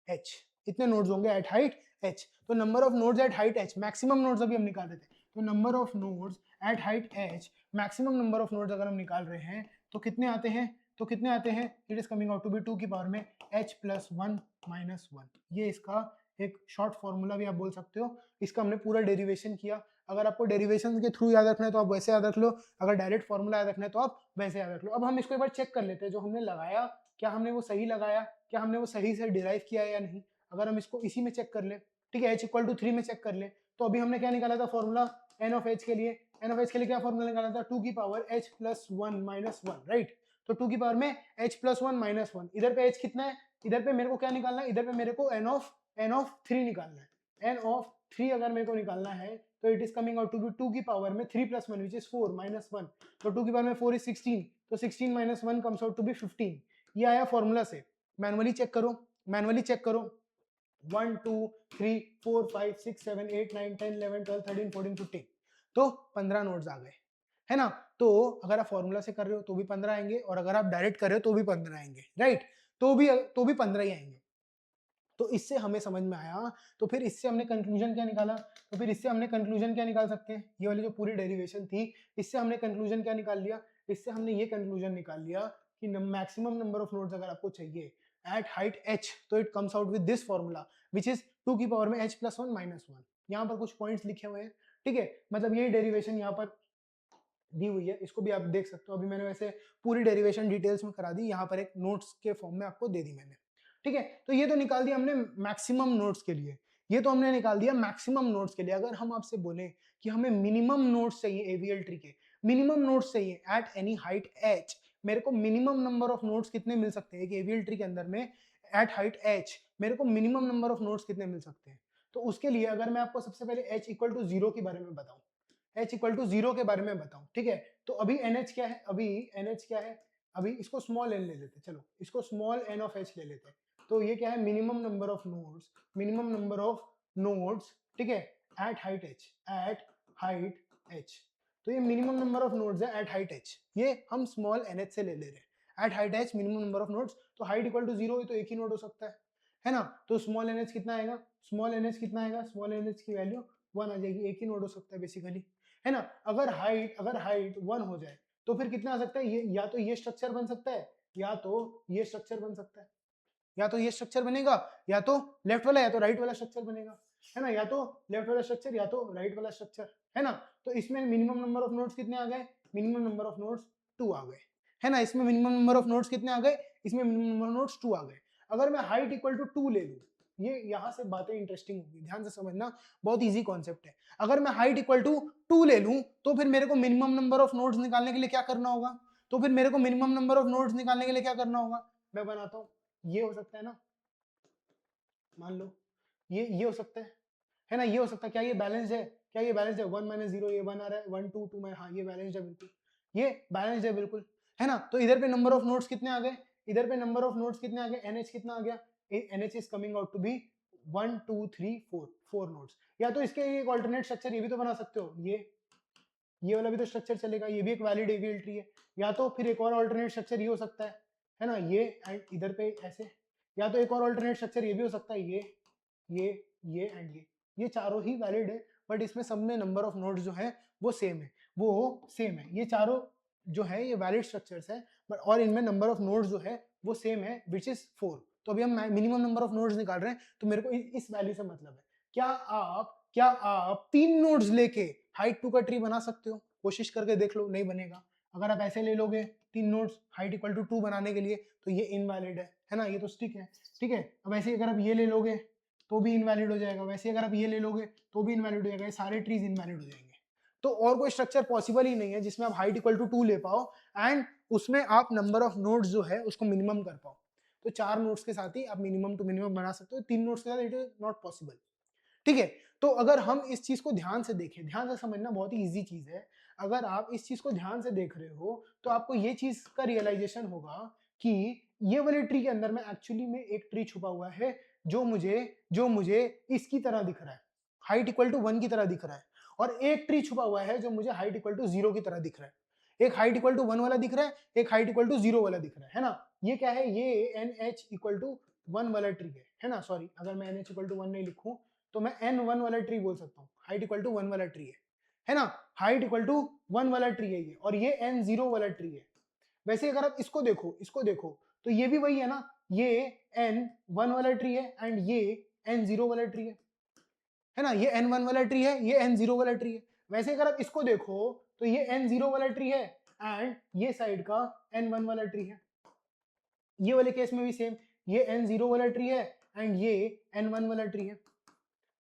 h, इतने नोड्स होंगे एट हाइट h। तो number of nodes at height h, maximum nodes अभी हम निकाल रहे थे, तो number of nodes at height h, maximum number of nodes अगर हम निकाल रहे हैं तो कितने आते हैं, तो कितने आते हैं, it is coming out to be two की पावर में h plus one minus one. ये इसका एक शॉर्ट फॉर्मूला भी आप बोल सकते हो, इसका हमने पूरा डेरिवेशन किया। अगर आपको डेरिवेशन के थ्रू याद रखना है तो आप वैसे याद रख लो, अगर डायरेक्ट फॉर्मूला याद रखना है तो आप वैसे याद रख लो। अब हम इसको एक बार चेक कर लेते हैं, जो हमने लगाया क्या हमने वो सही लगाया, क्या हमने वो सही से डिराइव किया है या नहीं। अगर हम इसको इसी में चेक कर ले, ठीक है, h इक्वल टू थ्री में चेक कर ले, तो अभी हमने क्या निकाला था फॉर्मूला n ऑफ h के लिए, n ऑफ h के लिए क्या फॉर्मूला निकाला था, टू की power h plus one minus one, right. तो टू की पावर में h plus one minus one, इधर पे h कितना है, इधर पे मेरे को क्या निकालना है, इधर पे मेरे को n ऑफ थ्री निकालना है, n ऑफ थ्री अगर मेरे को निकालना है तो it is coming out to be two की पावर में three plus one which is four minus one, तो टू की पावर में फोर इज सिक्सटीन, तो sixteen minus one comes out to be fifteen. ये आया फॉर्मूला से, मैनुअली चेक करो, मैनुअली चेक करो, one two three four five six seven eight nine ten eleven twelve thirteen fourteen fifteen, तो 15 notes आ गए, है ना। तो अगर आप फॉर्मूला से कर रहे हो तो भी 15 आएंगे, और अगर आप डायरेक्ट कर रहे हो तो भी 15 आएंगे, राइट, तो भी 15 ही आएंगे। तो इससे हमें समझ में आया, तो फिर इससे हमने कंक्लूजन क्या निकाला, तो फिर इससे हमने कंक्लूजन क्या निकाल सकते हैं, ये वाली जो पूरी डेरिवेशन थी, इससे हमने कंक्लूजन क्या निकाल लिया, इससे हमने ये कंक्लूजन निकाल लिया कि मैक्सिमम नंबर ऑफ नोड्स अगर आपको चाहिए एट हाइट h, तो it comes out with this formula which is two की पावर में h plus one minus one. यहाँ पर कुछ पॉइंट्स लिखे हुए हैं, ठीक है, मतलब यही डेरिवेशन यहाँ पर दी हुई है, इसको भी आप देख सकते हो। अभी मैंने वैसे पूरी डेरिवेशन डिटेल्स में करा दी, यहाँ पर एक नोट्स के फॉर्म में आपको दे दी मैंने, ठीक है। तो ये तो निकाल दिया हमने मैक्सिमम नोट्स के लिए, ये तो हमने निकाल दिया मैक्सिमम नोट्स के लिए। अगर हम आपसे बोले कि हमें मिनिमम नोट्स चाहिए एवीएल ट्री के, मिनिमम नोट्स चाहिए एट एनी हाइट h, मेरे को मिनिमम नंबर ऑफ नोट्स कितने मिल सकते हैं एवीएल ट्री के अंदर में एट हाइट h, मेरे को मिनिमम नंबर ऑफ नोट्स कितने मिल सकते हैं। तो उसके लिए अगर मैं आपको सबसे पहले h इक्वल टू जीरो के बारे में बताऊं, h इक्वल टू जीरो के बारे में बताऊं, ठीक है, तो अभी NH क्या है, अभी NH क्या है, अभी इसको स्मॉल n ले लेते हैं, चलो इसको स्मॉल n ऑफ h ले लेते हैं। तो ये क्या है, minimum number of nodes, minimum number of nodes, ठीक है, at height h, at height h। तो ये मिनिमम नंबर ऑफ नोड्स है एट हाइट h, ये हम स्मॉल nh से ले रहे हैं, at height h minimum number of nodes. तो हाइट इक्वल टू जीरो, तो एक ही नोड हो सकता है ना। तो स्मॉल nh कितना आएगा, स्मॉल nh कितना आएगा, स्मॉल nh की वैल्यू वन आ जाएगी, एक ही नोड हो सकता है बेसिकली, है ना। अगर हाइट वन हो जाए तो फिर कितना आ सकता है, ये या तो ये स्ट्रक्चर बन सकता है, या तो ये स्ट्रक्चर बन सकता है, या तो ये स्ट्रक्चर बनेगा, या तो लेफ्ट वाला या तो राइट वाला स्ट्रक्चर बनेगा, है ना, या तो लेफ्ट वाला स्ट्रक्चर या तो राइट वाला स्ट्रक्चर, है ना। तो इसमें मिनिमम नंबर ऑफ नोड्स कितने आ गए, minimum number of nodes two आ गए, है ना। इसमें मिनिमम नंबर ऑफ नोड्स कितने आ गए, इसमें minimum number of nodes two आ गए। अगर मैं हाइट इक्वल टू टू ले लूं, ये यहाँ से बातें इंटरेस्टिंग होगी, ध्यान से समझना, बहुत इजी कॉन्सेप्ट है। अगर मैं हाइट इक्वल टू टू ले लूं तो फिर मेरे को मिनिमम नंबर ऑफ नोड्स निकालने के लिए क्या करना होगा, तो फिर मेरे को मिनिमम नंबर ऑफ नोड्स निकालने के लिए क्या करना होगा, मैं बनाता हूँ। ये हो सकता है ना, मान लो ये हो सकता है ना, ये हो सकता है। क्या ये बैलेंस्ड है? क्या ये बैलेंस्ड है? 1 माइनस 0 ये 1 आ रहा है, 1 2 2 में, हाँ ये बैलेंस्ड है बिल्कुल, ये बैलेंस्ड है बिल्कुल, है ना। तो इधर पे नंबर ऑफ नोड्स कितने आ गए? इधर पे नंबर ऑफ नोड्स कितने आ गए? NH कितना आ गया? NH is coming out to be 1 2 3 4, 4 nodes. या तो इसके एक ऑल्टरनेट स्ट्रक्चर ये भी तो बना सकते हो, ये वाला भी तो स्ट्रक्चर चलेगा, ये भी एक वैलिड AVL ट्री है। या तो फिर एक और ऑल्टरनेट स्ट्रक्चर ये हो सकता है ना, ये एंड इधर पे ऐसे। या तो एक और ऑल्टरनेट स्ट्रक्चर ये भी हो सकता है, ये एंड ये चारों ही वैलिड है। बट इसमें सब में नंबर ऑफ नोड्स जो है वो सेम है, ये चारों जो है ये वैलिड स्ट्रक्चर्स है, बट और इनमें नंबर ऑफ नोड्स जो है वो सेम है, विच इज 4। तो अभी हम मिनिमम नंबर ऑफ नोड्स निकाल रहे हैं, तो मेरे को इस वैल्यू से मतलब है। क्या आप 3 नोड्स लेके हाइट 2 का ट्री बना सकते हो? कोशिश करके देख लो, नहीं बनेगा। अगर आप ऐसे ले लोगे 3 नोड्स हाइट इक्वल टू 2 बनाने के लिए, तो ये इनवैलिड है ना, ये तो स्टिक है, ठीक है। अब ऐसे अगर आप ये ले लोगे तो भी इनवैलिड हो जाएगा, वैसे अगर आप ये ले लोगे तो भी इनवैलिड हो जाएगा, ये सारे ट्रीज इनवैलिड हो जाएंगे। तो और कोई स्ट्रक्चर पॉसिबल ही नहीं है जिसमें आप हाइट इक्वल टू 2 ले पाओ एंड उसमें आप नंबर ऑफ नोड्स जो है उसको मिनिमम कर पाओ। तो 4 नोड्स के साथ ही आप मिनिमम टू मिनिमम बना सकते हो, 3 नोड्स के साथ इट इज नॉट पॉसिबल, ठीक है। तो अगर हम इस चीज को ध्यान से देखें, ध्यान से समझना बहुत ही इजी चीज है। अगर आप इस चीज को ध्यान से देख रहे हो तो आपको ये चीज का रियलाइजेशन होगा कि ये वाले ट्री के अंदर में एक्चुअली में एक ट्री छुपा हुआ है जो मुझे इसकी तरह दिख रहा है, हाइट इक्वल टू 1 की तरह दिख रहा है। और एक ट्री छुपा हुआ है जो मुझे हाइट इक्वल टू 0 की तरह दिख रहा है। एक हाइट इक्वल टू 1 वाला दिख रहा है, एक हाइट इक्वल टू 0 वाला दिख रहा है ना। ये क्या है? ये NH इक्वल टू 1 वाला ट्री है ना। सॉरी, अगर मैं NH इक्वल टू 1 नहीं लिखूं तो मैं N1 वाला ट्री बोल सकता हूँ। हाइट इक्वल टू 1 वाला ट्री है ना, हाइट इक्वल टू 1 वाला ट्री है ये, और ये N0 वाला ट्री है। वैसे अगर आप इसको देखो तो ये भी वही है ना, ये N1 वाला ट्री है एंड ये N0 वाला ट्री है ना, ये N1 वाला ट्री है, ये N0 वाला ट्री है। वैसे अगर आप इसको देखो तो ये N0 वाला ट्री है एंड ये साइड का N1 वाला ट्री है। ये वाले केस में भी सेम, ये N0 वाला ट्री है एंड ये N1 वाला ट्री है।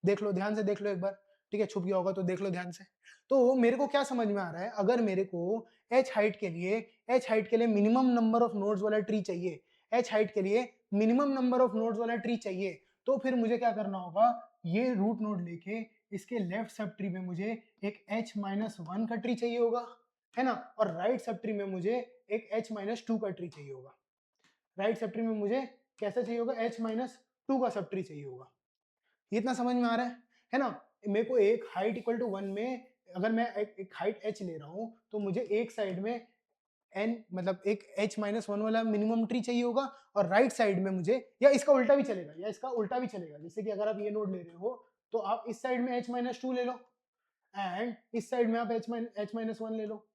देख लो, ध्यान से देख लो एक बार, ठीक है, छुप गया होगा तो देख लो ध्यान से। तो मेरे को क्या समझ में आ रहा है, अगर मेरे को h हाइट के लिए मिनिमम नंबर ऑफ नोड्स वाला ट्री चाहिए, h हाइट के लिए मिनिमम नंबर ऑफ नोड्स वाला ट्री चाहिए, तो फिर मुझे क्या करना होगा, ये रूट नोड लेके इसके लेफ्ट सब ट्री में मुझे एक h-1 का ट्री चाहिए होगा, है ना, और राइट सब ट्री में मुझे एक h-2 का ट्री चाहिए होगा। राइट सब ट्री में मुझे कैसा चाहिए होगा, h-2 का सब ट्री चाहिए होगा। ये इतना समझ में आ रहा है ना। मेरे को एक हाइट इक्वल टू 1 में अगर मैं एक हाइट h ले रहा हूं तो मुझे एक साइड में n मतलब एक h-1 वाला मिनिमम ट्री चाहिए होगा, और राइट साइड में मुझे, या इसका उल्टा भी चलेगा, जैसे कि अगर आप ये नोड ले रहे हो तो आप इस साइड में h-2 ले लो एंड इस साइड में आप h-1 ले लो,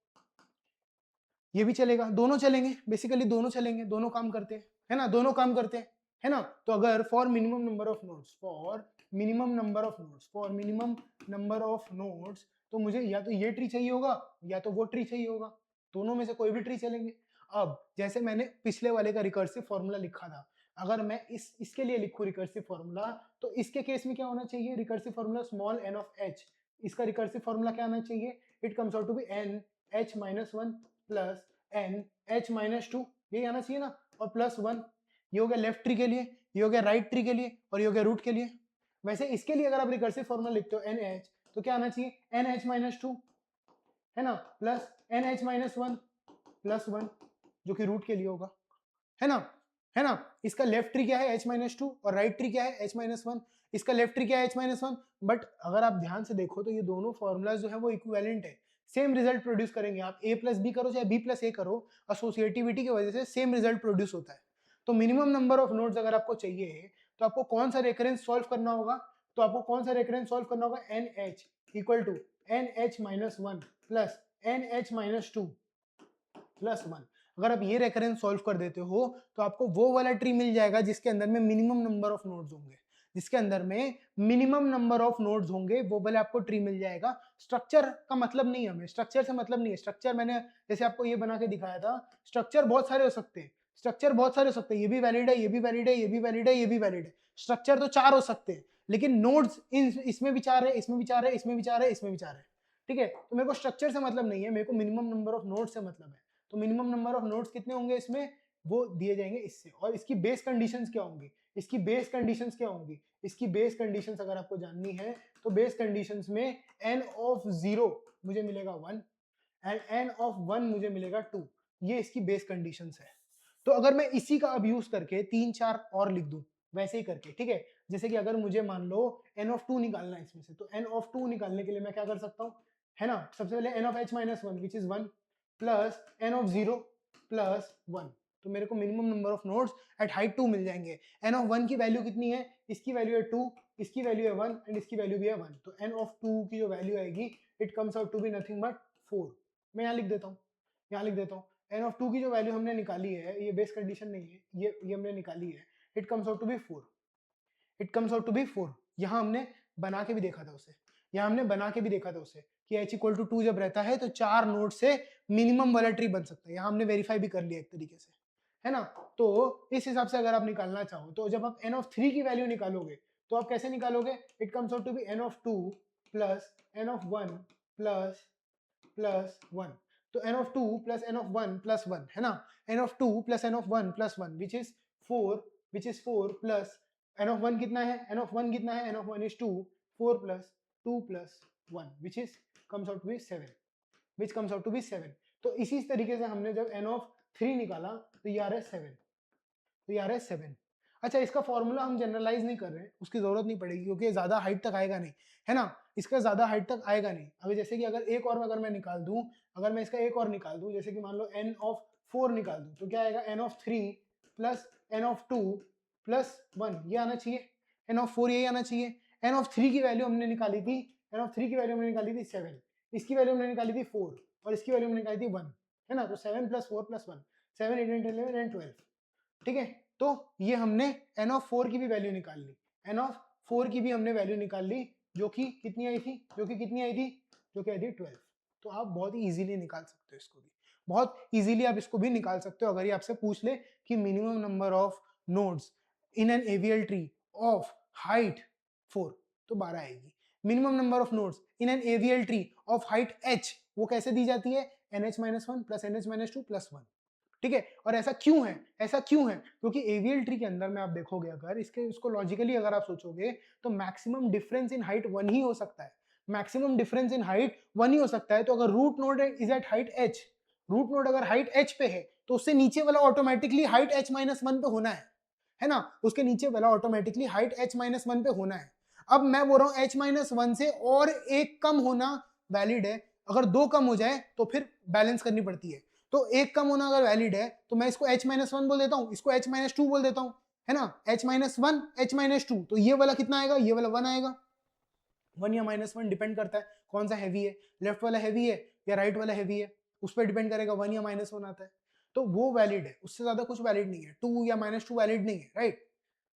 ये भी चलेगा, दोनों चलेंगे, बेसिकली दोनों चलेंगे, दोनों काम करते हैं, है ना, दोनों काम करते हैं, है ना। तो अगर for minimum number of nodes तो मुझे या तो ये ट्री चाहिए होगा या तो वो ट्री चाहिए होगा, दोनों में से कोई भी ट्री चलेंगे। अब जैसे मैंने पिछले वाले का रिकर्सिव फॉर्मूला लिखा था, अगर मैं इसके लिए लिखूं रिकर्सिव फॉर्मूला, तो इसके केस में क्या होना चाहिए, recursive formula small n of h, इसका रिकर्सिव फॉर्मूला क्या आना चाहिए, it comes out to be n h-1 plus n h-2, यही आना चाहिए ना, और प्लस 1, ये हो गया लेफ्ट ट्री के लिए, ये हो गया राइट ट्री के लिए, और ये हो गया रूट के लिए। वैसे इसके लिए अगर आप रिकर्सिव फॉर्मूला लिखते हो NH, तो क्या आना चाहिए, NH-2, है ना, प्लस NH-1 प्लस 1, जो कि रूट के लिए होगा, है ना, इसका लेफ्ट ट्री क्या है h-2 और राइट ट्री क्या है h-1, इसका लेफ्ट ट्री क्या है h-1, बट अगर आप ध्यान से देखो तो ये दोनों फॉर्मूलाज जो है वो इक्विवेलेंट है, सेम रिजल्ट प्रोड्यूस करेंगे, आप a प्लस बी करो चाहे b प्लस a करो, एसोसिएटिविटी की वजह से सेम रिजल्ट प्रोड्यूस होता है। तो मिनिमम नंबर ऑफ नोड्स अगर आपको चाहिए तो आपको कौन सा रेकरेंस सॉल्व करना होगा, NH equal to NH-1 plus NH-2 plus 1। अगर आप ये रेकरेंस सॉल्व कर देते हो तो आपको वो वाला ट्री मिल जाएगा जिसके अंदर में मिनिमम नंबर ऑफ नोड्स होंगे, वो वाला आपको ट्री मिल जाएगा। स्ट्रक्चर का मतलब नहीं है, हमें स्ट्रक्चर से मतलब नहीं है, स्ट्रक्चर मैंने जैसे आपको ये बना के दिखाया था, स्ट्रक्चर बहुत सारे हो सकते हैं, ये भी वैलिड है, ये भी वैलिड है, ये भी वैलिड है, ये भी वैलिड है, स्ट्रक्चर तो 4 हो सकते हैं, लेकिन नोड्स इसमें भी 4 है, इसमें भी 4 है, इसमें भी 4 है, इसमें भी 4 है, ठीक है। तो मेरे को स्ट्रक्चर से मतलब नहीं है, मेरे को मिनिमम नंबर ऑफ नोड्स से मतलब है। तो मिनिमम नंबर ऑफ नोड्स कितने होंगे इसमें, वो दिए जाएंगे इससे। और इसकी बेस कंडीशंस क्या होंगी, इसकी बेस कंडीशंस क्या होंगी, इसकी बेस कंडीशंस अगर आपको जाननी है तो बेस कंडीशंस में n ऑफ 0 मुझे मिलेगा 1 एंड n ऑफ 1 मुझे मिलेगा 2। ये इसकी बेस कंडीशंस है। तो अगर मैं इसी का अब यूज करके 3-4 और लिख दूं वैसे ही करके, ठीक है, जैसे कि अगर मुझे मान लो n ऑफ 2 निकालना है इसमें से, तो n ऑफ 2 निकालने के लिए मैं क्या कर सकता हूं, है ना, सबसे पहले n of h minus 1 which is 1 plus n of 0 plus 1। तो मेरे को minimum number of nodes at height 2 मिल जाएंगे। n ऑफ 1 की वैल्यू कितनी है, इसकी वैल्यू है 2, इसकी वैल्यू है 1 एंड इसकी वैल्यू भी है 1। तो n ऑफ 2 की जो वैल्यू आएगी it comes out to be nothing but 4। मैं यहाँ लिख देता हूँ, यहाँ लिख देता हूँ, n ऑफ 2 की जो वैल्यू हमने निकाली है, ये बेस कंडीशन नहीं है, ये हमने निकाली है, it comes out to be 4। It comes out to be 4। यहाँ हमने बना के भी देखा था उसे, यहाँ हमने बना के भी देखा था उसे कि h इक्वल टू 2 जब रहता है तो 4 नोड से मिनिमम वाला ट्री बन सकता है। यहाँ हमने वेरीफाई भी कर लिया एक तरीके से, है ना। तो इस हिसाब से अगर आप निकालना चाहो तो जब आप n ऑफ 3 की वैल्यू निकालोगे तो आप कैसे निकालोगे, it comes out to be n of 2 plus n of 1 plus plus 1। तो n of 2 plus n of 1 plus 1, है ना, n of 2 plus n of 1 plus 1 which is 4 plus n of 1 कितना है, n ऑफ 1 कितना है, n of 1 is 2, 4 plus 2 plus 1 which is comes out to be 7, which comes out to be 7। तो इसी तरीके से हमने जब n ऑफ 3 निकाला तो ये आ रहा है 7, तो ये आ रहा है 7। अच्छा, इसका फॉर्मूला हम जनरलाइज नहीं कर रहे हैं, उसकी जरूरत नहीं पड़ेगी क्योंकि ज्यादा हाइट तक आएगा नहीं, है ना, इसका ज्यादा हाइट तक आएगा नहीं। अभी जैसे कि अगर एक और अगर मैं निकाल दूं, अगर मैं इसका एक और निकाल दूं, जैसे कि मान लो n ऑफ 4 निकाल दूं, तो क्या आएगा, n of 3 plus n of 2 plus 1, ये आना चाहिए, n ऑफ 4 यही आना चाहिए। n ऑफ 3 की वैल्यू हमने निकाली थी, n ऑफ 3 की वैल्यू हमने निकाली थी 7, इसकी वैल्यू हमने निकाली थी 4 और इसकी वैल्यू हमने निकाली थी 1, है ना। तो 7 प्लस 4 प्लस 1, 7 8 11 एंड 12, ठीक है। तो ये हमने n ऑफ 4 की भी वैल्यू निकाल ली, n ऑफ 4 की भी हमने वैल्यू निकाल ली, जो कि कितनी आई थी, जो कि कितनी आई थी, जो कि आई थी 12। तो आप बहुत ही इजीली निकाल सकते हो इसको भी, बहुत इजीली आप इसको भी निकाल सकते हो। अगर ये आपसे पूछ ले कि minimum number of nodes in an AVL tree of height 4, तो 12 आएगी। Minimum number of nodes in an AVL tree of height h, वो कैसे दी जाती है, nh-1 प्लस nh-2 प्लस 1, ठीक है। और ऐसा क्यों है, ऐसा क्यों है, क्योंकि एवीएल ट्री के अंदर में आप देखोगे, अगर इसके उसको लॉजिकली अगर आप सोचोगे तो मैक्सिमम डिफरेंस इन हाइट 1 ही हो सकता है, मैक्सिमम डिफरेंस इन हाइट 1 ही हो सकता है। तो अगर root node is at height h, root node अगर हाइट h पे है तो उससे नीचे वाला ऑटोमेटिकली हाइट h-1 पे होना है ना, उसके नीचे वाला ऑटोमेटिकली हाइट h-1 पे होना है। अब मैं बोल रहा हूं h-1 से और एक कम होना वैलिड है, अगर दो कम हो जाए तो फिर बैलेंस करनी पड़ती है। तो एक कम होना अगर वैलिड है तो मैं इसको h-1 बोल देता हूं, इसको h-2 बोल देता हूं, है ना, h-1 h-2। तो ये वाला कितना आएगा, ये वाला 1 आएगा, 1 या -1 डिपेंड करता है कौन सा हैवी है, लेफ्ट वाला हैवी है या राइट वाला हैवी है, उस पर डिपेंड करेगा 1 या -1 आता है। तो वो वैलिड है, उससे ज्यादा कुछ वैलिड नहीं है, 2 या -2 वैलिड नहीं है, राइट।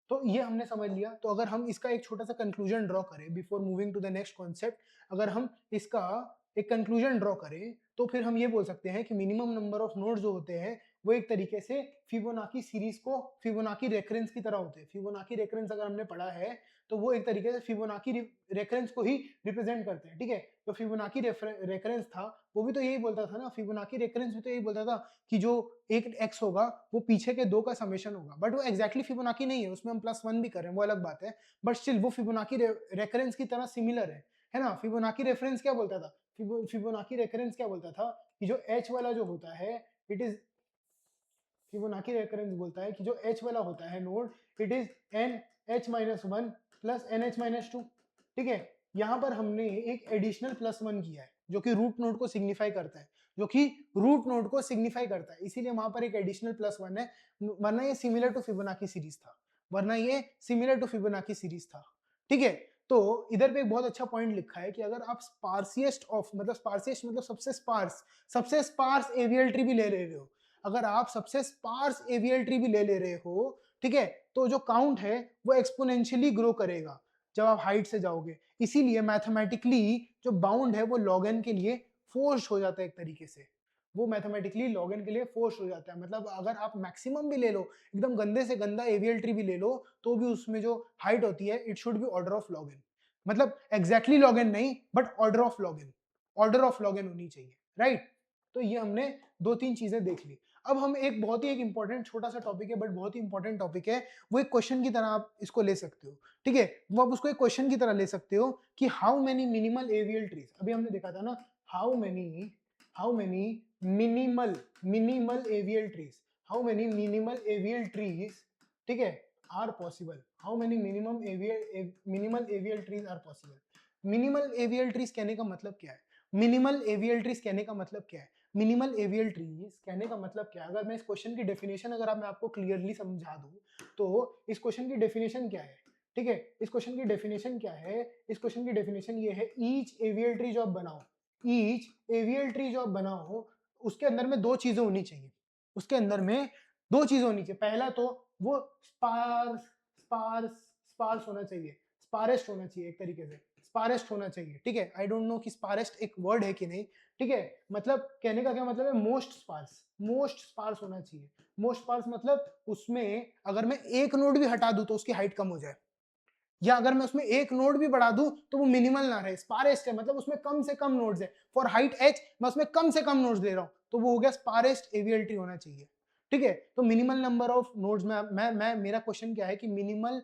तो ये हमने समझ लिया। तो अगर हम इसका एक छोटा सा कंक्लूजन ड्रॉ करें before moving to the next concept, अगर हम इसका एक कंक्लूजन ड्रॉ करें तो फिर हम ये बोल सकते हैं कि मिनिमम नंबर ऑफ नोड्स जो होते हैं वो एक तरीके से फिबोनाची सीरीज को फिबोनाची रेकरेंस की तरह होते हैं। फिबोनाची रेकरेंस अगर हमने पढ़ा है तो वो एक तरीके से फिबोनाची रेकरेंस को ही रिप्रेजेंट करते हैं, ठीक है। तो फिबोनाची रेकरेंस था, वो भी तो यही बोलता था ना, फिबोनाची रेकरेंस भी तो यही बोलता था कि जो एक x होगा वो पीछे के दो का समेशन होगा, बट वो एक्जैक्टली फिबोनाची नहीं है, उसमें हम +1 भी कर रहे हैं, वो अलग बात है, बट स्टिल वो फिबोनाची रेकरेंस की तरह सिमिलर है ना। फिबोनाची रेफरेंस क्या बोलता था, फिबोनाची रेकरेंस क्या बोलता था कि जो h वाला जो होता है इट इज, फिबोनाची रेकरेंस बोलता है कि जो h वाला होता है node it is n-1 plus n-2, ठीक है। यहां पर हमने एक एडिशनल +1 किया है जो कि रूट नोड को सिग्निफाई करता है, जो कि रूट नोड को सिग्निफाई करता है, इसीलिए वहां पर एक एडिशनल +1 है, वरना ये सिमिलर टू फिबोनाची सीरीज था, वरना ये सिमिलर टू फिबोनाची सीरीज था, ठीक है। तो इधर पे एक बहुत अच्छा पॉइंट लिखा है कि अगर आप स्पार्सिएस्ट ऑफ, मतलब स्पार्सिएस्ट मतलब सबसे स्पार्स एवीएल ट्री भी ले रहे हो, अगर आप सबसे स्पार्स एवीएल ट्री भी ले रहे हो, ठीक है, तो जो काउंट है वो एक्सपोनेंशियली ग्रो करेगा जब आप हाइट से जाओगे। इसीलिए मैथमेटिकली जो बाउंड है वो log n के लिए फोर्स हो जाता है, एक तरीके से वो मैथमेटिकली log n के लिए फोर्स हो जाता है। मतलब अगर आप मैक्सिमम भी ले लो, एकदम गंदे से गंदा एवीएल ट्री भी ले लो, तो भी उसमें जो हाइट होती है it should be order of log n, मतलब एग्जैक्टली log n नहीं, but order of log n, order of log n होनी चाहिए, राइट। तो ये हमने दो तीन चीजें देख ली। अब हम एक बहुत ही एक इंपॉर्टेंट छोटा सा टॉपिक है बट बहुत ही इंपॉर्टेंट टॉपिक है, वो एक क्वेश्चन की तरह आप इसको ले सकते हो, ठीक है, वो आप उसको एक क्वेश्चन की तरह ले सकते हो कि how many minimal AVL trees, अभी हमने देखा था ना, how many minimal AVL trees, how many minimal AVL trees, ठीक है, are possible, how many minimal AVL trees are possible. Minimal AVL trees कहने का मतलब क्या है? मिनिमल एवियल ट्रीज कहने का मतलब क्या है? मिनिमल एवियल ट्रीज कहने का मतलब क्या है? अगर मैं इस क्वेश्चन की डेफिनेशन अगर मैं आपको क्लियरली समझा दूं तो इस क्वेश्चन की डेफिनेशन क्या है, ठीक है, इस क्वेश्चन की डेफिनेशन क्या है? इस क्वेश्चन की डेफिनेशन ये है, ईच एवियल ट्री जो आप बनाओ, ईच एवियल ट्री जो आप बनाओ, उसके अंदर में दो चीजें होनी चाहिए, उसके अंदर में दो चीजें होनी चाहिए। पहला तो वो स्पार्स होना चाहिए, स्पारेस्ट होना चाहिए, एक तरीके से स्पारेस्ट होना चाहिए, ठीक है। आई डोंट नो कि स्पारेस्ट एक वर्ड है कि नहीं, ठीक है, मतलब कहने का क्या मतलब है, मोस्ट स्पार्स होना चाहिए। मोस्ट स्पार्स मतलब उसमें अगर मैं एक नोड भी हटा दूं तो उसकी हाइट कम हो जाए, या अगर मैं उसमें एक नोड भी बढ़ा दूं तो वो मिनिमल ना रहे, स्पारेस्ट है मतलब उसमें कम से कम नोड्स है, फॉर हाइट h मैं उसमें कम से कम नोड्स ले रहा हूं तो वो हो गया स्पारेस्ट एवियल ट्री होना चाहिए, ठीक है। तो मिनिमल नंबर ऑफ नोड्स में मैं मेरा क्वेश्चन क्या है कि मिनिमल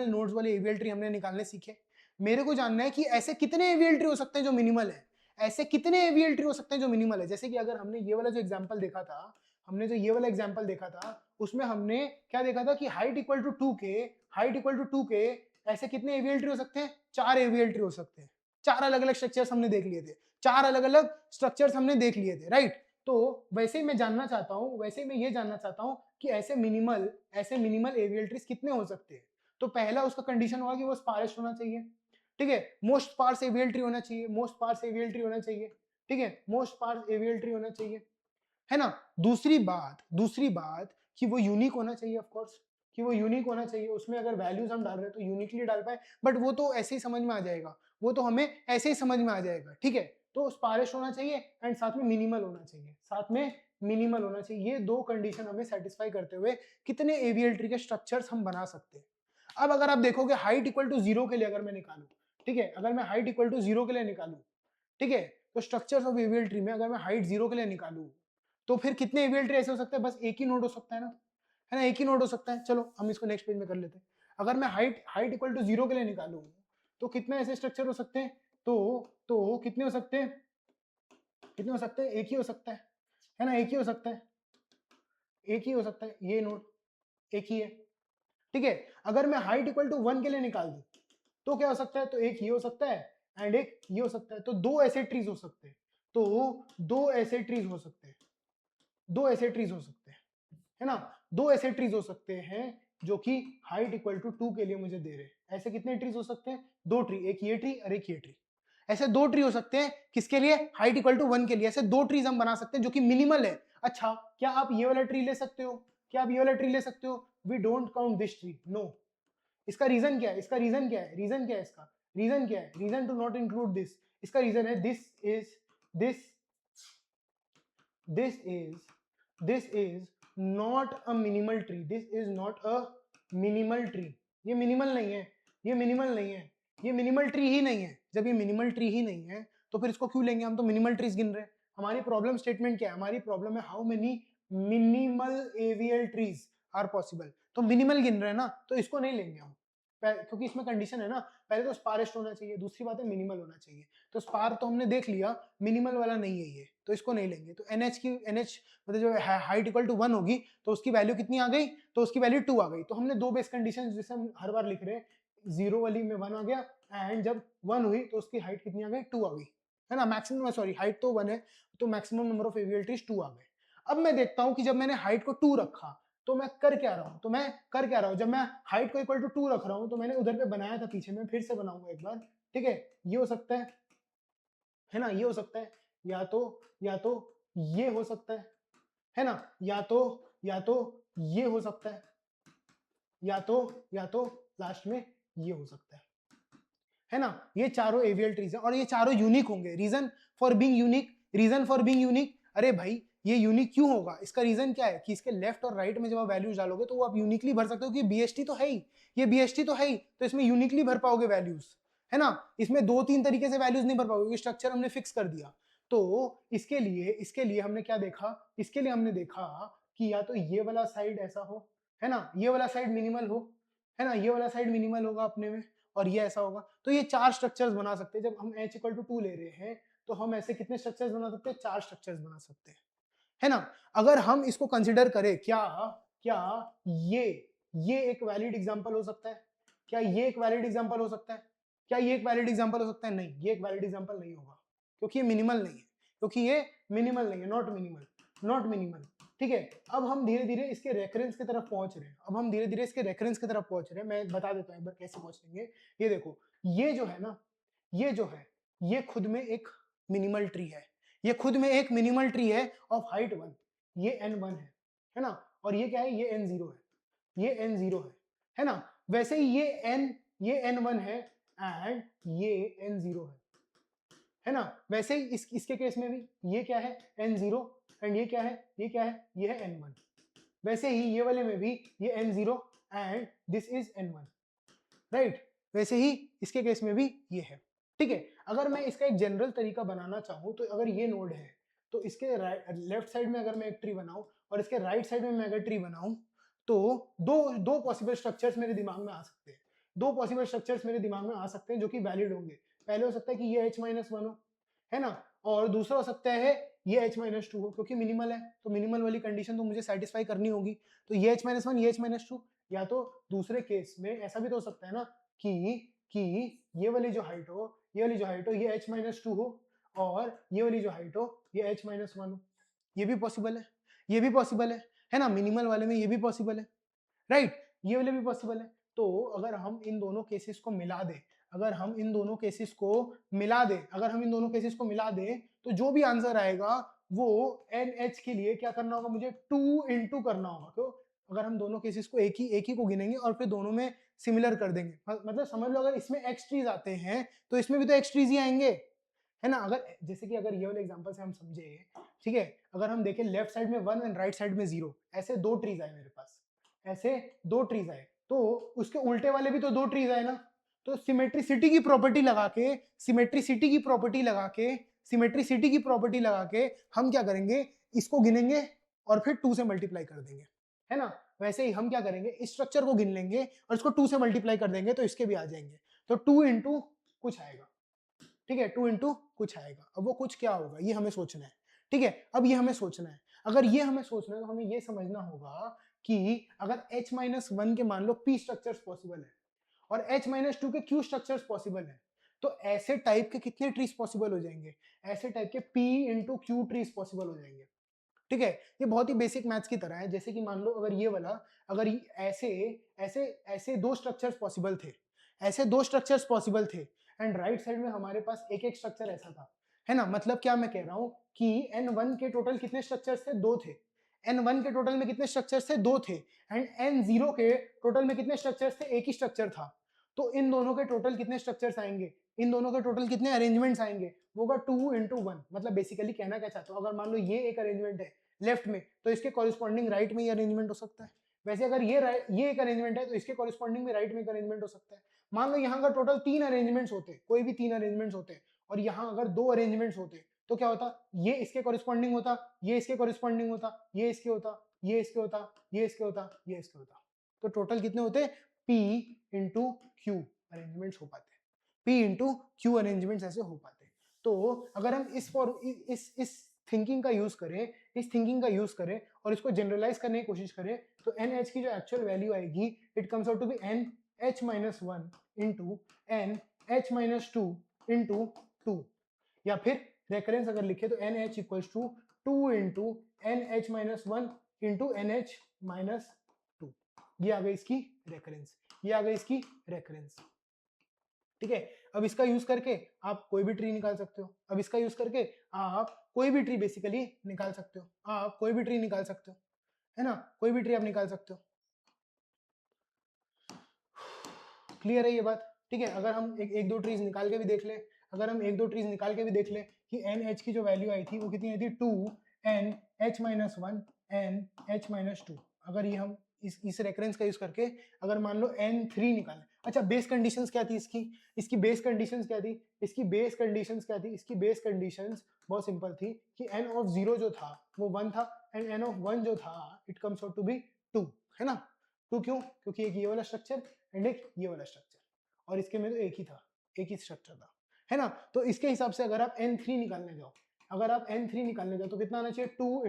नोड्स वाले एवियल ट्री हमने निकालने सीखे। मेरे को जानना है कि ऐसे कितने एवियल ट्री हो सकते हैं जो मिनिमल है, ऐसे कितने एवियल ट्री हो सकते हैं जो मिनिमल है। जैसे कि अगर हमने ये वाला जो एग्जांपल देखा था, हमने जो ये वाला एग्जांपल देखा था, उसमें हमने क्या देखा था कि हाइट इक्वल टू 2k, ऐसे कितने एवियल ट्री हो सकते हैं? 4 एवियल ट्री हो सकते हैं। 4 अलग अलग स्ट्रक्चर्स हमने देख लिए थे, 4 अलग अलग स्ट्रक्चर्स हमने देख लिए थे, राइट। तो वैसे ही मैं जानना चाहता हूं, वैसे ही मैं ये जानना चाहता हूं कि ऐसे मिनिमल एवियल ट्रीज कितने हो सकते हैं। तो पहला उसका कंडीशन होगा कि वो स्पारेस्ट होना चाहिए, ठीक है, मोस्ट स्पार्स एवियल ट्री होना चाहिए, मोस्ट स्पार्स एवियल ट्री होना चाहिए, ठीक है, मोस्ट स्पार्स एवियल ट्री होना चाहिए, है ना। दूसरी बात कि वो यूनिक होना चाहिए, ऑफ कोर्स कि वो यूनिक होना चाहिए, उसमें अगर वैल्यूज हम डाल रहे हैं तो यूनिकली डाल पाए, बट वो तो ऐसे ही समझ में आ जाएगा, वो तो हमें ऐसे ही समझ में आ जाएगा, ठीक है। तो स्पारिश होना चाहिए एंड साथ में मिनिमल होना चाहिए, साथ में मिनिमल होना चाहिए। ये दो कंडीशन हमें सेटिस्फाई करते हुए कितने एवियल ट्री के स्ट्रक्चर्स हम बना सकते हैं। अब अगर आप देखोगे हाइट इक्वल टू 0 के लिए अगर मैं निकालू, ठीक है, अगर मैं हाइट इक्वल टू 0 के लिए निकालू, ठीक है, तो स्ट्रक्चर्स ऑफ एवियल ट्री में अगर मैं हाइट 0 के लिए निकालू तो फिर कितने एवियल ट्री ऐसे हो सकते हैं? बस एक ही नोड हो सकता है ना, है ना, एक ही नोड हो सकता है। चलो हम इसको नेक्स्ट पेज में कर लेते हैं। अगर मैं हाइट इक्वल टू 0 के लिए निकालू तो कितने ऐसे स्ट्रक्चर हो सकते हैं? तो कितने हो सकते हैं? कितने हो सकते हैं? एक ही हो सकता है ना, एक ही हो सकता है, एक ही हो सकता है, ये नोड एक ही है, ठीक है। अगर मैं हाइट इक्वल टू 1 के लिए निकाल दूं तो क्या हो सकता है? तो एक ये हो सकता है एंड एक ये हो सकता है, तो दो ऐसे ट्रीज हो सकते हैं, तो दो ऐसे ट्रीज हो सकते हैं, दो ऐसे ट्रीज हो सकते हैं, है ना, दो ऐसे ट्रीज हो सकते हैं जो कि हाइट इक्वल टू 2 के लिए मुझे दे रहे हैं। ऐसे कितने ट्रीज हो सकते हैं? दो ट्री, एक ये ट्री और एक ये ट्री, ऐसे दो ट्री हो सकते हैं किसके लिए? हाइट इक्वल टू 1 के लिए। ऐसे दो ट्रीज हम बना सकते हैं जो कि मिनिमल है। अच्छा, क्या आप ये वाला ट्री ले सकते हो? क्या आप ये वाला ट्री ले सकते हो? We don't count this tree, no. इसका रीजन क्या है? इसका रीजन क्या है? रीजन क्या है इसका? रीजन क्या है? Reason to not include this, इसका रीजन है this this is not a minimal tree, this is not a minimal tree। ये मिनिमल नहीं है, ये मिनिमल नहीं है, ये मिनिमल ट्री ही नहीं है। जब ये मिनिमल ट्री ही नहीं है तो फिर इसको क्यों लेंगे? हम तो मिनिमल ट्रीज गिन रहे हैं। हमारी प्रॉब्लम स्टेटमेंट क्या है? हमारी प्रॉब्लम है how many minimal AVL trees are possible. तो मिनिमल गिन रहे हैं ना, तो इसको नहीं लेंगे हम, क्योंकि इसमें कंडीशन है ना, पहले तो स्पारेस्ट होना चाहिए, दूसरी बात है मिनिमल होना चाहिए। तो स्पार तो हमने देख लिया, मिनिमल वाला नहीं है ये, तो इसको नहीं लेंगे। तो एनएच मतलब जो हाइट इक्वल टू 1 होगी तो उसकी वैल्यू कितनी आ गई? तो उसकी वैल्यू 2 आ गई। तो हमने दो बेस कंडीशन जैसे हम हर बार लिख रहे हैं, 0 वाली में 1 आ गया एंड जब 1 हुई तो उसकी हाइट कितनी आ गई? 2 आ गई, है ना। मैक्सिमम सॉरी हाइट तो 1 है तो maximum number of AVL trees 2 आ गए। अब मैं देखता हूं कि जब मैंने हाइट को 2 रखा तो मैं कर क्या रहा हूं? जब मैं हाइट को इक्वल टू 2 रख रहा हूं तो मैंने उधर पे बनाया था पीछे में, फिर से बनाऊंगा एक बार, ठीक है। ये हो सकता है ना, ये हो सकता है, या तो ये हो सकता है ना, या तो ये हो सकता है, या तो लास्ट में ये हो सकता है ना। ये चारों एवियल ट्रीज हैं और ये चारों यूनिक होंगे। रीजन फॉर बीइंग यूनिक, अरे भाई ये यूनिक क्यों होगा? इसका रीजन क्या है कि इसके लेफ्ट और राइट में जब आप वैल्यूज डालोगे तो वो आप यूनिकली भर सकते हो कि बीएसटी तो है ही, ये बीएसटी तो है ही, तो इसमें यूनिकली भर पाओगे वैल्यूज, है ना। इसमें दो तीन तरीके से वैल्यूज नहीं भर पाओगे, स्ट्रक्चर हमने फिक्स कर दिया। तो इसके लिए हमने क्या देखा, इसके लिए हमने देखा कि या तो ये वाला साइड ऐसा हो, है ना, ये वाला साइड मिनिमल हो, है ना, ये वाला साइड मिनिमल होगा अपने में, और ये ऐसा होगा। तो ये 4 स्ट्रक्चर्स बना सकते हैं। जब हम h इक्वल टू 2 ले रहे हैं तो हम ऐसे कितने स्ट्रक्चर्स बना सकते हैं, 4 स्ट्रक्चर्स बना सकते हैं, है ना। अगर हम इसको कंसिडर करें, क्या क्या ये ये एक वैलिड एग्जांपल हो सकता है, क्या ये एक वैलिड एग्जांपल हो सकता है, क्या ये एक वैलिड एग्जांपल हो सकता है, नहीं, ये एक वैलिड एग्जांपल नहीं होगा, क्योंकि ये मिनिमल नहीं है, क्योंकि ये मिनिमल नहीं है, नॉट मिनिमल, नॉट मिनिमल। ठीक है, अब हम धीरे धीरे इसके रेफरेंस की तरफ पहुंच रहे हैं, अब हम धीरे धीरे इसके रेफरेंस की तरफ पहुंच रहे हैं। मैं बता देता हूं एक बार कैसे पहुंचेंगे। ये देखो, ये जो है ना, ये जो है, ये खुद में एक मिनिमल ट्री है, ये खुद में एक मिनिमल ट्री है ऑफ हाइट 1, ये n1 है ना, और ये क्या है, ये n0 है, ये n0 है ना। वैसे ही ये n1 है एंड ये n0 है ना। वैसे ही इसके केस में भी ये क्या है, n0, एंड ये क्या है, ये क्या है, ये है n1। वैसे ही ये वाले में भी ये n0 and this is n1, right. वैसे ही इसके केस में भी ये है। ठीक है, अगर मैं इसका एक जनरल तरीका बनाना चाहूँ तो अगर ये नोड है तो इसके लेफ्ट साइड में अगर मैं एक ट्री बनाऊं और इसके राइट साइड में मैं अगर ट्री बनाऊं तो दो पॉसिबल स्ट्रक्चर्स मेरे दिमाग में आ सकते हैं, दो पॉसिबल स्ट्रक्चर्स मेरे दिमाग में आ सकते हैं जो कि वैलिड होंगे। पहले हो सकता है कि ये h-1 हो, है ना, और दूसरा हो सकता है ये h-2 हो, क्योंकि मिनिमल है तो मिनिमल वाली कंडीशन तो मुझे सेटिस्फाई करनी होगी। तो ये h-1 ये h-2, या तो दूसरे केस में ऐसा भी तो हो सकता है ना कि ये वाली जो हाइट हो, ये वाली जो हाइट हो ये h-2 हो, और ये वाली जो हाइट हो ये h-1 हो। ये भी पॉसिबल है, ये भी पॉसिबल है ना, मिनिमल वाले में ये भी पॉसिबल है, राइट, ये वाले भी पॉसिबल है। तो अगर हम इन दोनों केसेस को मिला दें, अगर हम इन दोनों केसेस को मिला दें, अगर हम इन दोनों केसेस को मिला दें तो जो भी आंसर आएगा वो NH के लिए क्या करना होगा, मुझे 2 इंटू करना होगा। क्यों, अगर हम दोनों केसेस को एक ही को गिनेंगे और फिर दोनों में सिमिलर कर देंगे, मतलब समझ लो अगर इसमें एक्स ट्रीज आते हैं तो इसमें भी तो एक्स ट्रीज ही आएंगे, है ना। अगर जैसे कि अगर ये वाले एग्जांपल से हम समझे, ठीक है, अगर हम देखें लेफ्ट साइड में 1 एंड राइट साइड में 0, ऐसे दो ट्रीज आए मेरे पास, ऐसे दो ट्रीज आए, तो उसके उल्टे वाले भी तो दो ट्रीज आए ना। तो सिमेट्रिसिटी की प्रॉपर्टी लगा के, सिमेट्रिसिटी की प्रॉपर्टी लगा के, सिमेट्रिसिटी की प्रॉपर्टी लगा के हम क्या करेंगे, इसको गिनेंगे और फिर 2 से मल्टीप्लाई कर देंगे, है ना। वैसे ही हम क्या करेंगे, इस स्ट्रक्चर को गिन लेंगे और इसको 2 से मल्टीप्लाई कर देंगे तो इसके भी आ जाएंगे। तो 2 इंटू कुछ आएगा, ठीक है, 2 इंटू कुछ आएगा। अब वो कुछ क्या होगा ये हमें सोचना है, ठीक है, अब ये हमें सोचना है। अगर ये हमें सोचना है तो हमें ये समझना होगा कि अगर h-1 के मान लो p स्ट्रक्चर्स पॉसिबल है और h-2 के q स्ट्रक्चर्स पॉसिबल है, तो ऐसे टाइप के कितने ट्रीज पॉसिबल हो जाएंगे, ऐसे टाइप के p into q trees possible हो जाएंगे। ठीक है, ये बहुत ही बेसिक मैथ्स की तरह है। जैसे कि मान लो अगर ये वाला, अगर ऐसे ऐसे ऐसे दो स्ट्रक्चर्स पॉसिबल थे, ऐसे दो स्ट्रक्चर्स पॉसिबल थे एंड राइट साइड में हमारे पास एक एक स्ट्रक्चर ऐसा था, है ना। मतलब क्या मैं कह रहा हूं कि n1 के टोटल कितने स्ट्रक्चर्स थे, दो थे। n1 के टोटल में कितने स्ट्रक्चर्स थे, दो थे, एंड n0 के टोटल में कितने स्ट्रक्चर्स थे, एक ही स्ट्रक्चर था। तो इन दोनों के टोटल कितने स्ट्रक्चर्स आएंगे, इन दोनों के टोटल कितने अरेंजमेंट्स आएंगे, वो होगा 2 इंटू 1। मतलब बेसिकली कहना क्या चाहता हूँ, अगर मान लो ये एक अरेंजमेंट है लेफ्ट में तो इसके कॉरिस्पॉन्डिंग राइट में ही अरेंजमेंट हो सकता है। वैसे अगर ये एक अरेंजमेंट है तो इसके कॉरिस्पॉन्डिंग में राइट में एक अरेंजमेंट हो सकता है। मान लो यहाँ अगर टोटल 3 अरेंजमेंट्स होते, कोई भी 3 अरेंजमेंट्स होते और यहाँ अगर 2 अरेंजमेंट्स होते तो क्या होता, ये इसके कॉरिस्पॉन्डिंग होता, ये इसके कॉरिस्पॉन्डिंग होता, ये इसके होता, ये इसके होता, ये इसके होता, ये इसके होता। तो टोटल कितने होते, P इंटू क्यू अरेंजमेंट्स हो पाते, P इंटू क्यू अरेंजमेंट्स ऐसे हो पाते। तो अगर हम इस थिंकिंग का यूज करें, इस थिंकिंग का यूज करें और इसको जनरलाइज करने की कोशिश करें तो NH की जो एक्चुअल वैल्यू आएगी, it comes out to be NH-1 into NH-2 into 2, या फिर रेकरेंस अगर लिखे तो NH equals to 2 into NH-1 into NH-2। ये आ गई इसकी रेकरेंस, ये आ गई इसकी रेकरेंस। ठीक है, अब इसका यूज करके आप कोई भी ट्री निकाल सकते हो, अब इसका यूज करके आप कोई भी ट्री बेसिकली निकाल सकते हो, आप कोई भी ट्री निकाल सकते हो, है ना, कोई भी ट्री आप निकाल सकते हो। क्लियर है ये बात, ठीक है। अगर हम एक दो ट्रीज निकाल के भी देख ले, अगर हम एक दो ट्रीज निकाल के भी देख ले कि NH की जो वैल्यू आई थी वो कितनी आई थी, 2 NH-1 NH-2। अगर ये हम इस रेफरेंस का यूज करके अगर मान लो N3 निकालें, अच्छा बेस कंडीशंस क्या थी इसकी बेस कंडीशंस क्या थी, इसकी बेस कंडीशंस क्या थी, इसकी बेस कंडीशंस बहुत सिंपल थी कि n ऑफ 0 जो था वो 1 था एंड n ऑफ 1 जो था it comes out to be 2, है ना। 2 क्यों, क्योंकि एक ये वाला स्ट्रक्चर एंड एक ये वाला स्ट्रक्चर, और इसके में तो एक ही था, एक ही स्ट्रक्चर था, है ना। तो इसके हिसाब से अगर आप n3 निकालने जाओ, अगर आप n3 निकालने जाओ तो कितना आना चाहिए, 2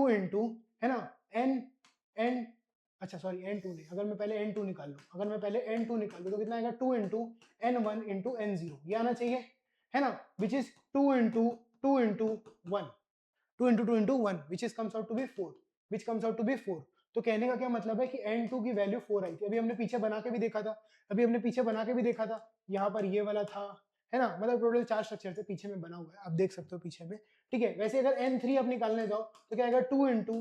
इंटू, है ना, n अच्छा सॉरी n2 नहीं, अगर मैं पहले n2 निकाल लूं, अगर मैं पहले n2 निकाल लूं तो कितना आएगा, 2 इंटू n1 इंटू n0, ये आना चाहिए, है ना, which is 2 into 1, 2 into 1 which is comes out to be 4, which comes out to be 4। तो कहने का क्या मतलब है कि n2 की वैल्यू 4 आई थी, अभी हमने पीछे बना के भी देखा था, यहाँ पर ये वाला था, है ना, मतलब टोटल 4 स्ट्रक्चर थे, पीछे में बना हुआ है, आप देख सकते हो पीछे में, ठीक है। वैसे अगर n3 आप निकालने जाओ तो क्या आएगा, 2 इंटू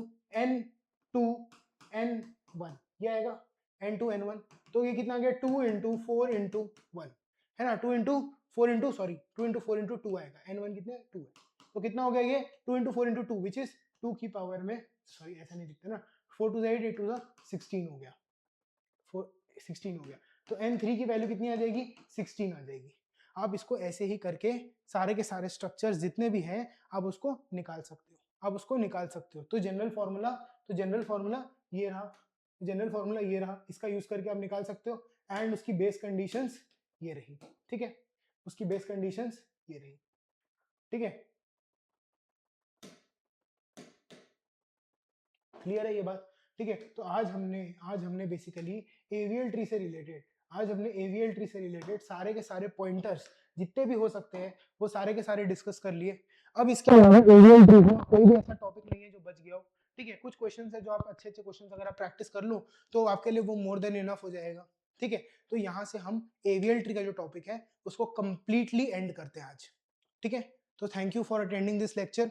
n1, ये आएगा n1, तो ये कितना आ गया, 2 इंटू 4 इंटू 1, है ना, 2 into 4 into sorry 2 into 4 into 2 आएगा, n1 कितने 2 है, तो कितना हो गया ये 2 इंटू 4 इंटू 2 विच इज 2 की पावर में, सॉरी ऐसा नहीं लिखते ना, 4 टू 8 8 टू 16 हो गया, 16 हो गया, तो n3 की वैल्यू कितनी आ जाएगी, 16 आ जाएगी। आप इसको ऐसे ही करके सारे के सारे स्ट्रक्चर्स जितने भी हैं आप उसको निकाल सकते हो, तो जनरल फॉर्मूला ये रहा, इसका यूज करके आप निकाल सकते हो, एंड उसकी बेस कंडीशंस ये रही, ठीक है, उसकी बेस कंडीशंस ये रही, ठीक है, क्लियर है ये बात, ठीक है। तो आज हमने बेसिकली एवीएल ट्री से रिलेटेड सारे के सारे पॉइंटर्स जितने भी हो सकते हैं वो सारे के सारे डिस्कस कर लिए। अब इसके अलावा एवीएल ट्री में कोई भी ऐसा टॉपिक नहीं है जो बच गया हो, ठीक है। कुछ क्वेश्चन है जो आप अच्छे क्वेश्चन अगर आप प्रैक्टिस कर लो तो आपके लिए वो मोर देन इनफ हो जाएगा, ठीक है। तो यहाँ से हम एवीएल ट्री का जो टॉपिक है उसको कंप्लीटली एंड करते हैं आज, ठीक है। तो thank you for attending this lecture.